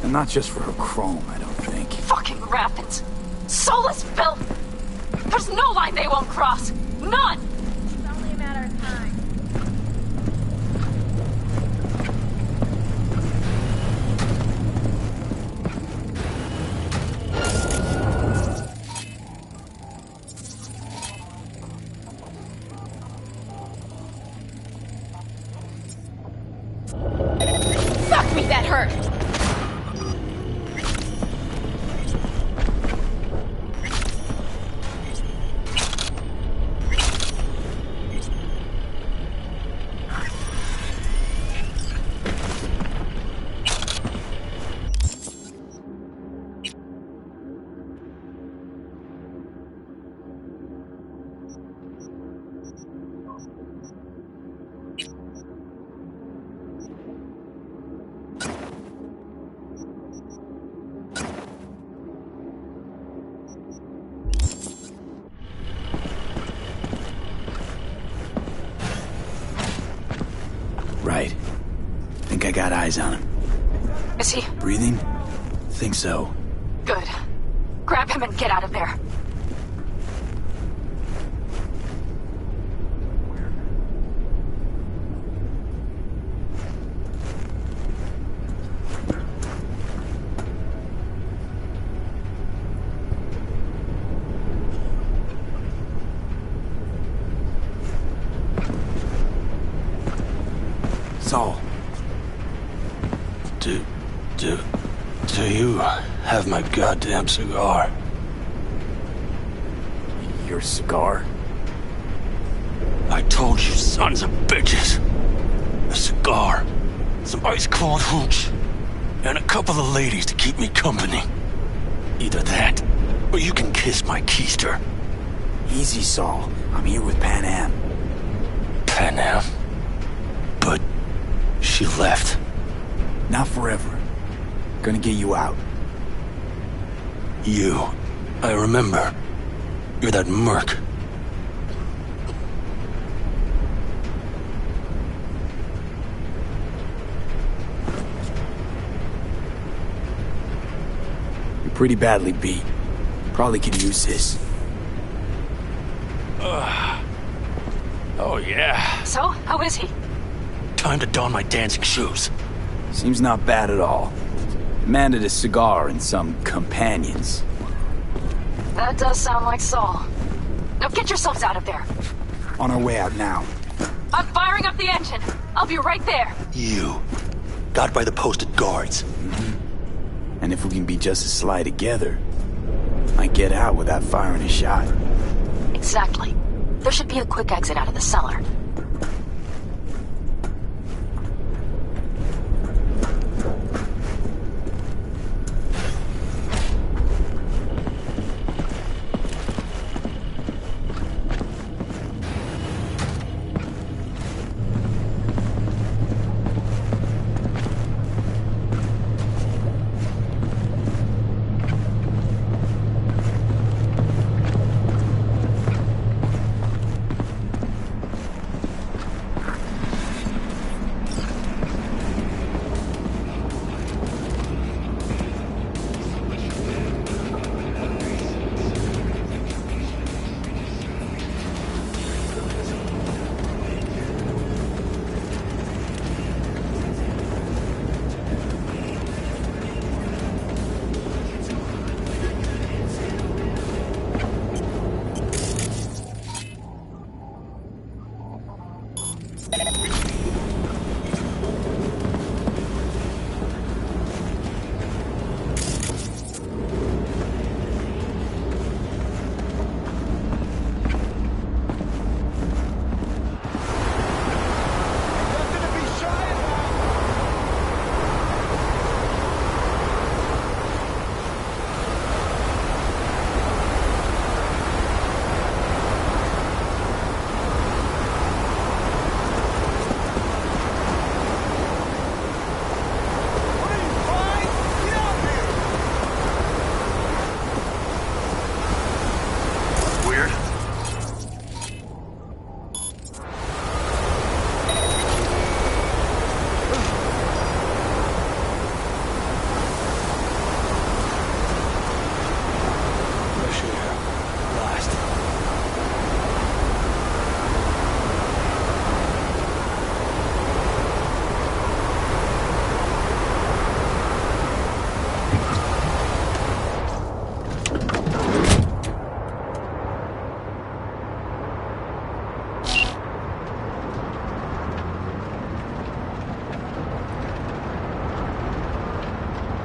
And not just for her chrome, I don't think. Fucking rapids. Soulless filth! There's no line they won't cross! None! It's only a matter of time. Fuck me, that hurt! Right. Think I got eyes on him. Is he? Breathing? Think so. Good. Grab him and get out of there. Saul. Do you have my goddamn cigar? Your cigar? I told you, sons of bitches. A cigar, some ice-cold hooch, and a couple of ladies to keep me company. Either that, or you can kiss my keister. Easy, Saul. I'm here with Pan Am. Pan Am? But she left. Not forever. Gonna get you out. You. I remember. You're that merc. You're pretty badly beat. Probably could use this. Oh, yeah. So, how is he? Time to don my dancing shoes. Seems not bad at all. Demanded a cigar and some companions. That does sound like Saul. Now get yourselves out of there. On our way out now. I'm firing up the engine. I'll be right there. You. Got by the posted guards. And if we can be just as sly together, might get out without firing a shot. Exactly. There should be a quick exit out of the cellar.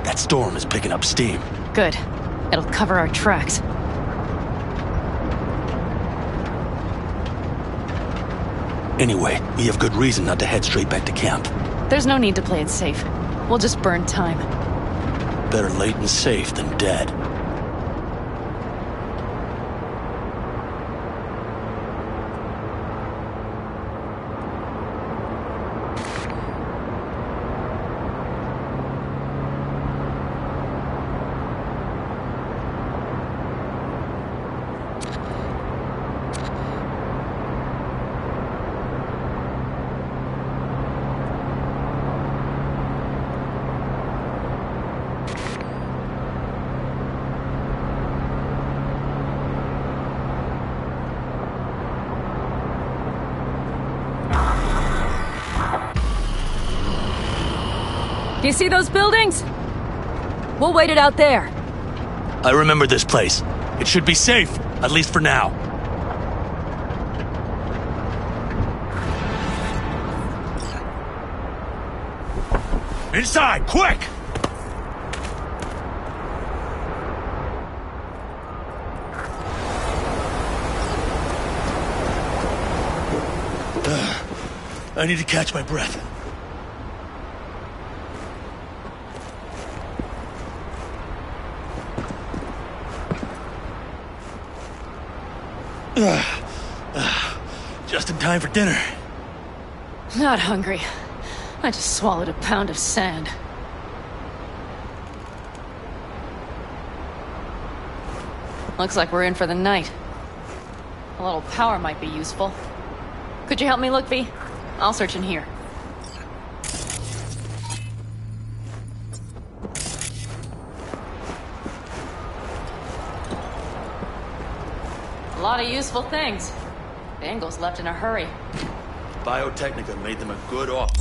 That storm is picking up steam. Good. It'll cover our tracks. Anyway, we have good reason not to head straight back to camp. There's no need to play it safe. We'll just burn time. Better late and safe than dead. Do you see those buildings? We'll wait it out there. I remember this place. It should be safe, at least for now. Inside, quick! I need to catch my breath. Just in time for dinner. Not hungry. I just swallowed a pound of sand. Looks like we're in for the night. A little power might be useful. Could you help me look, V? I'll search in here. A lot of useful things. Bangles left in a hurry. Biotechnica made them a good offer.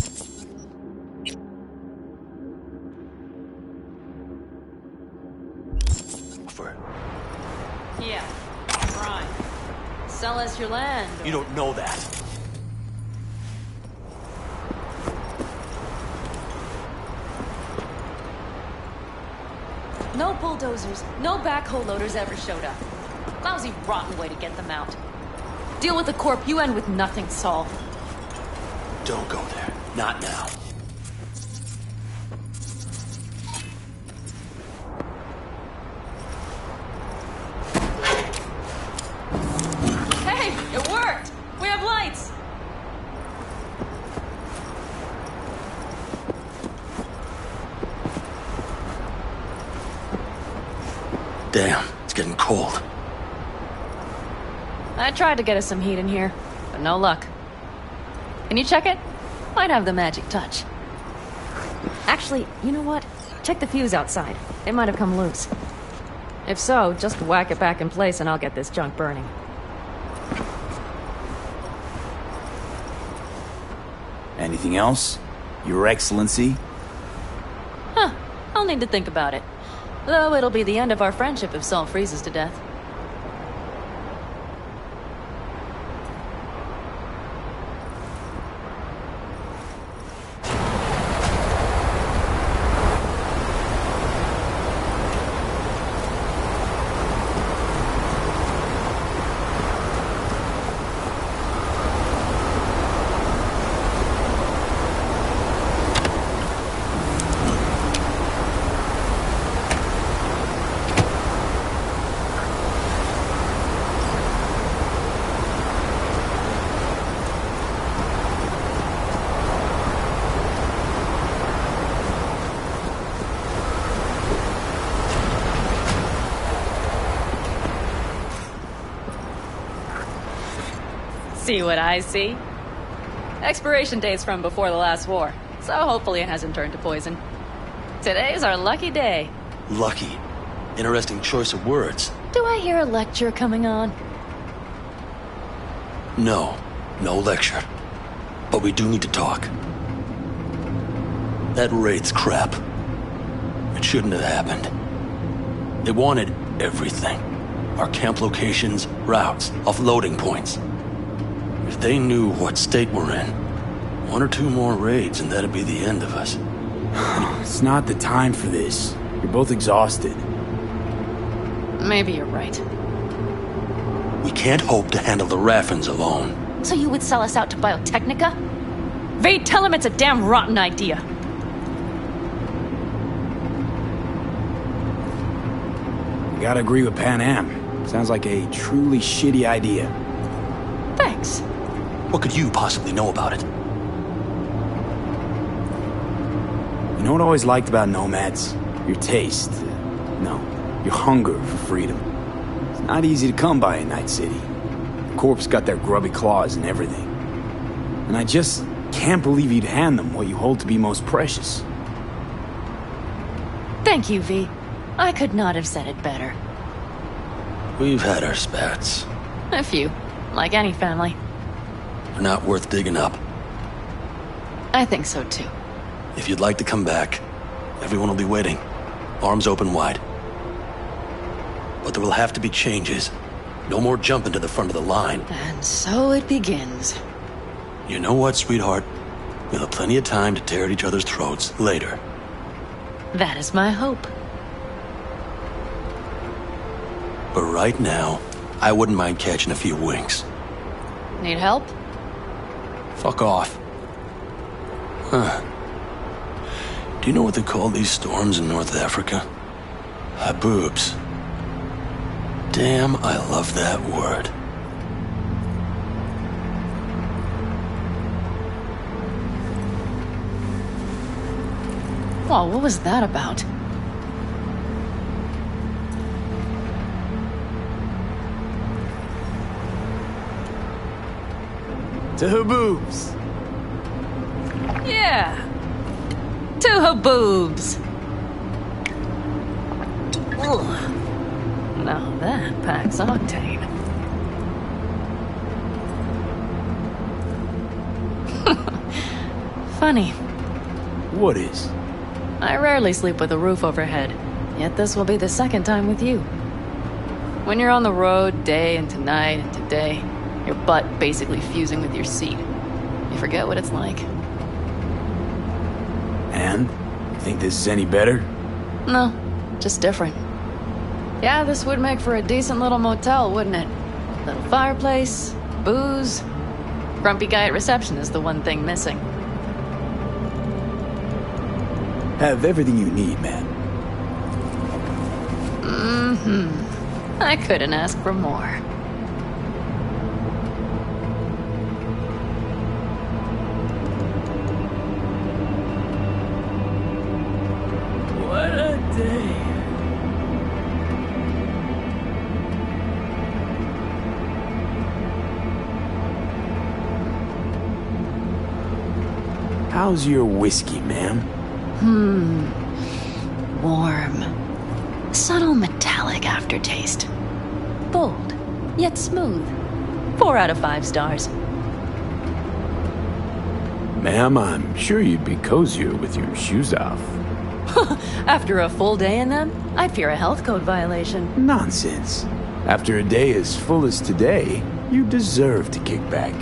Yeah, prime. Sell us your land. You don't know that. No bulldozers, no backhoe loaders ever showed up. Lousy, rotten way to get them out. Deal with the corp, you end with nothing, Saul. Don't go there. Not now. Hey, it worked! We have lights! Damn, it's getting cold. I tried to get us some heat in here, but no luck. Can you check it? Might have the magic touch. Actually, you know what? Check the fuse outside. It might have come loose. If so, just whack it back in place and I'll get this junk burning. Anything else? Your Excellency? Huh. I'll need to think about it. Though it'll be the end of our friendship if Saul freezes to death. See what I see? Expiration date's from before the last war, so hopefully it hasn't turned to poison. Today's our lucky day. Lucky. Interesting choice of words. Do I hear a lecture coming on? No. No lecture. But we do need to talk. That raid's crap. It shouldn't have happened. They wanted everything. Our camp locations, routes, offloading points. If they knew what state we're in, one or two more raids and that'd be the end of us. It's not the time for this. You're both exhausted. Maybe you're right. We can't hope to handle the Raffins alone. So you would sell us out to Biotechnica? Vade, tell him it's a damn rotten idea. You gotta agree with Pan Am. Sounds like a truly shitty idea. Thanks. What could you possibly know about it? You know what I always liked about nomads? Your taste. No, your hunger for freedom. It's not easy to come by in Night City. The Corp's got their grubby claws and everything. And I just can't believe you'd hand them what you hold to be most precious. Thank you, V. I could not have said it better. We've had our spats. A few, like any family. They're not worth digging up. I think so too. If you'd like to come back, everyone will be waiting. Arms open wide. But there will have to be changes. No more jumping to the front of the line. And so it begins. You know what, sweetheart? We'll have plenty of time to tear at each other's throats later. That is my hope. But right now, I wouldn't mind catching a few winks. Need help? Fuck off. Huh. Do you know what they call these storms in North Africa? Haboobs. Damn, I love that word. Whoa, what was that about? To Haboobs. Yeah. To Haboobs. Ugh. Now that packs octane. Funny. What is? I rarely sleep with a roof overhead, yet this will be the second time with you. When you're on the road day into night into day, your butt basically fusing with your seat, you forget what it's like. And? You think this is any better? No, just different. Yeah, this would make for a decent little motel, wouldn't it? Little fireplace, booze. Grumpy guy at reception is the one thing missing. Have everything you need, man. Mm-hmm. I couldn't ask for more. What a day. How's your whiskey, ma'am? Warm. Subtle metallic aftertaste. Bold, yet smooth. 4 out of 5 stars. Ma'am, I'm sure you'd be cozier with your shoes off. After a full day in them, I fear a health code violation. Nonsense. After a day as full as today, you deserve to kick back.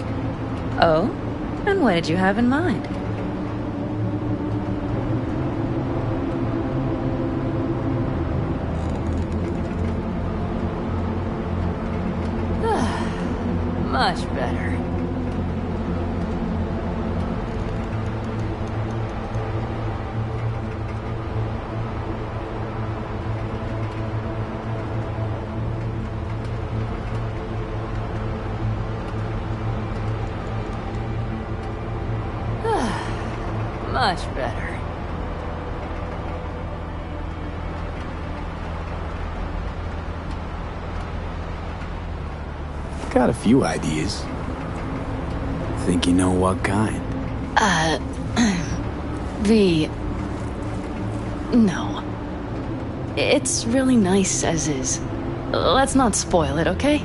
Oh? And what did you have in mind? Much better. Much better. Got a few ideas. Think you know what kind? No. It's really nice as is. Let's not spoil it, okay?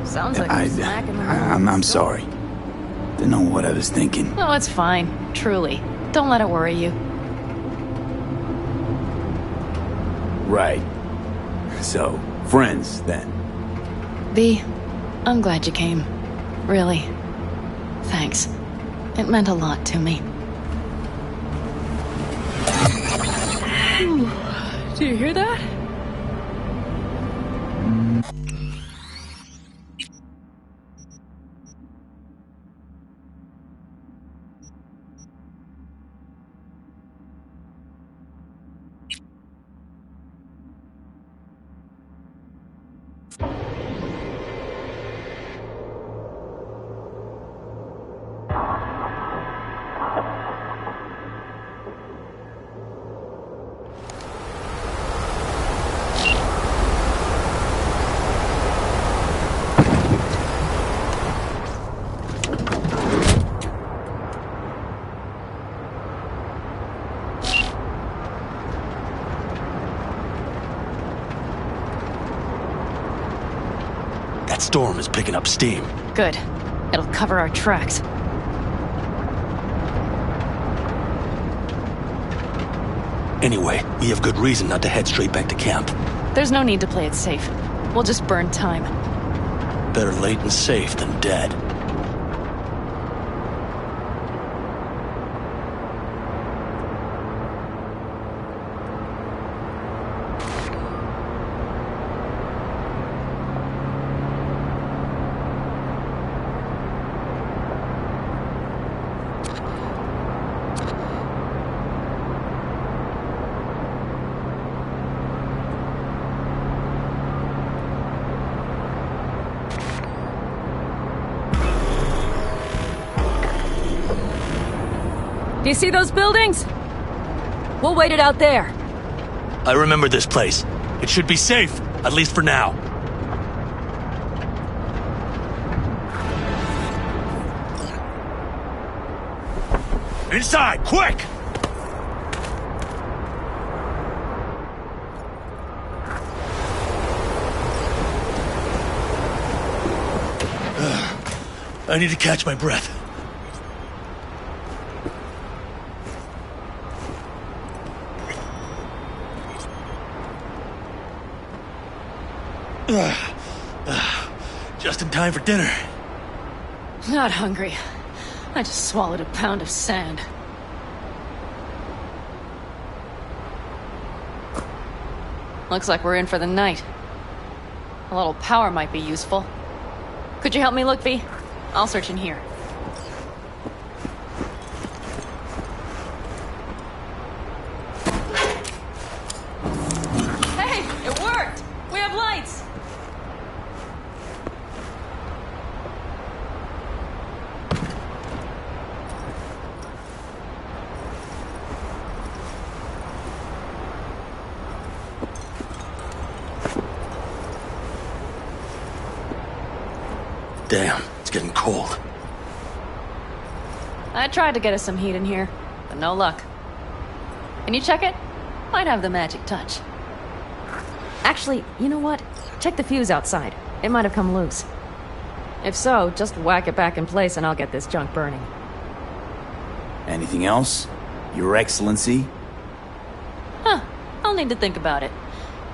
Sounds like you're smacking the I'm sorry. Didn't know what I was thinking. No, it's fine. Truly. Don't let it worry you. Right. So, friends, then. B, I'm glad you came. Really. Thanks. It meant a lot to me. Do you hear that? That storm is picking up steam. Good. It'll cover our tracks. Anyway, we have good reason not to head straight back to camp. There's no need to play it safe. We'll just burn time. Better late and safe than dead. Do you see those buildings? We'll wait it out there. I remember this place. It should be safe, at least for now. Inside, quick! I need to catch my breath. Just in time for dinner. Not hungry. I just swallowed a pound of sand. Looks like we're in for the night. A little power might be useful. Could you help me look, V? I'll search in here. Hey, it worked! We have lights! Damn, it's getting cold. I tried to get us some heat in here, but no luck. Can you check it? Might have the magic touch. Actually, you know what? Check the fuse outside. It might have come loose. If so, just whack it back in place and I'll get this junk burning. Anything else? Your Excellency? Huh. I'll need to think about it.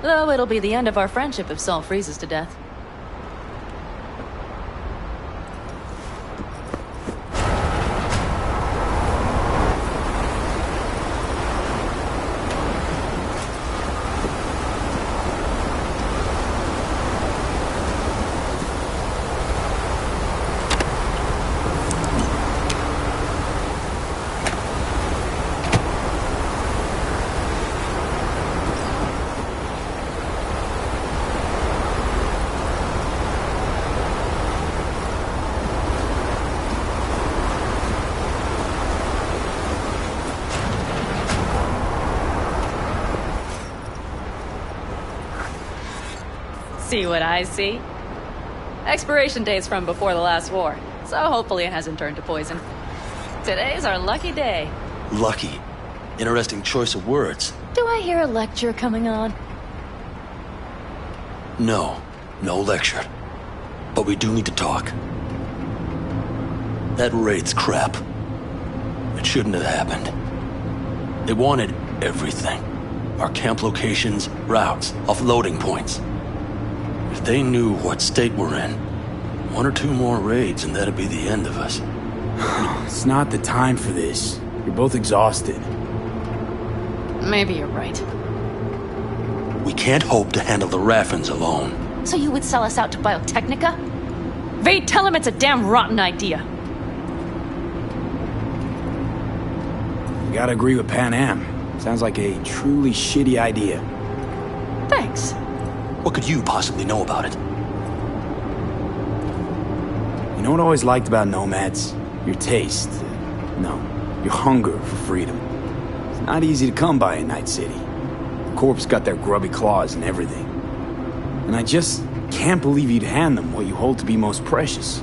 Though it'll be the end of our friendship if Saul freezes to death. See what I see? Expiration date's from before the last war, so hopefully it hasn't turned to poison. Today's our lucky day. Lucky. Interesting choice of words. Do I hear a lecture coming on? No lecture. But we do need to talk. That raid's crap. It shouldn't have happened. They wanted everything. Our camp locations, routes, offloading points. If they knew what state we're in, one or two more raids and that'd be the end of us. It's not the time for this. You're both exhausted. Maybe you're right. We can't hope to handle the Raffins alone. So you would sell us out to Biotechnica? Vade, tell him it's a damn rotten idea. You gotta agree with Pan Am. Sounds like a truly shitty idea. Thanks. What could you possibly know about it? You know what I always liked about nomads? Your taste. No, your hunger for freedom. It's not easy to come by in Night City. The Corps got their grubby claws and everything. And I just can't believe you'd hand them what you hold to be most precious.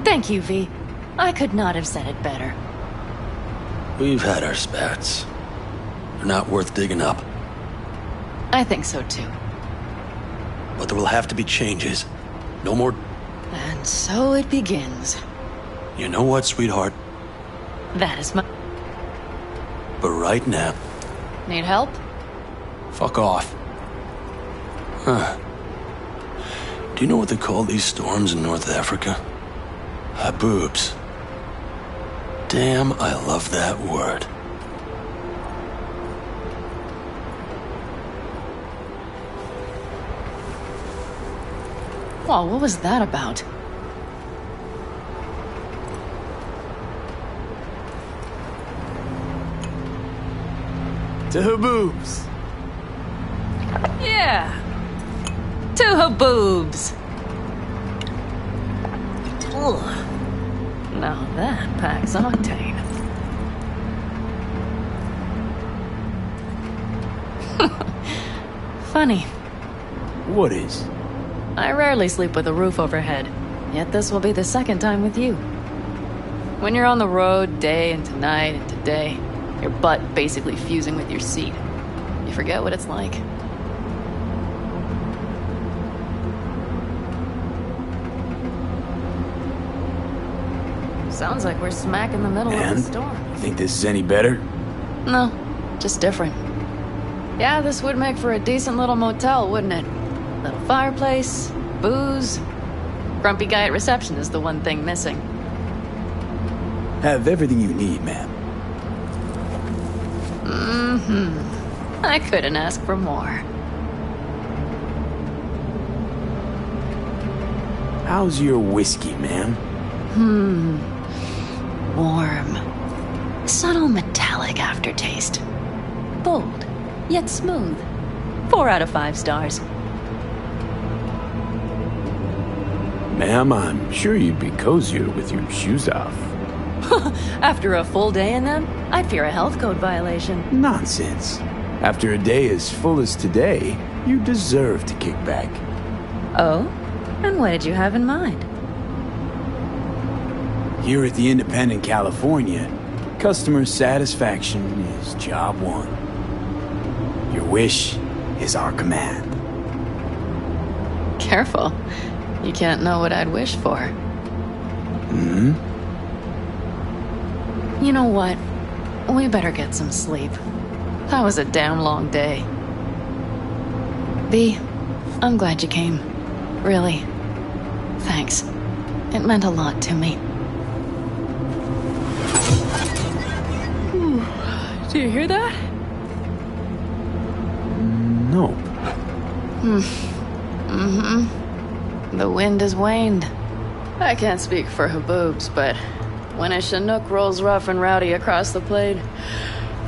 Thank you, V. I could not have said it better. We've had our spats. They're not worth digging up. I think so too. but there will have to be changes. No more... And so it begins. You know what, sweetheart? That is my... But right now... Need help? Fuck off. Huh. Do you know what they call these storms in North Africa? Haboobs. Damn, I love that word. Whoa, what was that about? To Haboobs. Yeah. To Haboobs. Ugh. Now that packs octane. Funny. What is? I rarely sleep with a roof overhead, yet this will be the second time with you. When you're on the road day into night into day, your butt basically fusing with your seat, you forget what it's like. Sounds like we're smack in the middle of the storm. You think this is any better? No, just different. Yeah, this would make for a decent little motel, wouldn't it? Little fireplace, booze. Grumpy guy at reception is the one thing missing. Have everything you need, ma'am. Mm-hmm. I couldn't ask for more. How's your whiskey, ma'am? Warm. Subtle metallic aftertaste. Bold, yet smooth. 4 out of 5 stars. Ma'am, I'm sure you'd be cozier with your shoes off. After a full day in them, I'd fear a health code violation. Nonsense. After a day as full as today, you deserve to kick back. Oh? And what did you have in mind? Here at the Independent California, customer satisfaction is job one. Your wish is our command. Careful. You can't know what I'd wish for. Hmm? You know what? We better get some sleep. That was a damn long day. B, I'm glad you came. Really. Thanks. It meant a lot to me. Do you hear that? No. Mm-hmm. The wind has waned. I can't speak for Haboobs, but when a Chinook rolls rough and rowdy across the plain,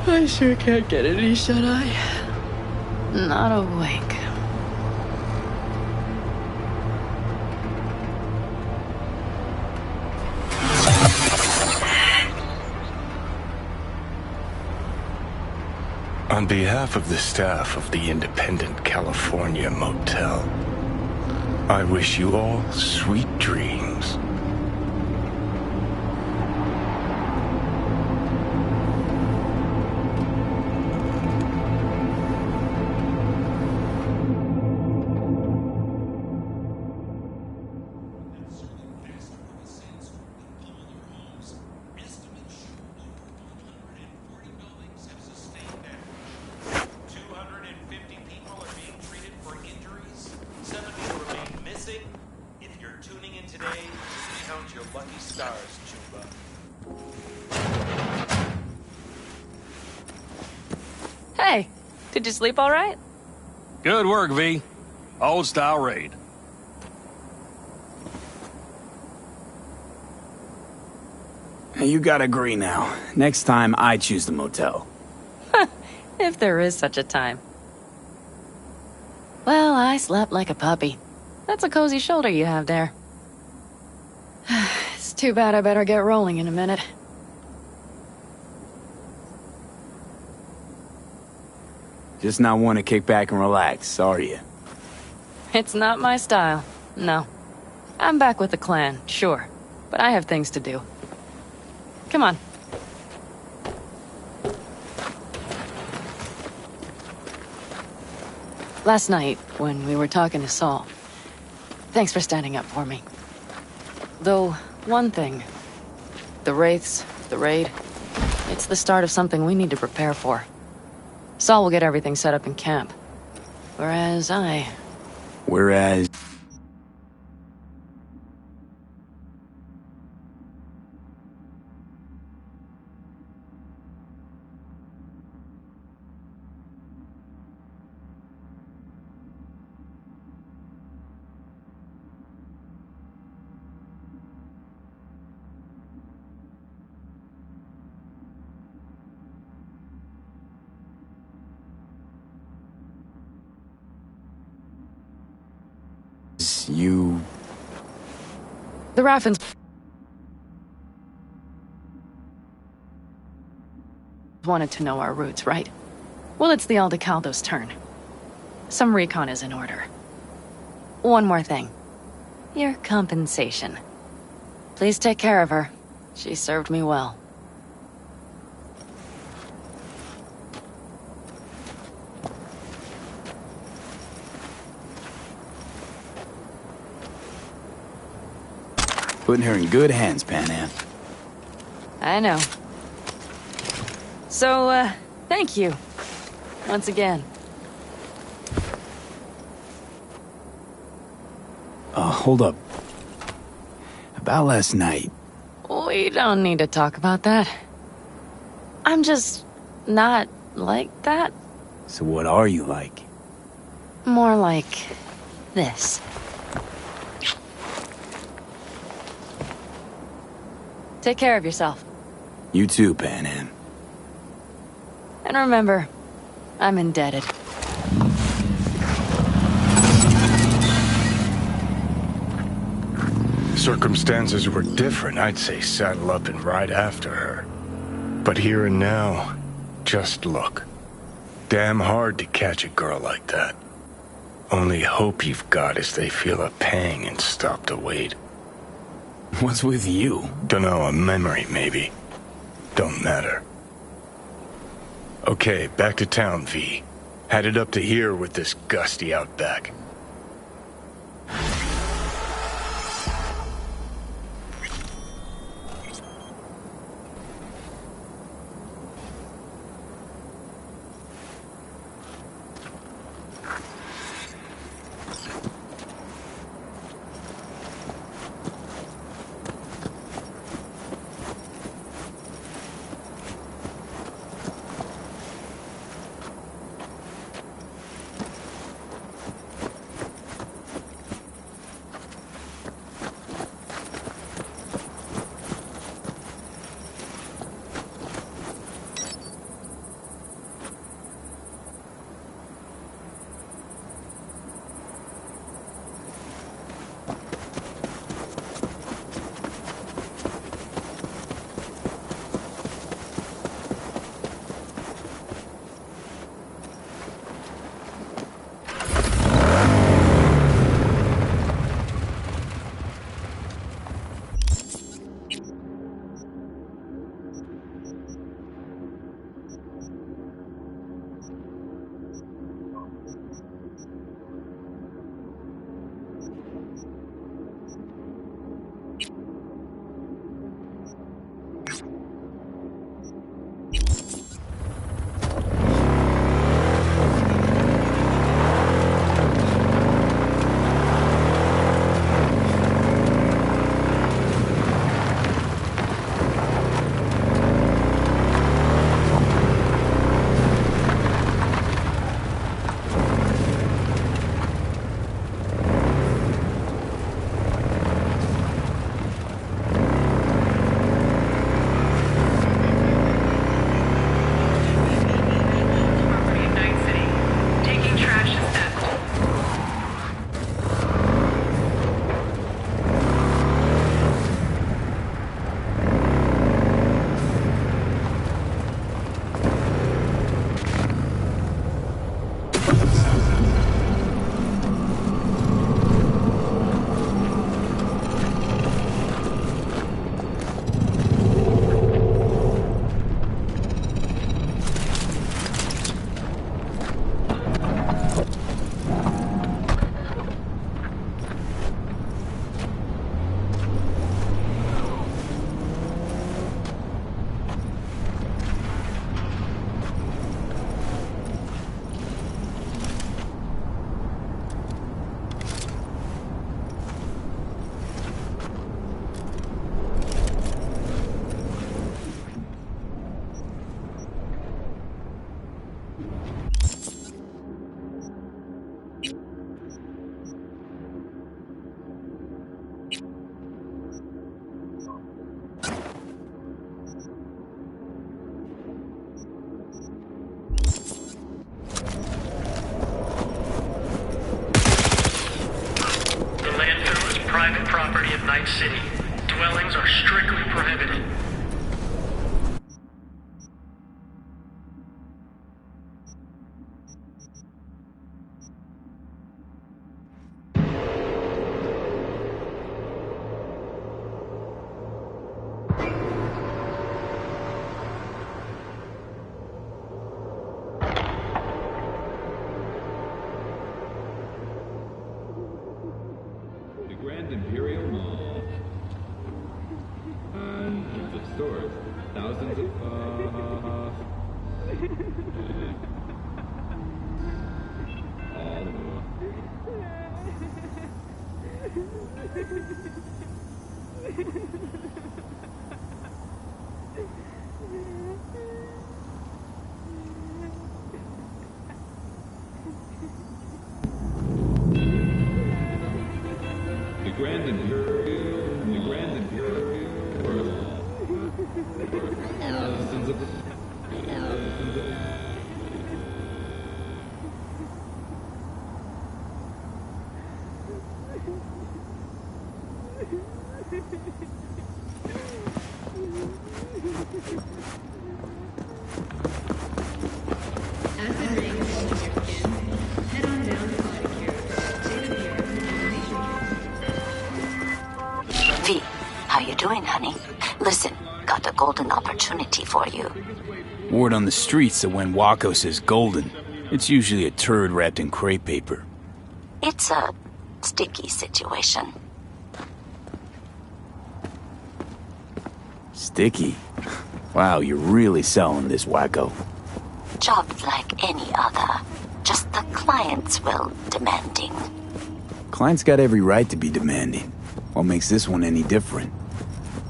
I sure can't get any shut-eye. Not a wink. On behalf of the staff of the Independent California Motel, I wish you all sweet dreams. Hey, did you sleep all right? Good work, V. Old style raid. You gotta agree now. Next time, I choose the motel. If there is such a time. Well, I slept like a puppy. That's a cozy shoulder you have there. It's too bad I better get rolling in a minute. Just not want to kick back and relax, are you? It's not my style, no. I'm back with the clan, sure, but I have things to do. Come on. Last night, when we were talking to Saul. Thanks for standing up for me. Though, one thing. The Wraiths, the raid, it's the start of something we need to prepare for. Saul will get everything set up in camp. Whereas the Raffens wanted to know our roots, right? Well, it's the Aldecaldo's turn. Some recon is in order. One more thing. Your compensation. Please take care of her. She served me well. Putting her in good hands, Panam. I know. So, thank you. Once again. Hold up. About last night. We don't need to talk about that. I'm just not like that. So what are you like? More like this. Take care of yourself. You too, Panam. And remember, I'm indebted. Circumstances were different, I'd say saddle up and ride after her. But here and now, just look. Damn hard to catch a girl like that. Only hope you've got is they feel a pang and stop to wait. What's with you? Dunno, a memory maybe. Don't matter. Okay, back to town, V. Headed up to here with this gusty outback. Night City. Dwellings are strictly prohibited. The Grand Imperial Mall. Hundreds of stores, thousands of the Grand Imperial thousands of V, how you doing, honey? Listen, got a golden opportunity for you. Word on the streets that when Wako says golden, it's usually a turd wrapped in crepe paper. It's a sticky situation. Sticky? Wow, you're really selling this, Wacko. Job like any other. Just the client's will demanding. Client's got every right to be demanding. What makes this one any different?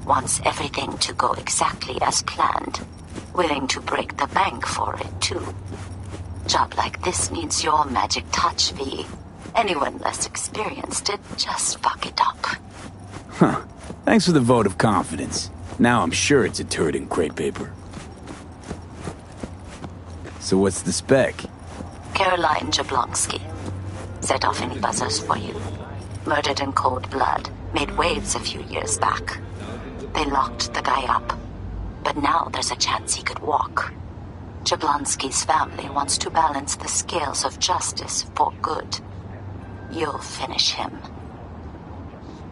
Wants everything to go exactly as planned. Willing to break the bank for it, too. Job like this needs your magic touch, V. Anyone less experienced it, just fuck it up. Huh. Thanks for the vote of confidence. Now I'm sure it's a turd in crepe paper. So what's the spec? Caroline Jablonski. Set off any buzzers for you. Murdered in cold blood. Made waves a few years back. They locked the guy up. But now there's a chance he could walk. Jablonski's family wants to balance the scales of justice for good. You'll finish him.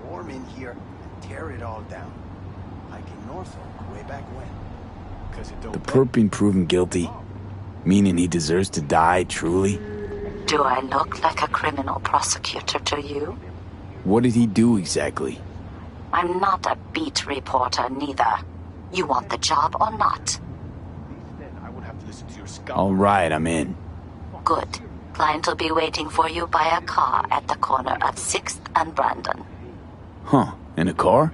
Swarm in here and tear it all down. Like in Norfolk way back when. 'Cause it don't The perp being proven guilty? Meaning he deserves to die, truly? Do I look like a criminal prosecutor to you? What did he do exactly? I'm not a beat reporter, neither. You want the job or not? All right, I'm in. Good. Client will be waiting for you by a car at the corner of 6th and Brandon. Huh, in a car?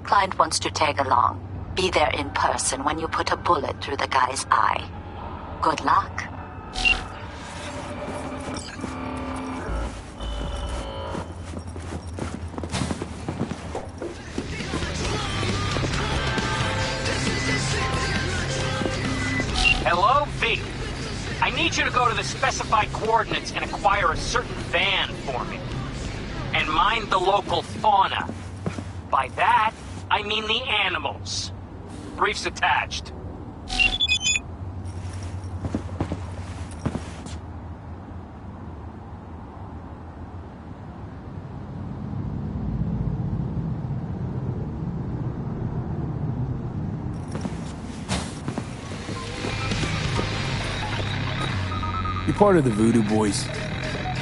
Client wants to tag along. Be there in person when you put a bullet through the guy's eye. Good luck. Hello, V. I need you to go to the specified coordinates and acquire a certain van for me. And mind the local fauna. By that, I mean the animals. Briefs attached. You part of the Voodoo Boys?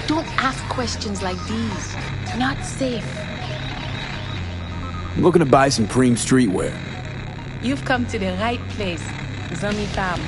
Don't ask questions like these. Not safe. I'm looking to buy some Preem streetwear. You've come to the right place. Zami Tam.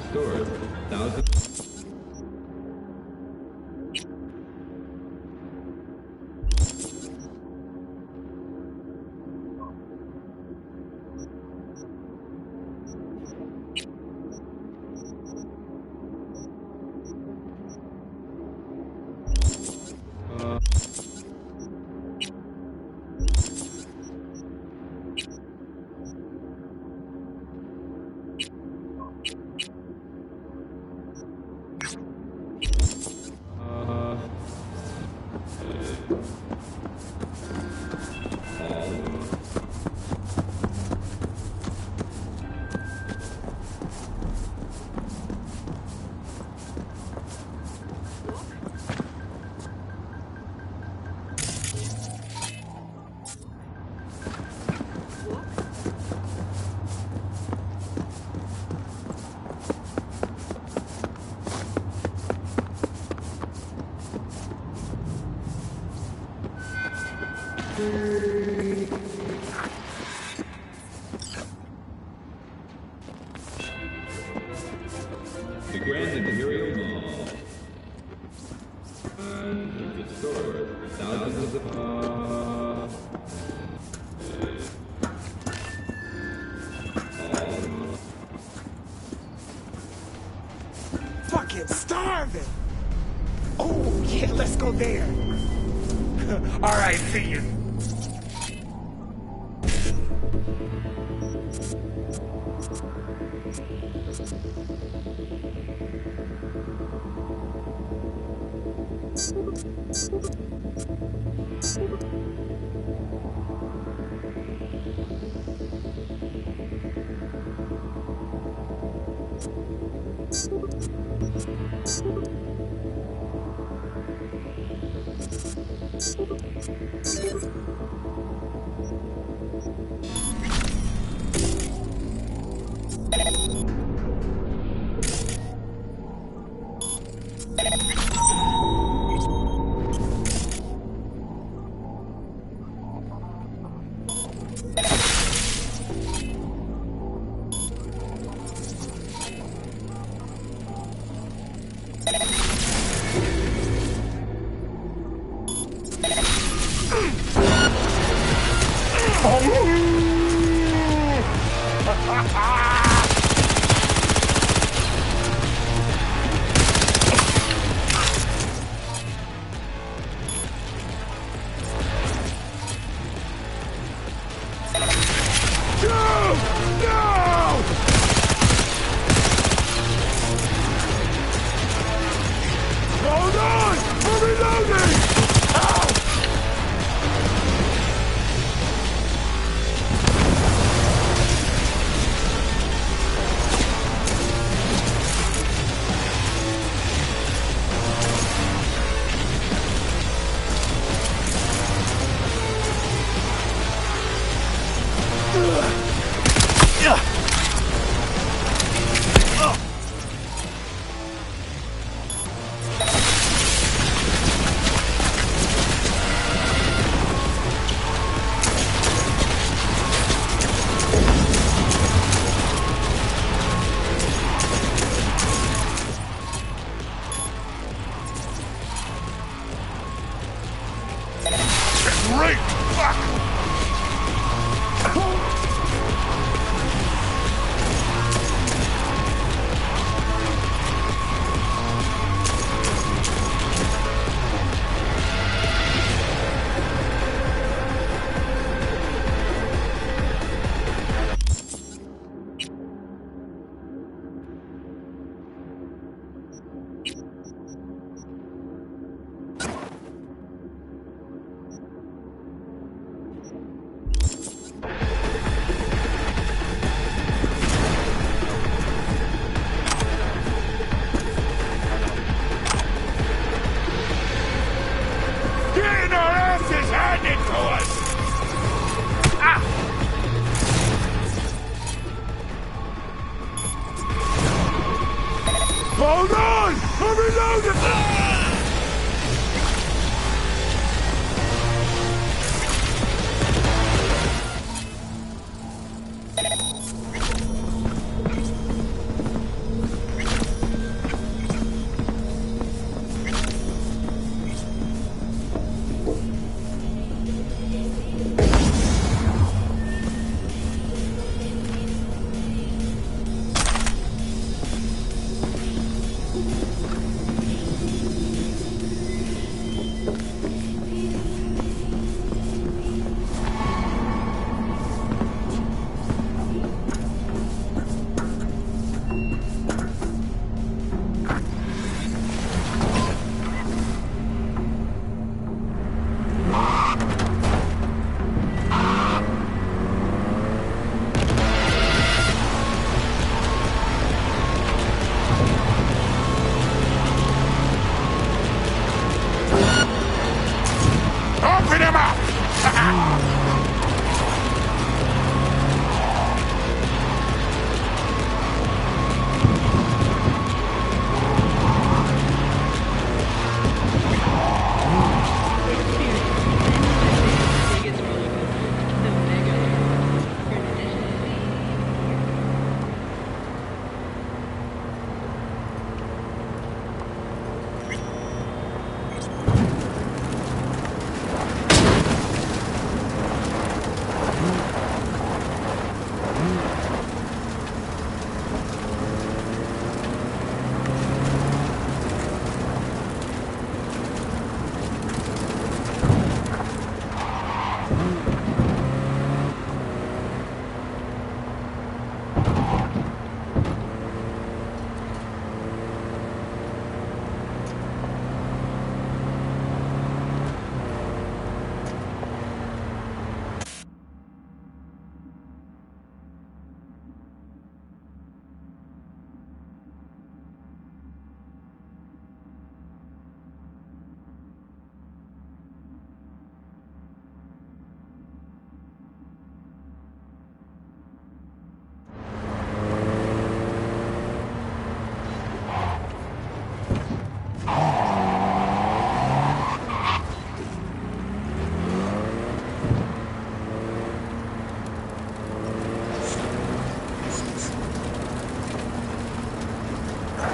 stores, thousands... The Grand Imperial Mall. Hundreds of stores, thousands of... Fucking starving! Oh, yeah, let's go there. All right, see you. Hold on! I'm reloading!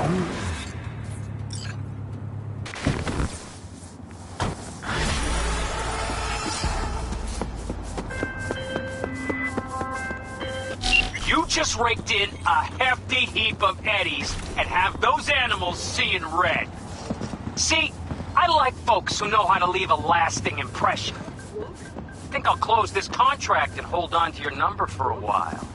You just raked in a hefty heap of eddies and have those animals seeing red. See, I like folks who know how to leave a lasting impression. I think I'll close this contract and hold on to your number for a while.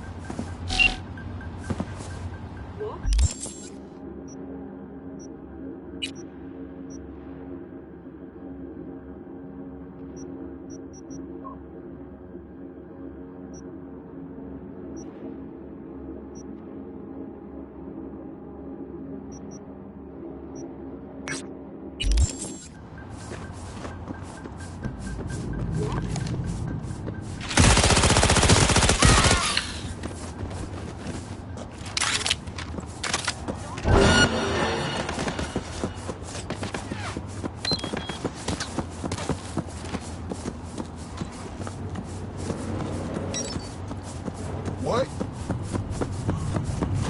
What?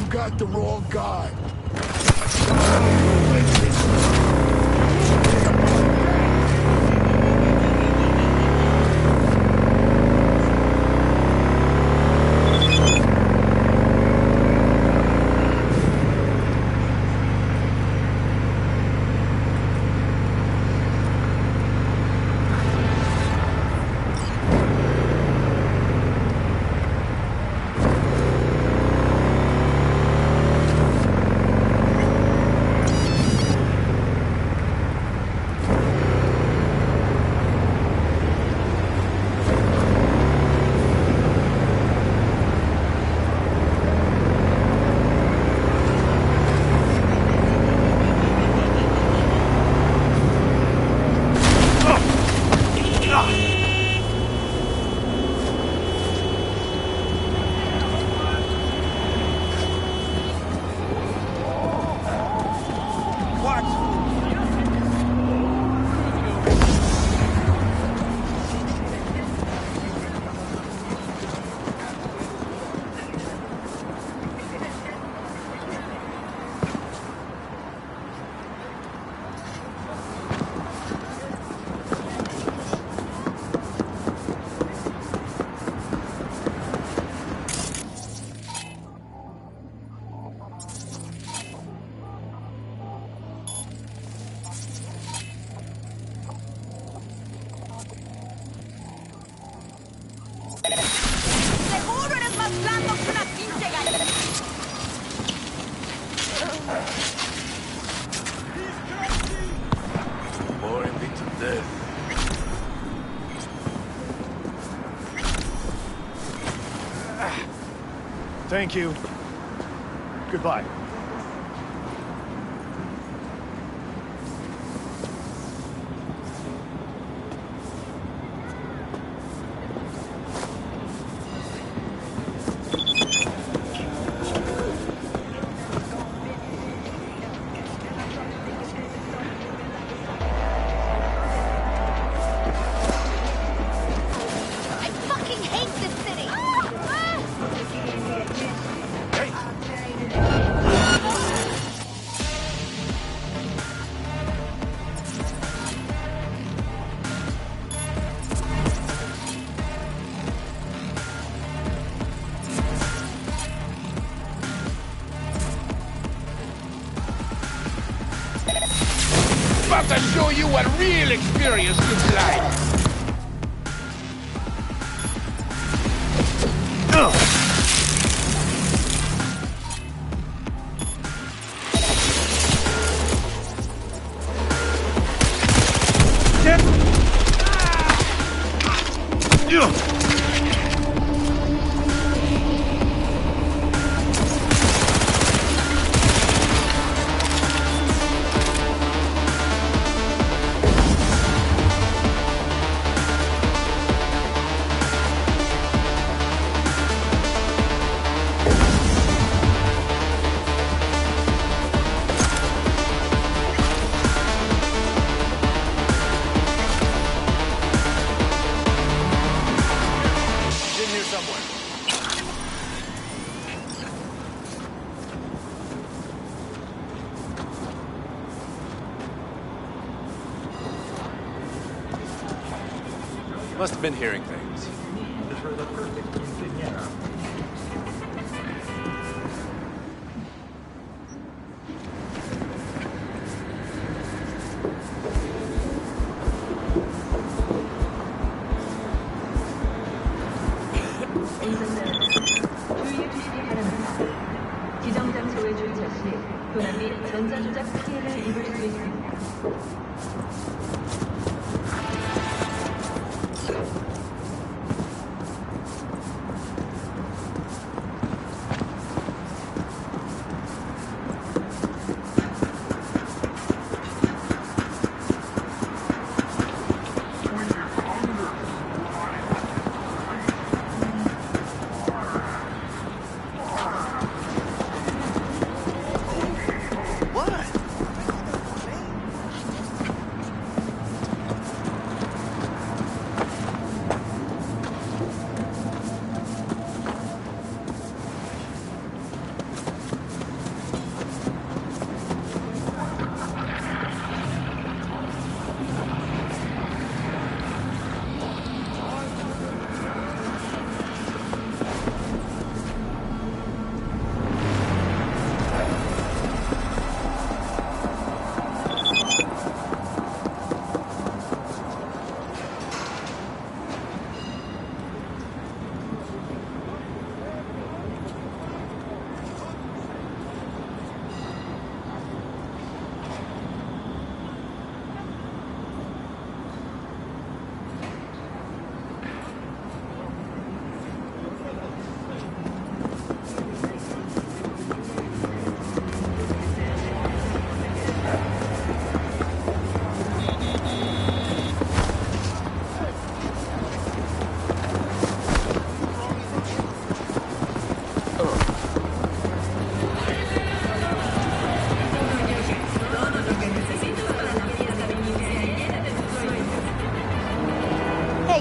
You got the wrong guy. Boring me to death. Thank you. Goodbye. About to show you what real experience looks like. Must have been hearing things. 지정 장소에 주차 시 도난 및 전자조작 피해를 입을 수 있습니다.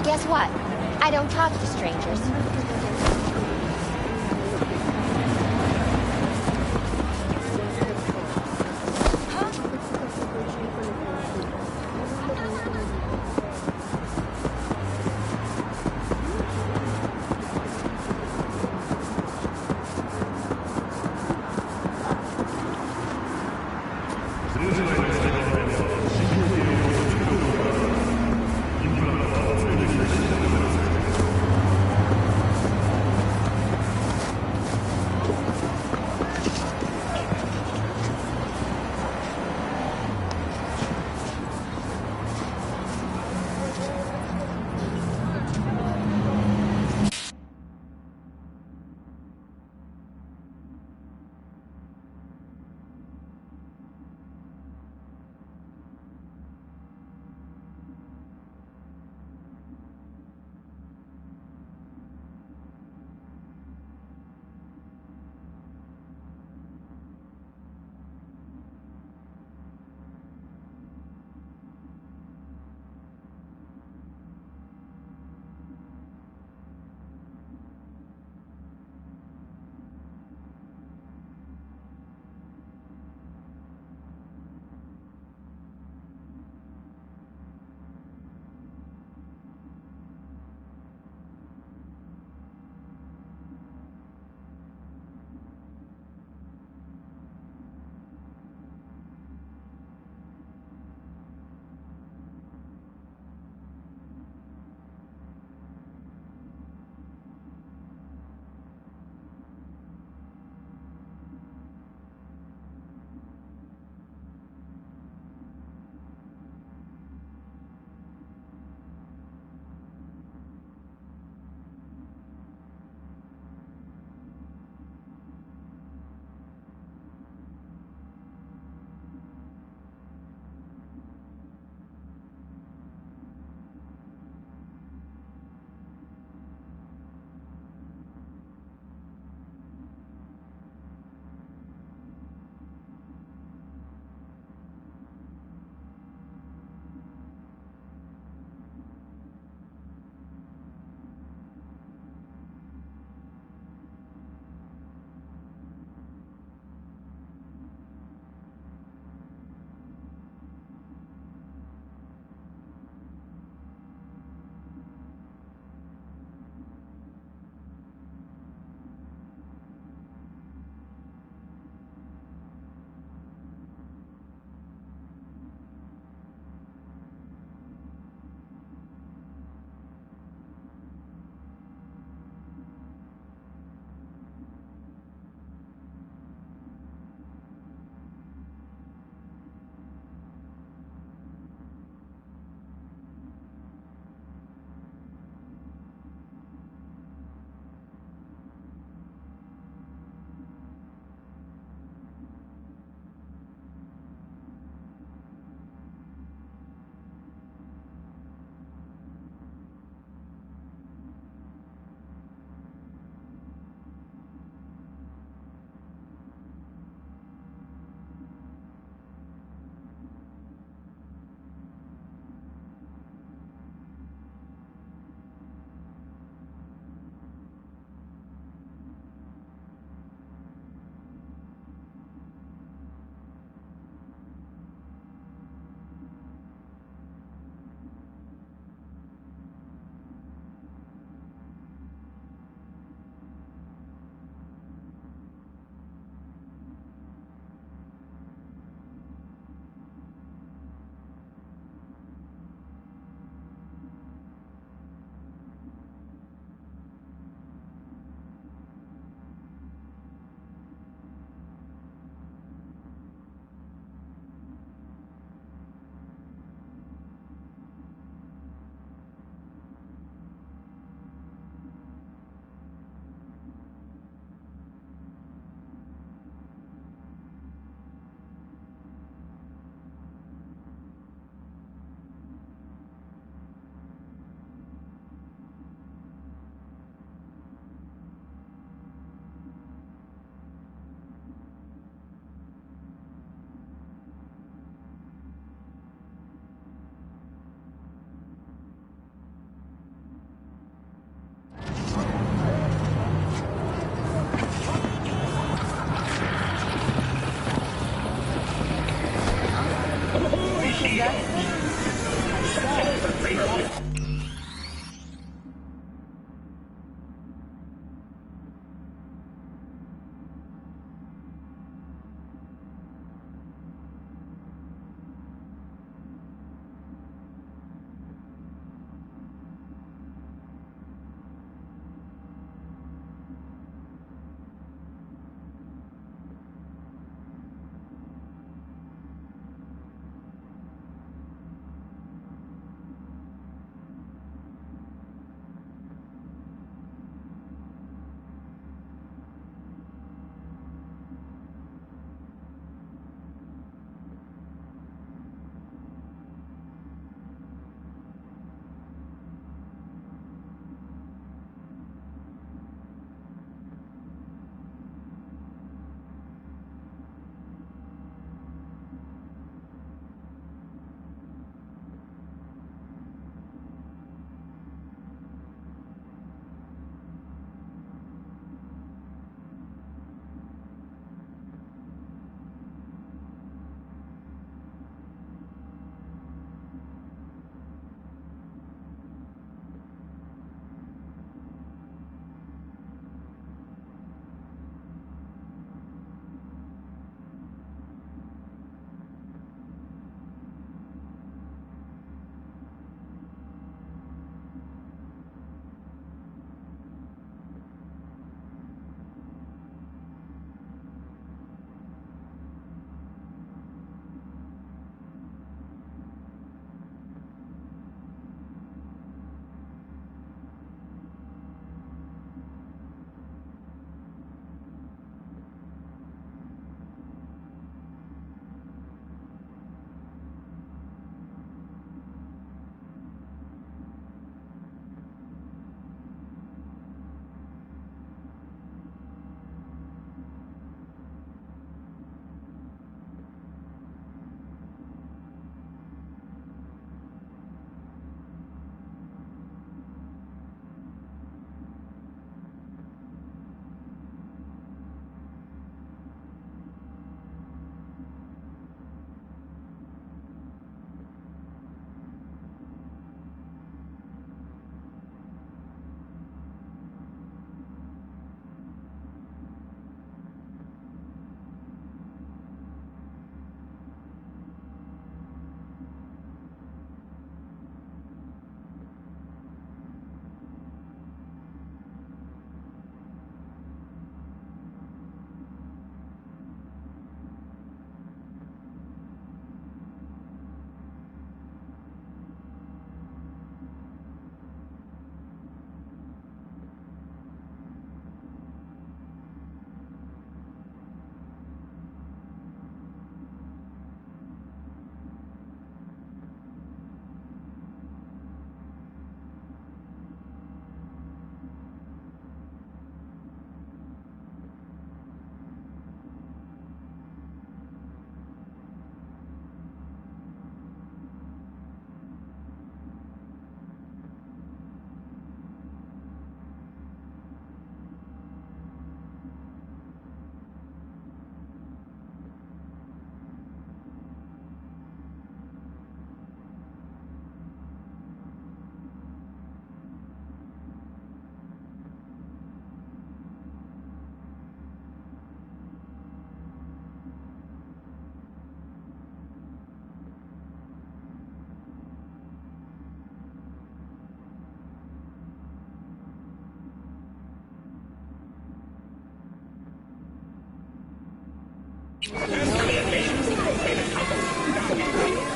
Hey, guess what? I don't talk to strangers.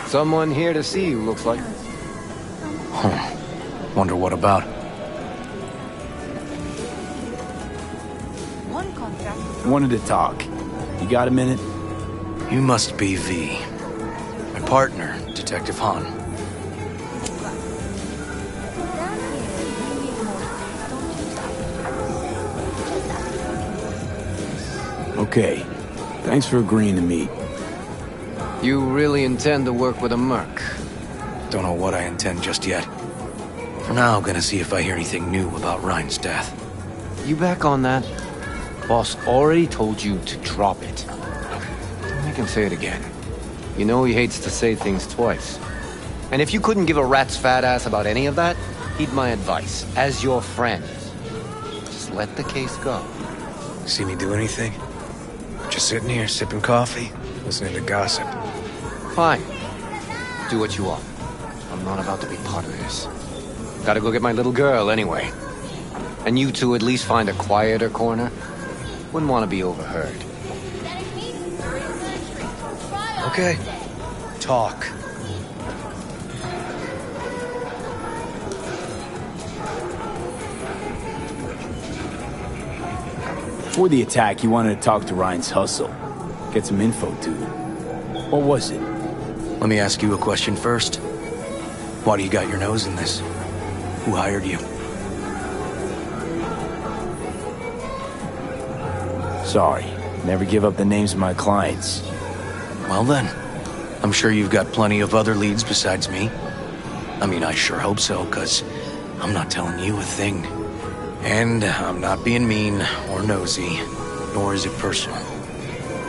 Someone here to see you, looks like. Wonder what about? Wanted to talk. You got a minute? You must be V. My partner, Detective Han. Okay. Thanks for agreeing to meet. You really intend to work with a merc? Don't know what I intend just yet. For now, I'm gonna see if I hear anything new about Ryan's death. You back on that? Boss already told you to drop it. Don't make him say it again. You know he hates to say things twice. And if you couldn't give a rat's fat ass about any of that, heed my advice, as your friend. Just let the case go. See me do anything? Just sitting here, sipping coffee, listening to gossip. Fine. Do what you want. I'm not about to be part of this. Gotta go get my little girl anyway. And you two at least find a quieter corner. Wouldn't want to be overheard. Okay. Talk. Before the attack, you wanted to talk to Ryan's hustle. Get some info, dude. What was it? Let me ask you a question first. Why do you got your nose in this? Who hired you? Sorry. Never give up the names of my clients. Well then, I'm sure you've got plenty of other leads besides me. I mean, I sure hope so, 'cause I'm not telling you a thing. And I'm not being mean or nosy, nor is it personal.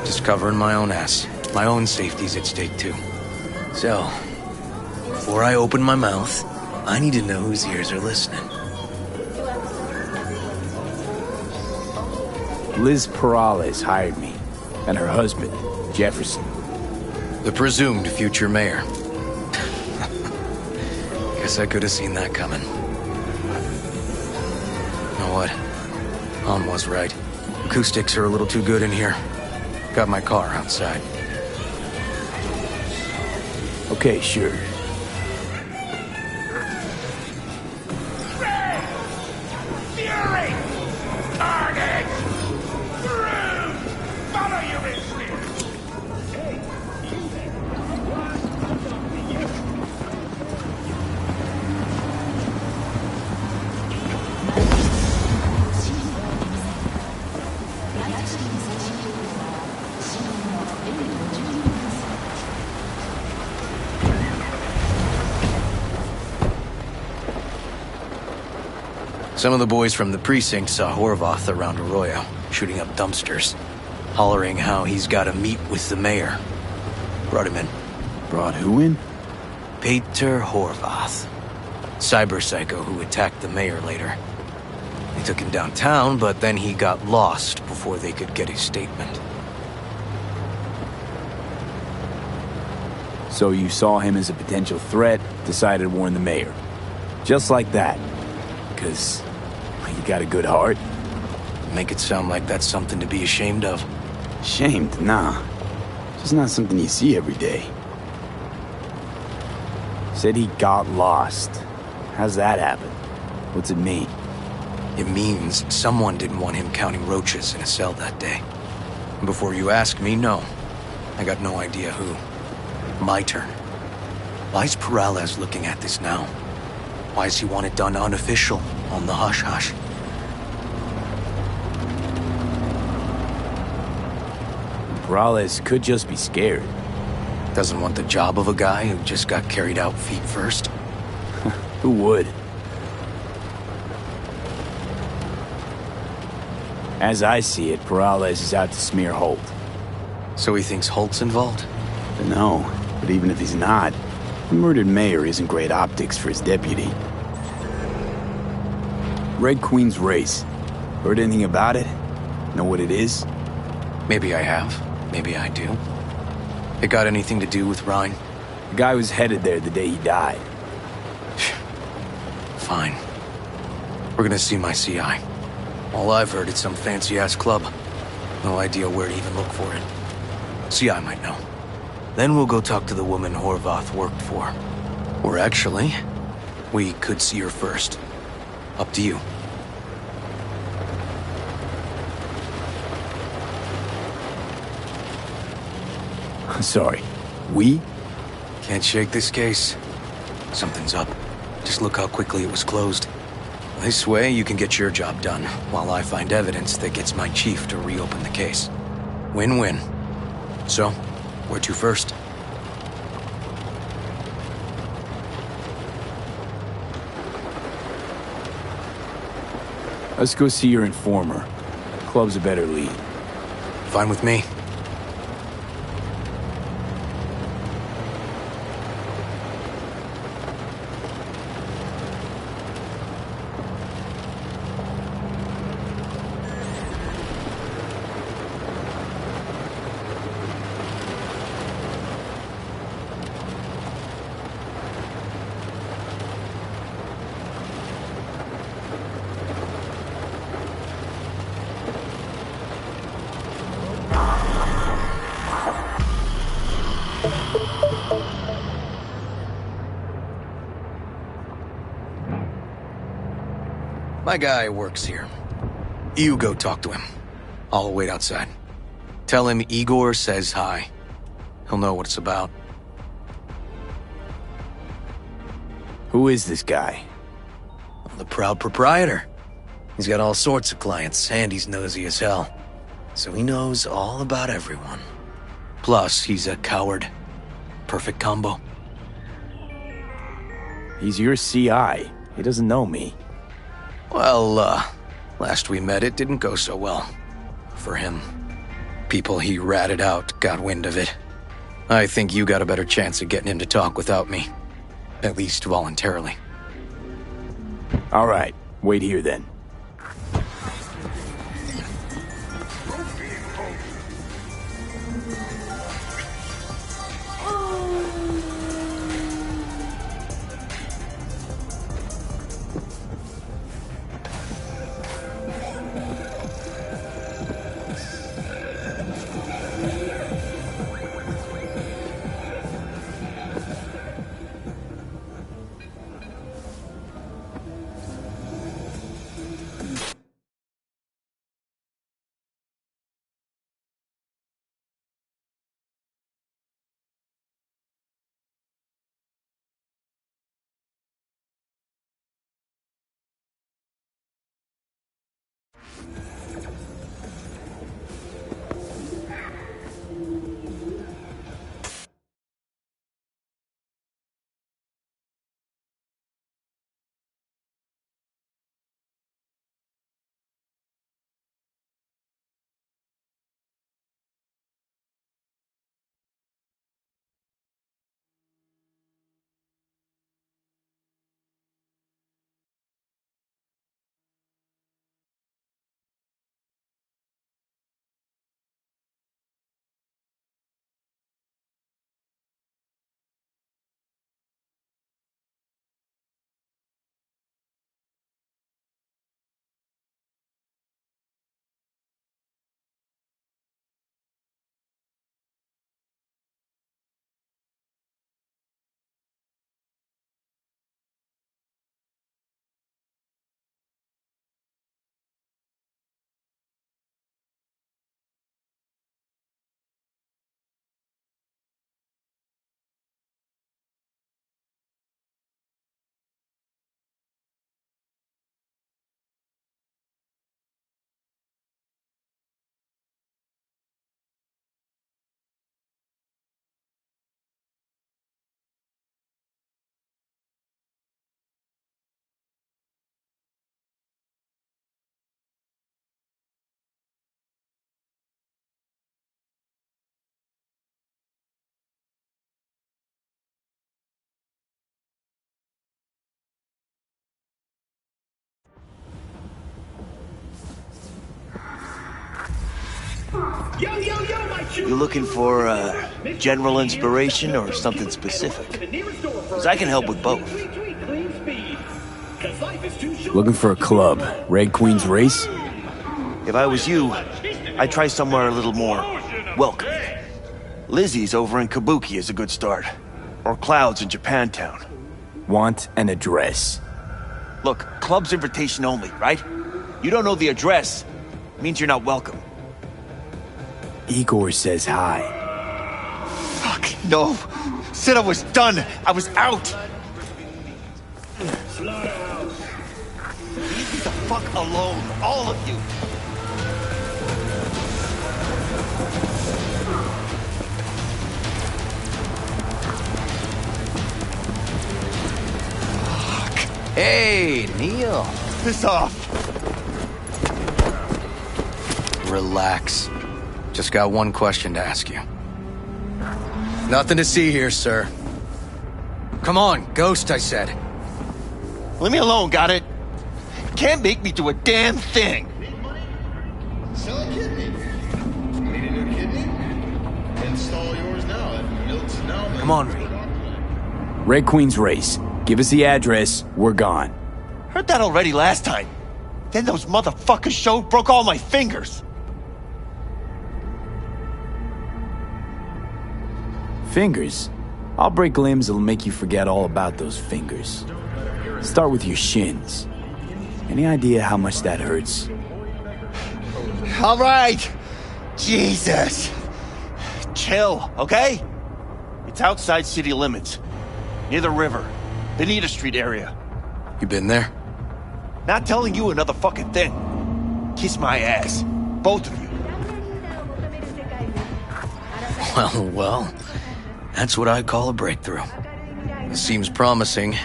Just covering my own ass. My own safety's at stake too. So, before I open my mouth, I need to know whose ears are listening. Liz Perales hired me, and her husband, Jefferson. The presumed future mayor. Guess I could have seen that coming. You know what? Han was right. Acoustics are a little too good in here. Got my car outside. Okay, sure. Fury! Carnage! Rude! Follow your instinct! Some of the boys from the precinct saw Horvath around Arroyo, shooting up dumpsters, hollering how he's got to meet with the mayor. Brought him in. Brought who in? Peter Horvath. Cyber psycho who attacked the mayor later. They took him downtown, but then he got lost before they could get his statement. So you saw him as a potential threat, decided to warn the mayor. Just like that. Because you got a good heart. Make it sound like that's something to be ashamed of. Ashamed? Nah. Just not something you see every day. Said he got lost. How's that happen? What's it mean? It means someone didn't want him counting roaches in a cell that day. And before you ask me, no. I got no idea who. My turn. Why's Perales looking at this now? Why does he want it done unofficial, on the hush-hush? Perales could just be scared. Doesn't want the job of a guy who just got carried out feet first? Who would? As I see it, Perales is out to smear Holt. So he thinks Holt's involved? No, but even if he's not, the murdered mayor isn't great optics for his deputy. Red Queen's race. Heard anything about it? Know what it is? Maybe I have. Maybe I do. It got anything to do with Ryan? The guy was headed there the day he died. Fine. We're gonna see my CI. All I've heard is some fancy-ass club. No idea where to even look for it. CI might know. Then we'll go talk to the woman Horvath worked for. Or actually, we could see her first. Up to you. Sorry. We? Can't shake this case. Something's up. Just look how quickly it was closed. This way, you can get your job done, while I find evidence that gets my chief to reopen the case. Win-win. So, where to first? Let's go see your informer. Club's a better lead. Fine with me. My guy works here. You go talk to him. I'll wait outside. Tell him Igor says hi. He'll know what it's about. Who is this guy? The proud proprietor. He's got all sorts of clients, and he's nosy as hell. So he knows all about everyone. Plus, he's a coward. Perfect combo. He's your CI. He doesn't know me. Well, last we met, it didn't go so well. For him. People he ratted out got wind of it. I think you got a better chance of getting him to talk without me. At least voluntarily. All right, wait here then. You looking for general inspiration or something specific? Because I can help with both. Looking for a club. Red Queen's Race? If I was you, I'd try somewhere a little more welcoming. Lizzie's over in Kabuki is a good start. Or Cloud's in Japantown. Want an address. Look, club's invitation only, right? You don't know the address, means you're not welcome. Igor says hi. Fuck, no. Said I was done. I was out. Leave me the fuck alone, all of you. Hey, Neil. Piss off. Relax. Just got one question to ask you. Nothing to see here, sir. Come on, Ghost, I said. Leave me alone, got it? Can't make me do a damn thing. Sell a kidney. Need a new kidney? Install yours now. Milk's now. Come on, Ree. Red Queen's race. Give us the address, we're gone. Heard that already last time. Then those motherfuckers showed, broke all my fingers. Fingers? I'll break limbs that'll make you forget all about those fingers. Start with your shins. Any idea how much that hurts? All right. Jesus. Chill, okay? It's outside city limits. Near the river. Benita Street area. You been there? Not telling you another fucking thing. Kiss my ass. Both of you. Well. That's what I call a breakthrough. It seems promising,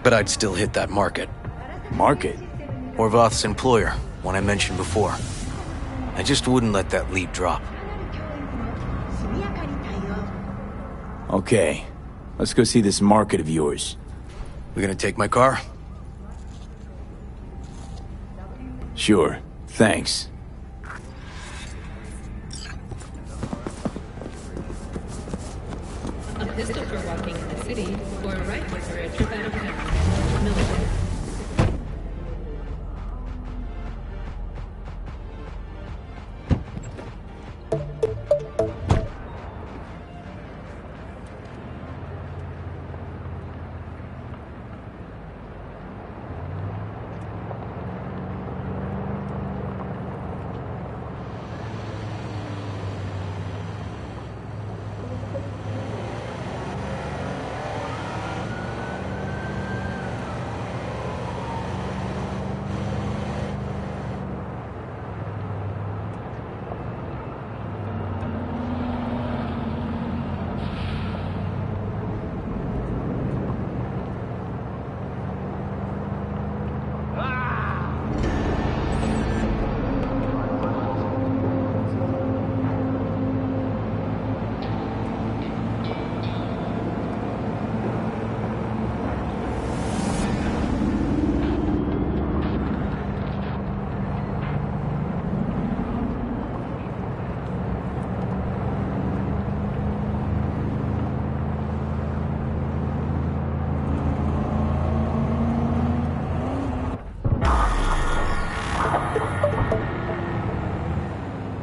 but I'd still hit that market. Market? Horvath's employer, one I mentioned before. I just wouldn't let that lead drop. Okay. Let's go see this market of yours. We gonna take my car? Sure. Thanks. A pistol for walking in the city, or a rifle for a trip out of town. Military.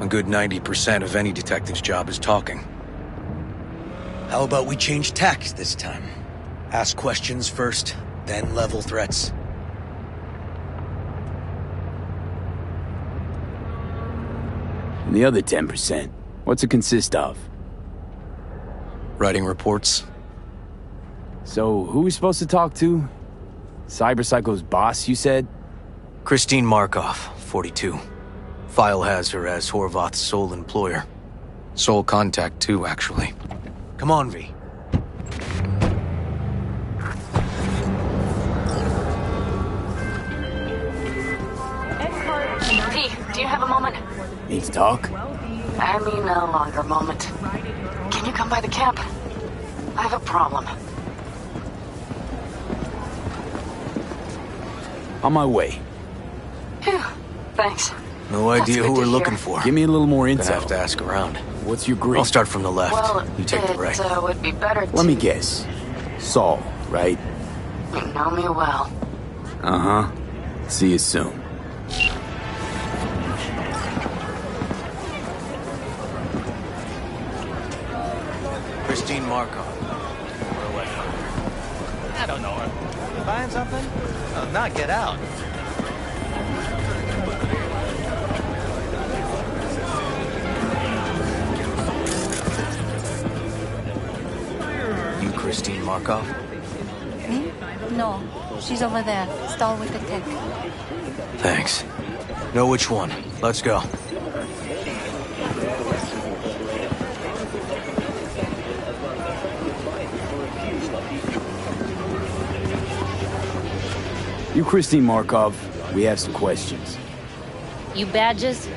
A good 90% of any detective's job is talking. How about we change tacks this time? Ask questions first, then level threats. And the other 10%, what's it consist of? Writing reports. So, who are we supposed to talk to? Cyberpsycho's boss, you said? Christine Markov, 42. File has her as Horvath's sole employer. Sole contact, too, actually. Come on, V. V, do you have a moment? Need to talk? I mean a longer moment. Can you come by the camp? I have a problem. On my way. Phew, thanks. No idea That's who good we're to looking hear. for. Give me a little more Gonna info. have to ask around. What's your grade? I'll start from the left. Well, You take the right. it would be better to... Let me guess. Saul, right? You know me well. Uh-huh. See you soon. Christine Markov. I don't know her. You buying something? Oh, not get out. You Christine Markov? Me? No. She's over there. Stall with the tech. Thanks. Know which one. Let's go. You Christine Markov, we have some questions. You badges?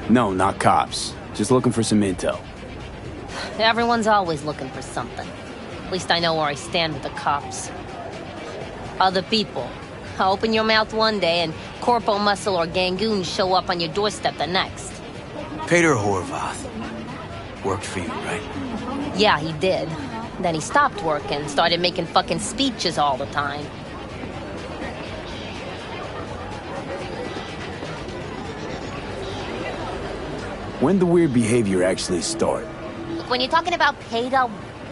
No, not cops. Just looking for some intel. Everyone's always looking for something. At least I know where I stand with the cops. Other people. Open your mouth one day and Corpo Muscle or Gangoon show up on your doorstep the next. Peter Horvath. Worked for you, right? Yeah, he did. Then he stopped working, started making fucking speeches all the time. When the weird behavior actually start? Look, when you're talking about Peter,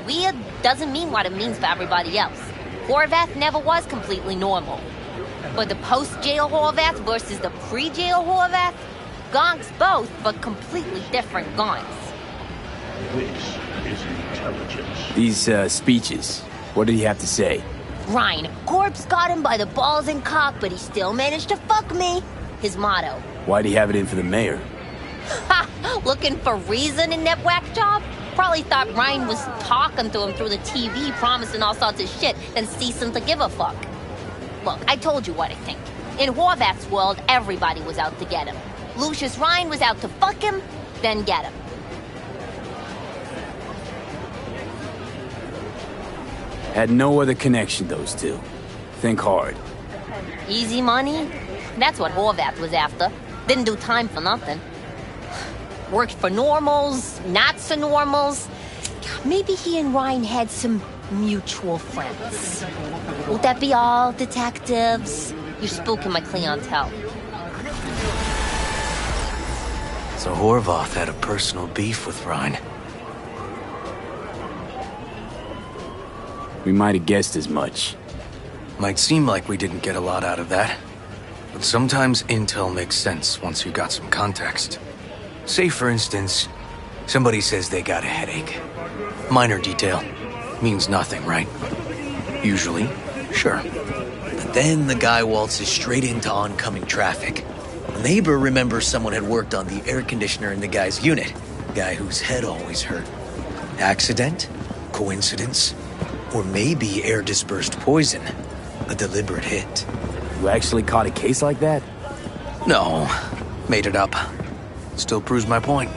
weird doesn't mean what it means for everybody else. Horvath never was completely normal. But the post-jail Horvath versus the pre-jail Horvath? Gonks both, but completely different gonks. This is intelligence. These, speeches, what did he have to say? Ryan, Corpse got him by the balls and cock, but he still managed to fuck me. His motto. Why'd he have it in for the mayor? Ha! Looking for reason in that whack job? Probably thought Ryan was talking to him through the TV, promising all sorts of shit, then ceasing to give a fuck. Look, I told you what I think. In Horvath's world, everybody was out to get him. Lucius Ryan was out to fuck him, then get him. Had no other connection, those two. Think hard. Easy money? That's what Horvath was after. Didn't do time for nothing. Worked for normals, not so normals. Maybe he and Ryan had some mutual friends. Would that be all, detectives? You're spooking my clientele. So Horvath had a personal beef with Ryan. We might have guessed as much. Might seem like we didn't get a lot out of that. But sometimes intel makes sense once you got some context. Say, for instance, somebody says they got a headache. Minor detail. Means nothing, right? Usually, sure. But then the guy waltzes straight into oncoming traffic. A neighbor remembers someone had worked on the air conditioner in the guy's unit. Guy whose head always hurt. Accident? Coincidence? Or maybe air-dispersed poison. A deliberate hit. You actually caught a case like that? No. Made it up. Still proves my point.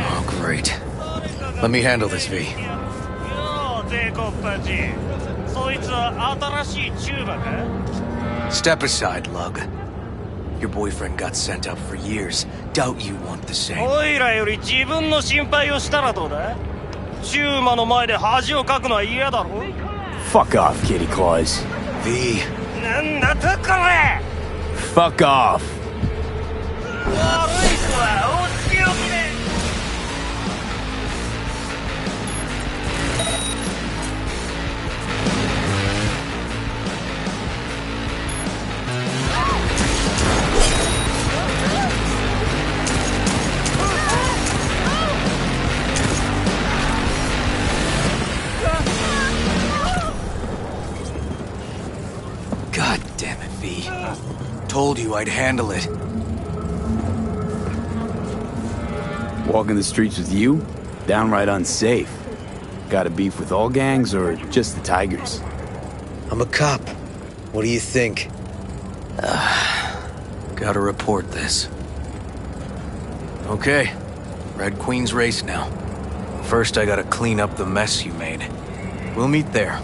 Oh, great. Let me handle this, V. Step aside, Lug. Your boyfriend got sent up for years. Doubt you want the same. Fuck off, Kitty Claus. V. Fuck off. God damn it, V. Told you I'd handle it. Walking the streets with you? Downright unsafe. Got a beef with all gangs or just the Tigers? I'm a cop. What do you think? Gotta report this. Okay. Red Queen's race now. First, I gotta clean up the mess you made. We'll meet there.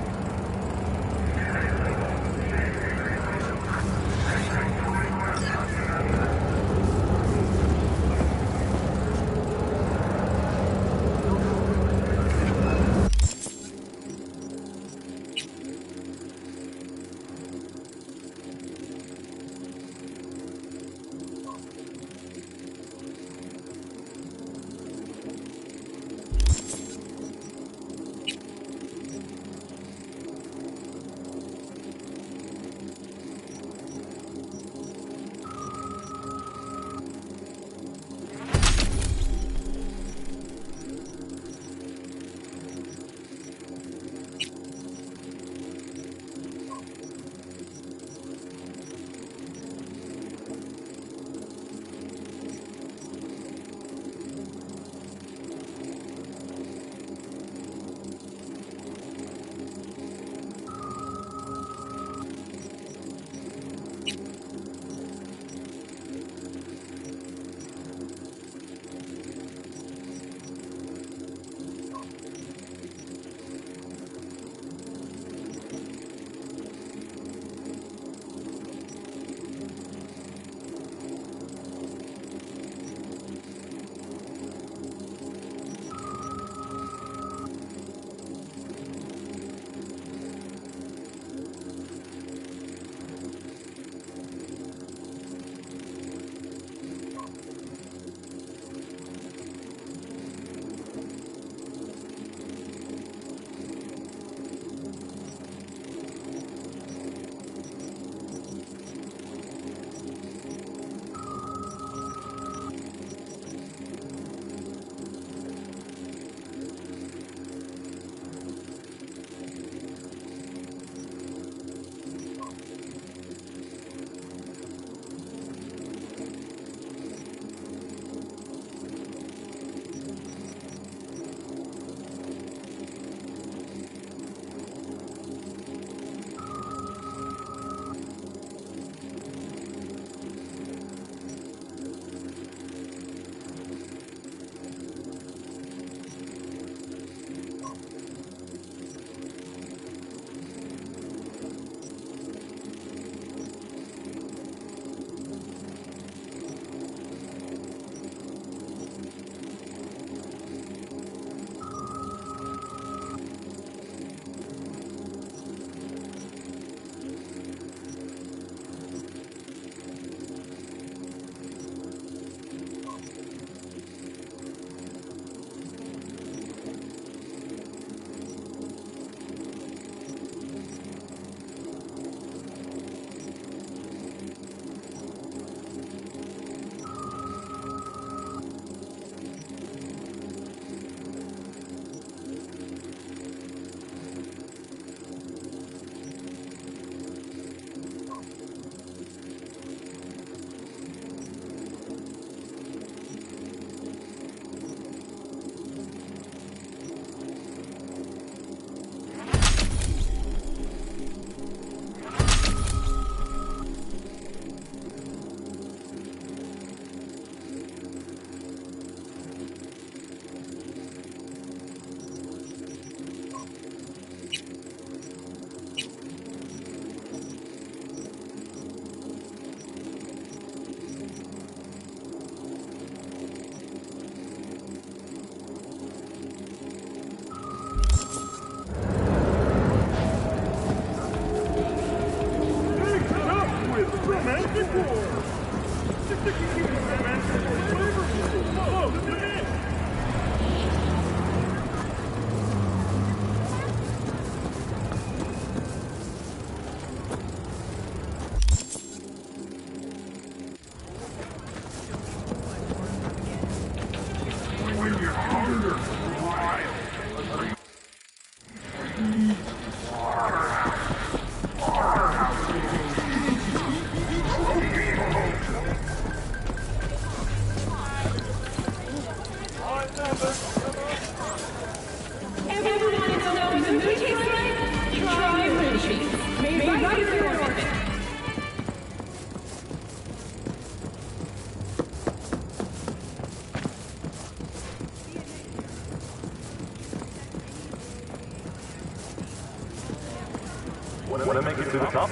Want to make it to the top?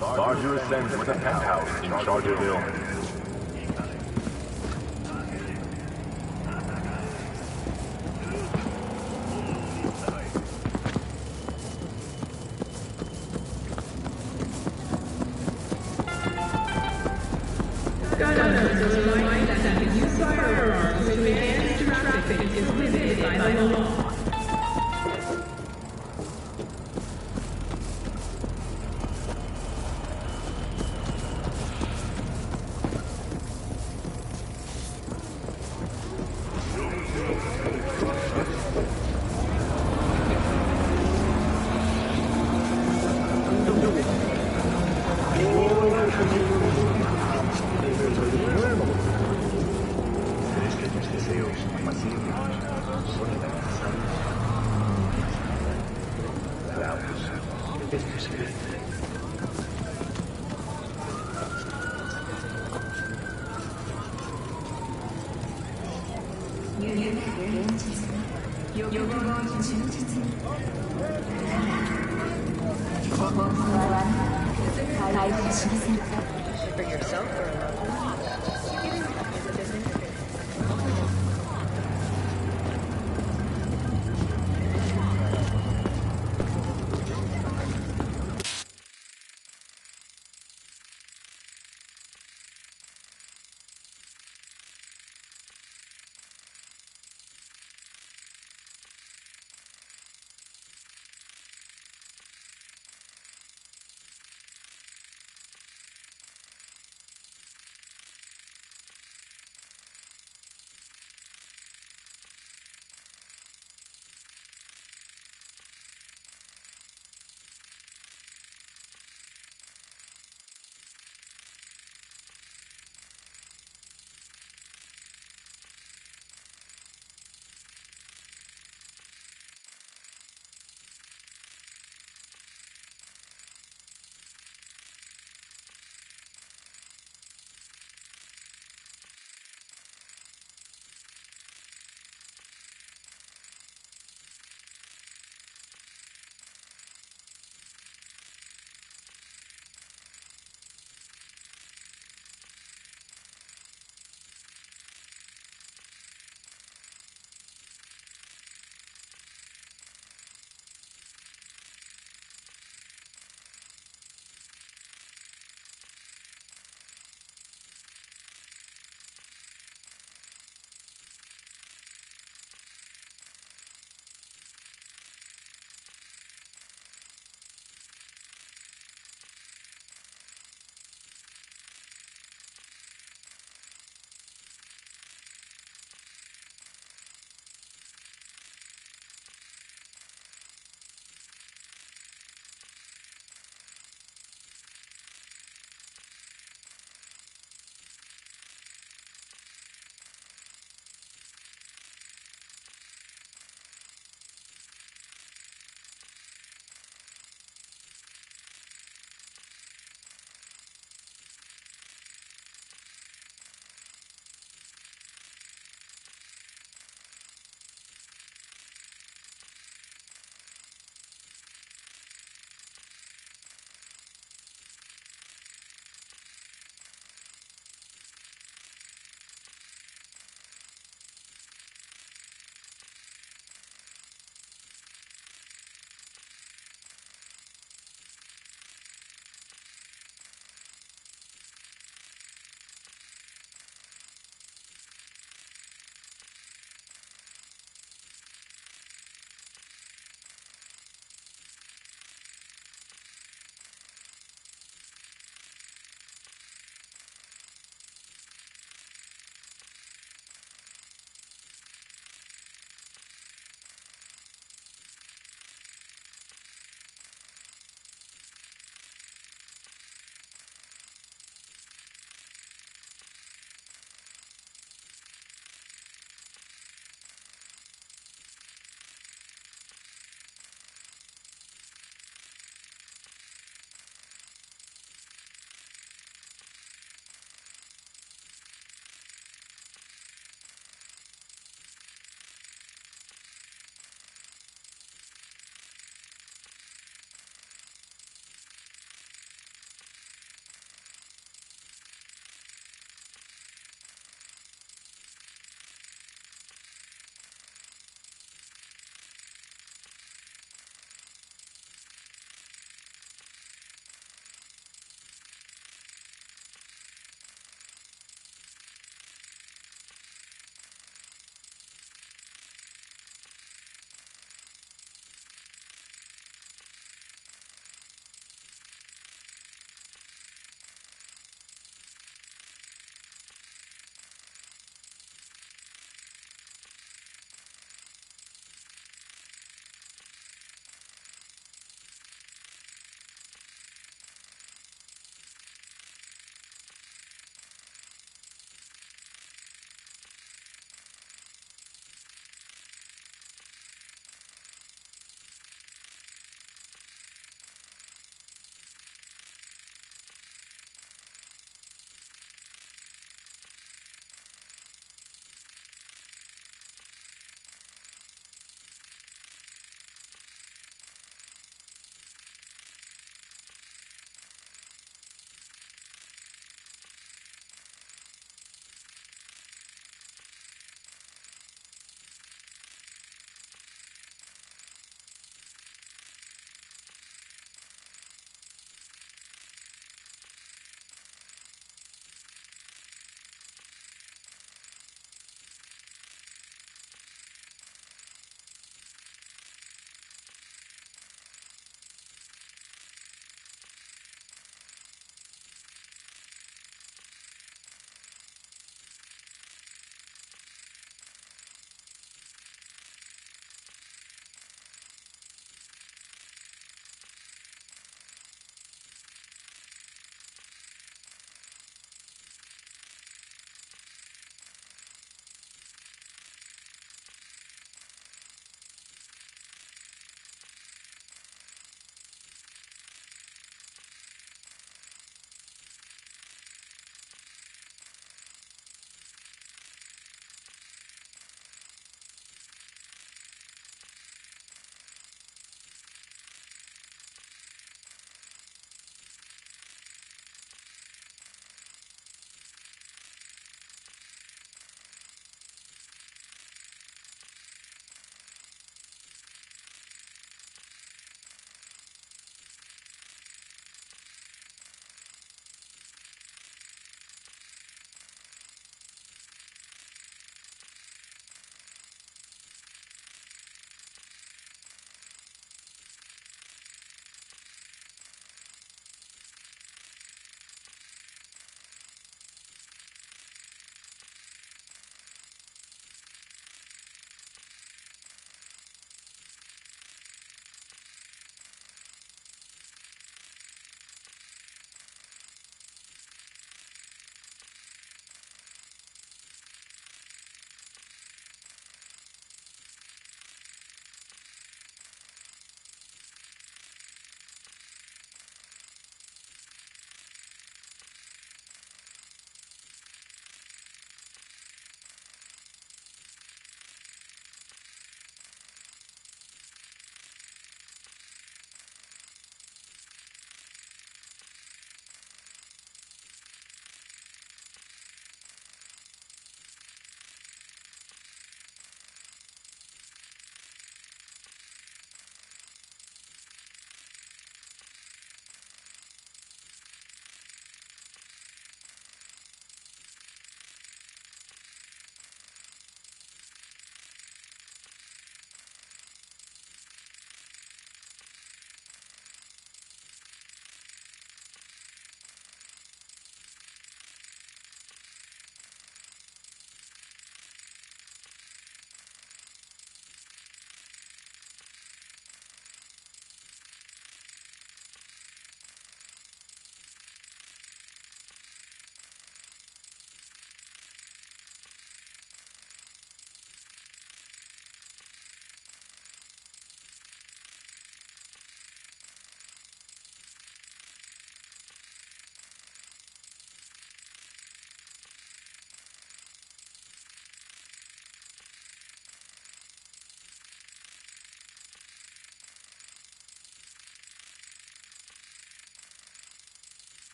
Larger ascends with a penthouse in Chargerville. Gunners are reminded that the use of firearms to advance traffic is prohibited by the law. For yourself or a loved one? Is it business?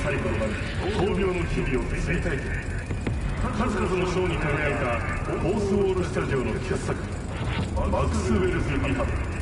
最後まで闘病の日々を追体験。数々の賞に輝いたフォースウォールスタジオの傑作マックス・ウェルズ・リハブ。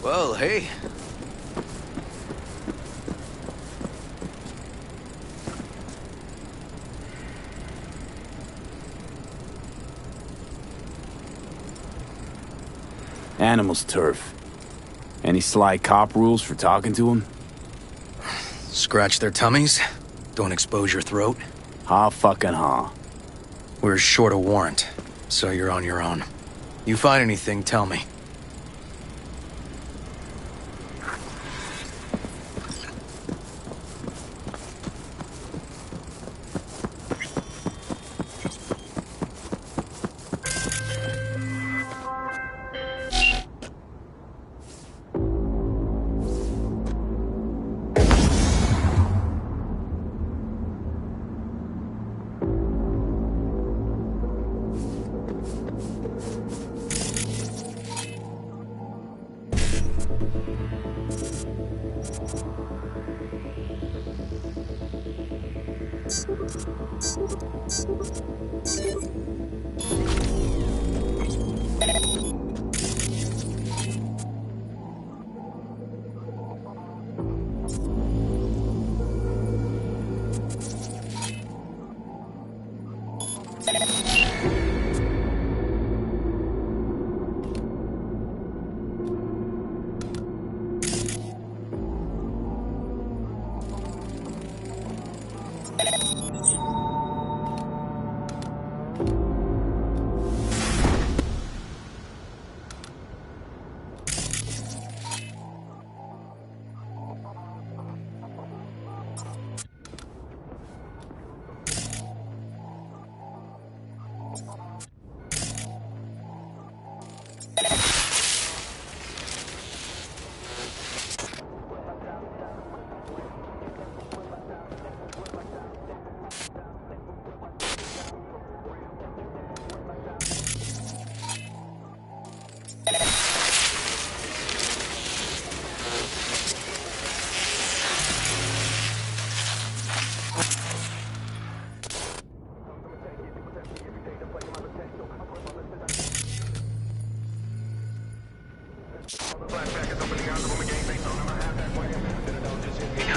Well, hey. Animals turf. Any sly cop rules for talking to him? Scratch their tummies. Don't expose your throat. Ha fucking ha. We're short a warrant, so you're on your own. You find anything, tell me.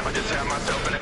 I just had myself in a...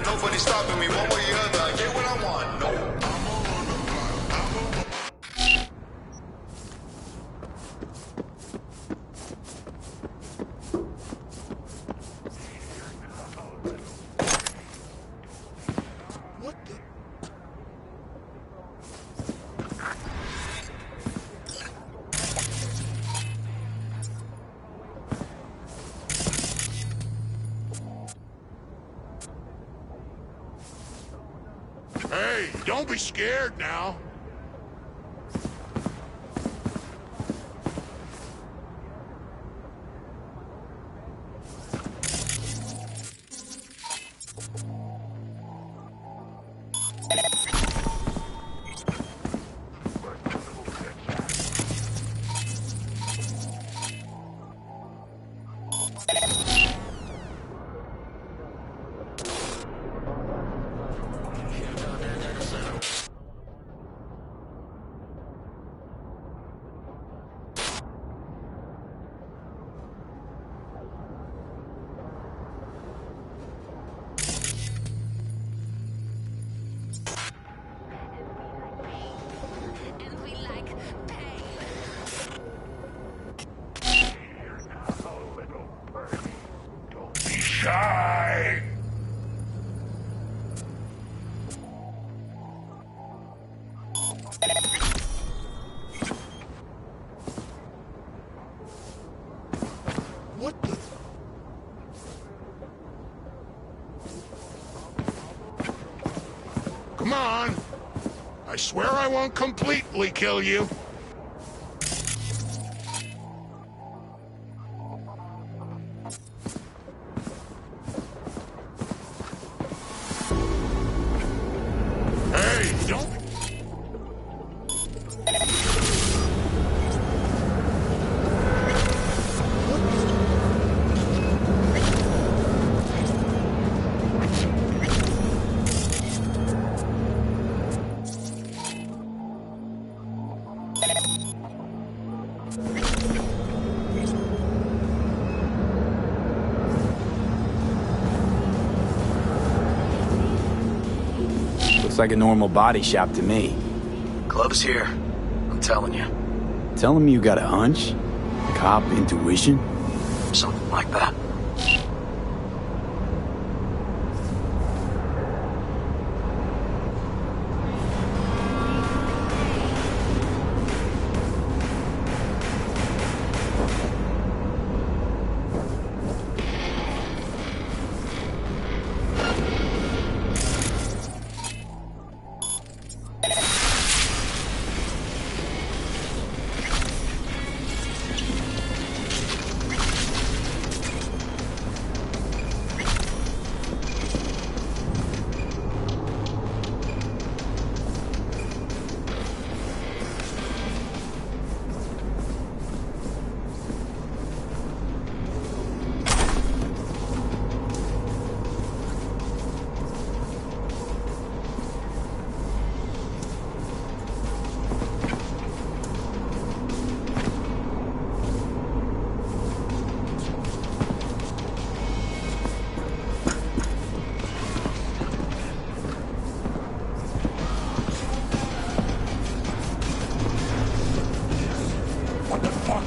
Nobody's stopping me one way or the other. I get what I want. No. Hey, don't be scared now. Shy. What the? Come on. I swear I won't completely kill you. Looks like a normal body shop to me. Club's here. I'm telling you. Telling me you got a hunch? Cop intuition? Something like that. fuck?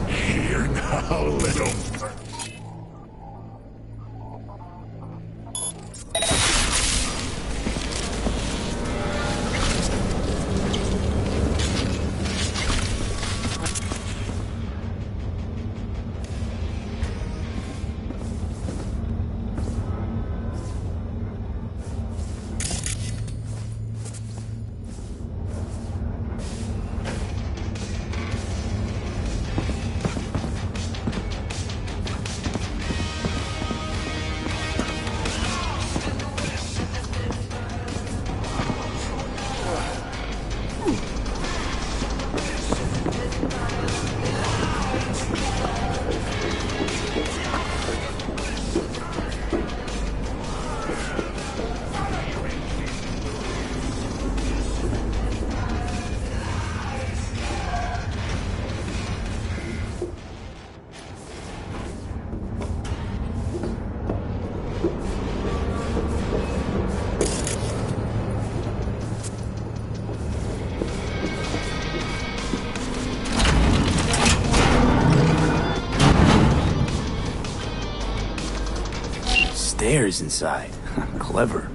Here now, little... Stairs inside. Clever.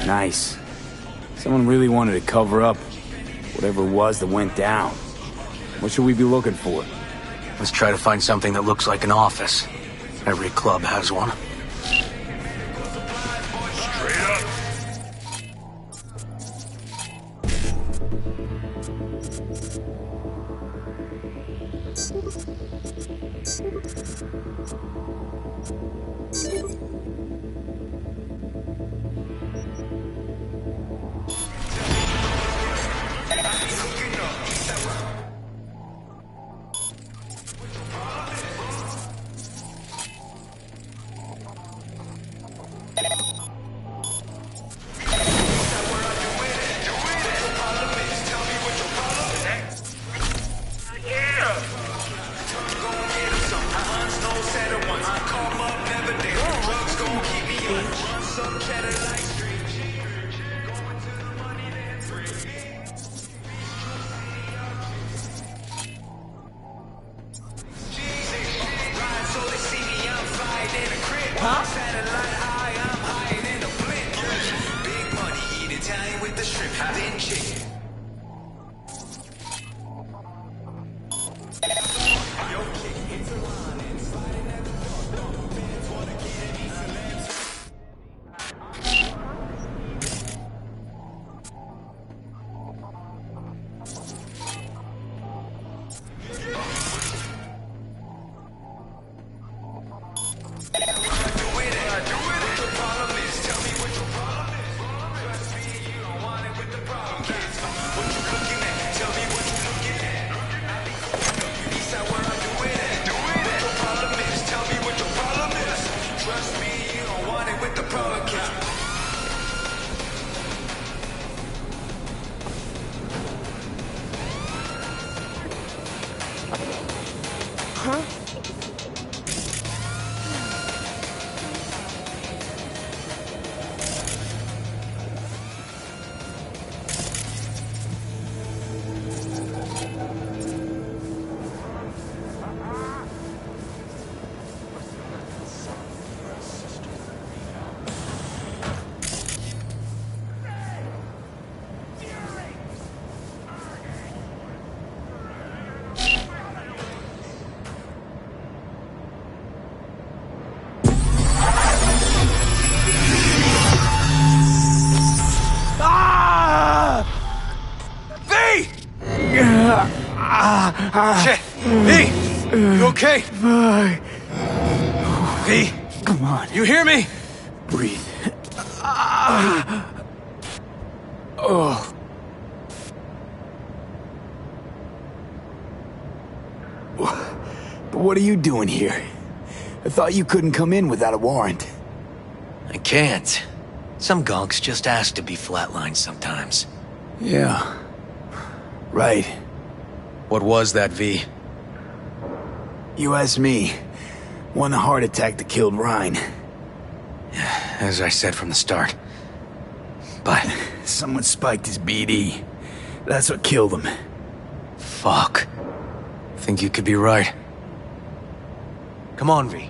Nice. Someone really wanted to cover up whatever it was that went down. What should we be looking for? Let's try to find something that looks like an office. Every club has one. on. You hear me? Breathe. Oh. But what are you doing here? I thought you couldn't come in without a warrant. I can't. Some gonks just ask to be flatlined sometimes. Yeah. Right. What was that, V? You asked me. One heart attack that killed Ryan. As I said from the start. But... someone spiked his BD. That's what killed him. Fuck. Think you could be right. Come on, V.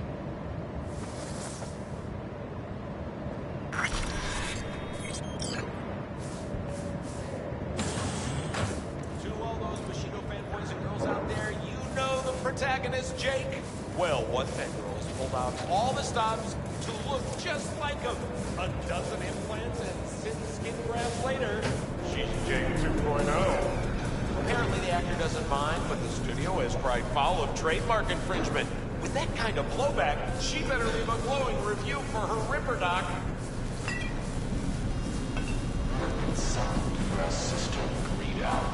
Protagonist Jake? Well, one that girl's pulled out all the stops to look just like him. A dozen implants and 6 skin grafts later, she's Jake 2.0. Apparently the actor doesn't mind, but the studio has cried foul of trademark infringement. With that kind of blowback, she better leave a glowing review for her Ripper Doc. Sound your sister read out.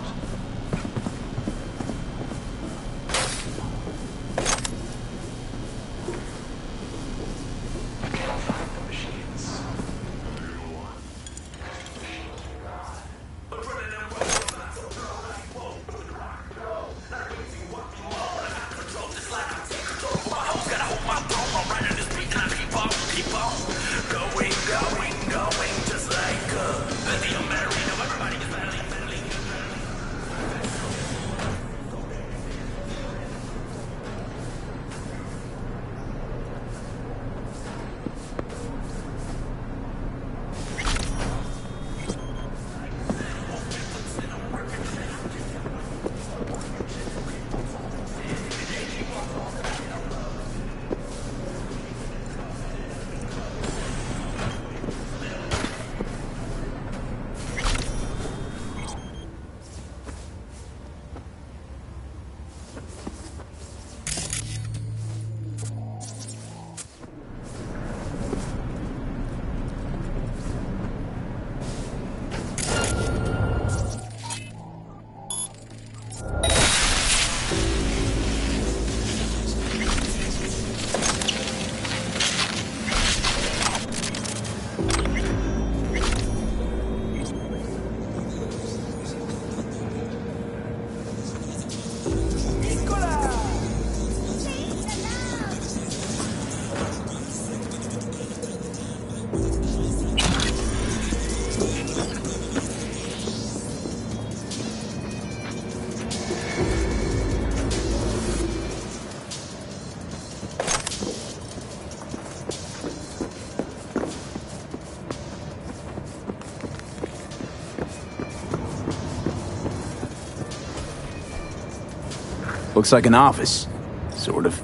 Looks like an office. Sort of.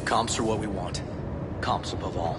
Comps are what we want. Comps above all.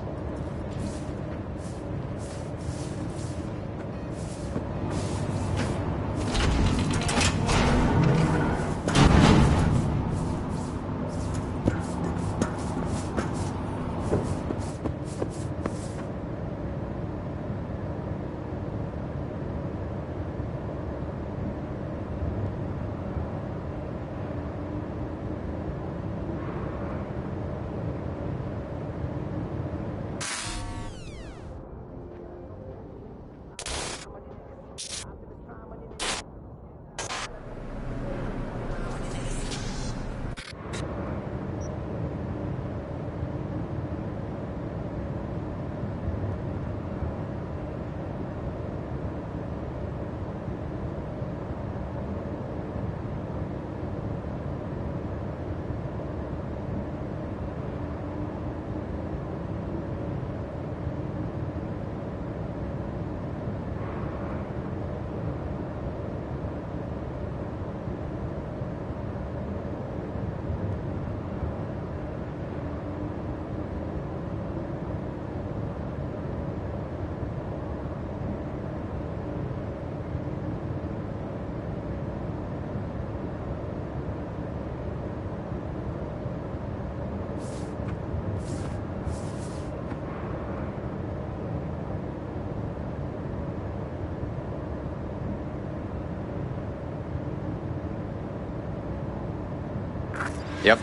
Yep.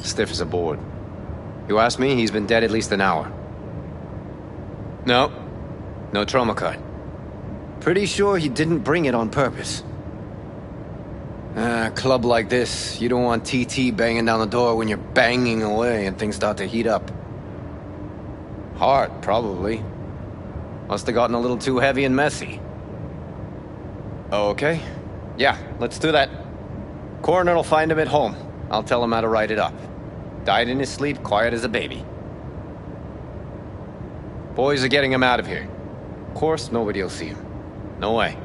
Stiff as a board. You ask me, he's been dead at least an hour. No. No trauma card. Pretty sure he didn't bring it on purpose. A club like this, you don't want TT banging down the door when you're banging away and things start to heat up. Hard, probably. Must have gotten a little too heavy and messy. Okay. Yeah, let's do that. Coroner will find him at home. I'll tell him how to write it up. Died in his sleep, quiet as a baby. Boys are getting him out of here. Of course, nobody will see him. No way.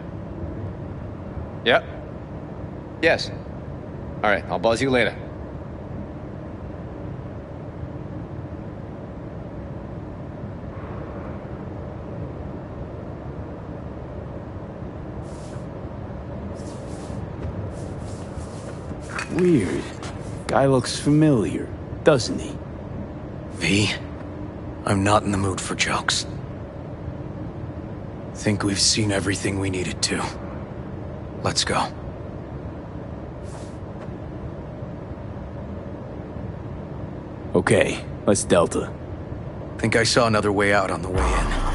Yep. Yes. All right, I'll buzz you later. Weird. Guy looks familiar, doesn't he? V, I'm not in the mood for jokes. Think we've seen everything we needed to. Let's go. Okay, let's Delta. Think I saw another way out on the way in.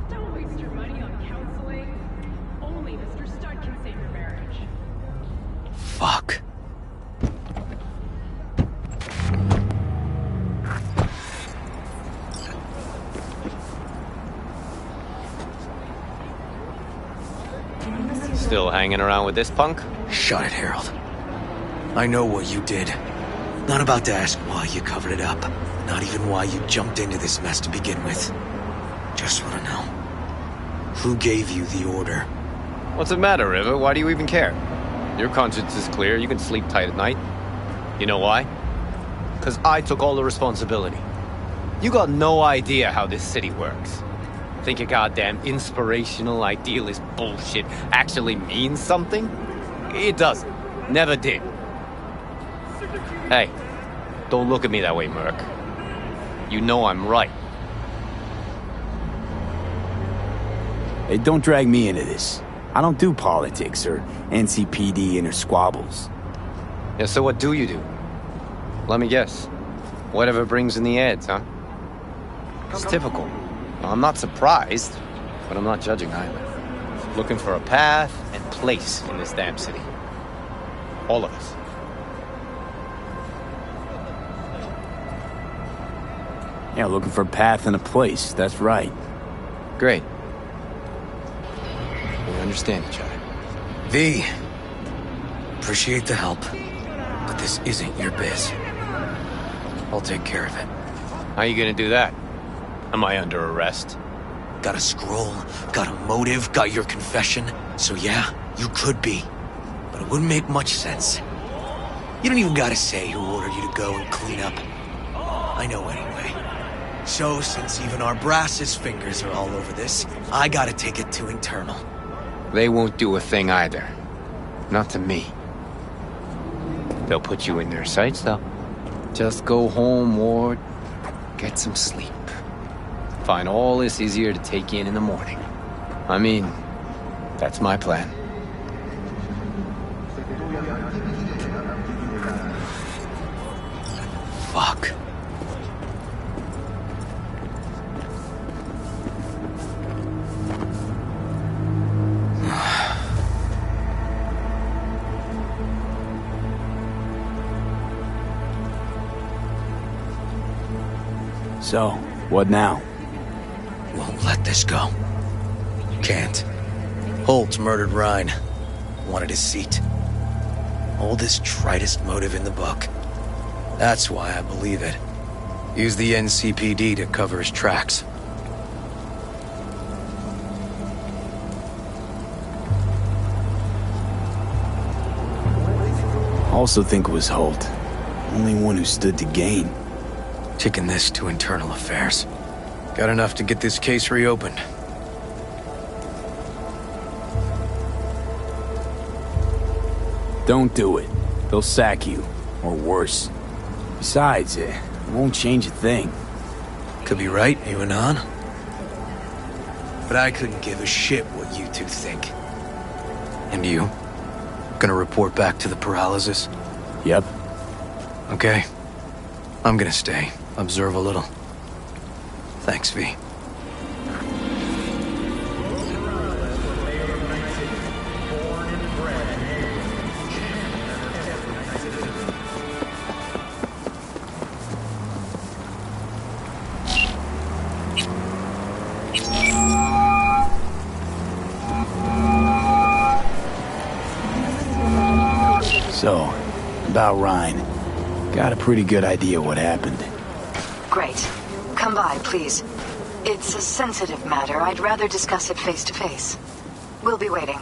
Don't waste your money on counseling. Only Mr. Stud can save your marriage. Fuck. Still hanging around with this punk? Shut it, Harold. I know what you did. Not about to ask why you covered it up. Not even why you jumped into this mess to begin with. Just want to know. Who gave you the order? What's the matter, River? Why do you even care? Your conscience is clear. You can sleep tight at night. You know why? Because I took all the responsibility. You got no idea how this city works. Think your goddamn inspirational, idealist bullshit actually means something? It doesn't. Never did. Hey, don't look at me that way, Merc. You know I'm right. Hey, don't drag me into this. I don't do politics or NCPD inner squabbles. Yeah, so what do you do? Let me guess. Whatever brings in the ads, huh? It's typical. I'm not surprised, but I'm not judging either. Looking for a path and place in this damn city. All of us. Yeah, looking for a path and a place, that's right. Great. We understand each other. V, appreciate the help, but this isn't your biz. I'll take care of it. How you gonna do that? Am I under arrest? Got a scroll, got a motive, got your confession. So yeah, you could be. But it wouldn't make much sense. You don't even gotta say who ordered you to go and clean up. I know anyway. So, since even our brass's fingers are all over this, I gotta take it to internal. They won't do a thing either. Not to me. They'll put you in their sights, though. Just go home or get some sleep. Find all this easier to take in the morning. I mean, that's my plan. Fuck. So, what now? Won't let this go. Can't. Holt murdered Rhine. Wanted his seat. Oldest, tritest motive in the book. That's why I believe it. Use the NCPD to cover his tracks. Also think it was Holt. Only one who stood to gain. Taking this to internal affairs. Got enough to get this case reopened. Don't do it. They'll sack you. Or worse. Besides, it won't change a thing. Could be right, you and on. But I couldn't give a shit what you two think. And you? Gonna report back to the paralysis? Yep. Okay. I'm gonna stay. Observe a little. Thanks, V. So, about Ryan. Got a pretty good idea what happened. Great. Come by, please. It's a sensitive matter. I'd rather discuss it face to face. We'll be waiting.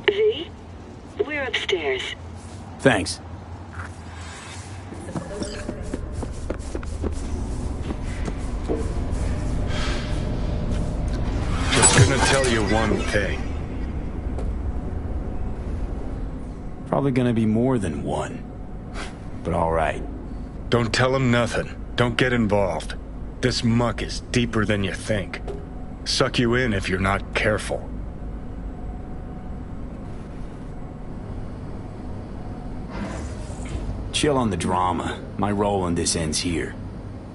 V? We're upstairs. Thanks. Just gonna tell you one thing. Probably gonna be more than one. But alright. Don't tell him nothing. Don't get involved. This muck is deeper than you think. Suck you in if you're not careful. Chill on the drama. My role in this ends here.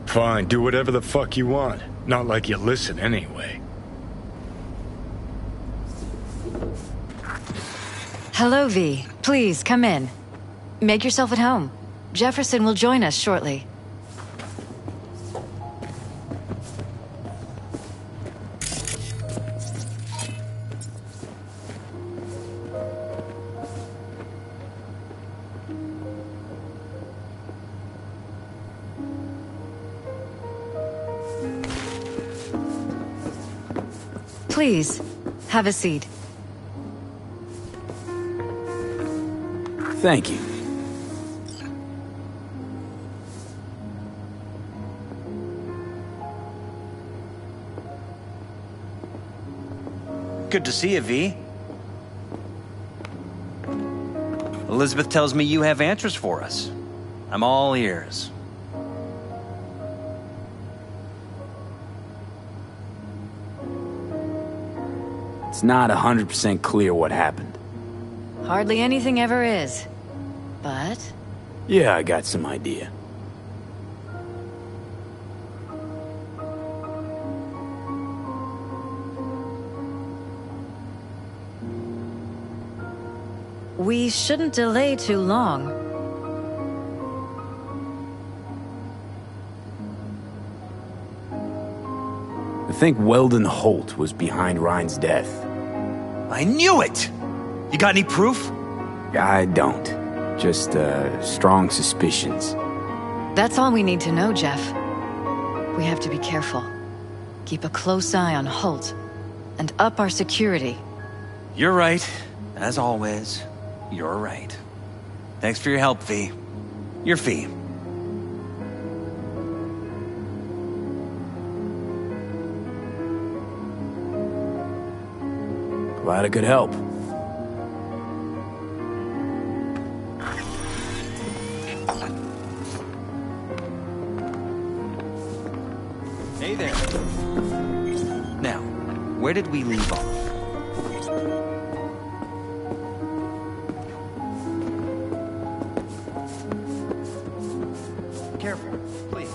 Fine, do whatever the fuck you want. Not like you listen anyway. Hello, V. Please, come in. Make yourself at home. Jefferson will join us shortly. Please, have a seat. Thank you. Good to see you, V. Elizabeth tells me you have answers for us. I'm all ears. It's not 100% clear what happened. Hardly anything ever is. But... Yeah, I got some idea. we shouldn't delay too long. I think Weldon Holt was behind Ryan's death. I knew it! You got any proof? I don't. Just, strong suspicions. That's all we need to know, Jeff. We have to be careful. Keep a close eye on Holt. And up our security. You're right. As always, you're right. Thanks for your help, V. Your fee. Glad I could help. Hey there. Now, where did we leave off? Careful, please.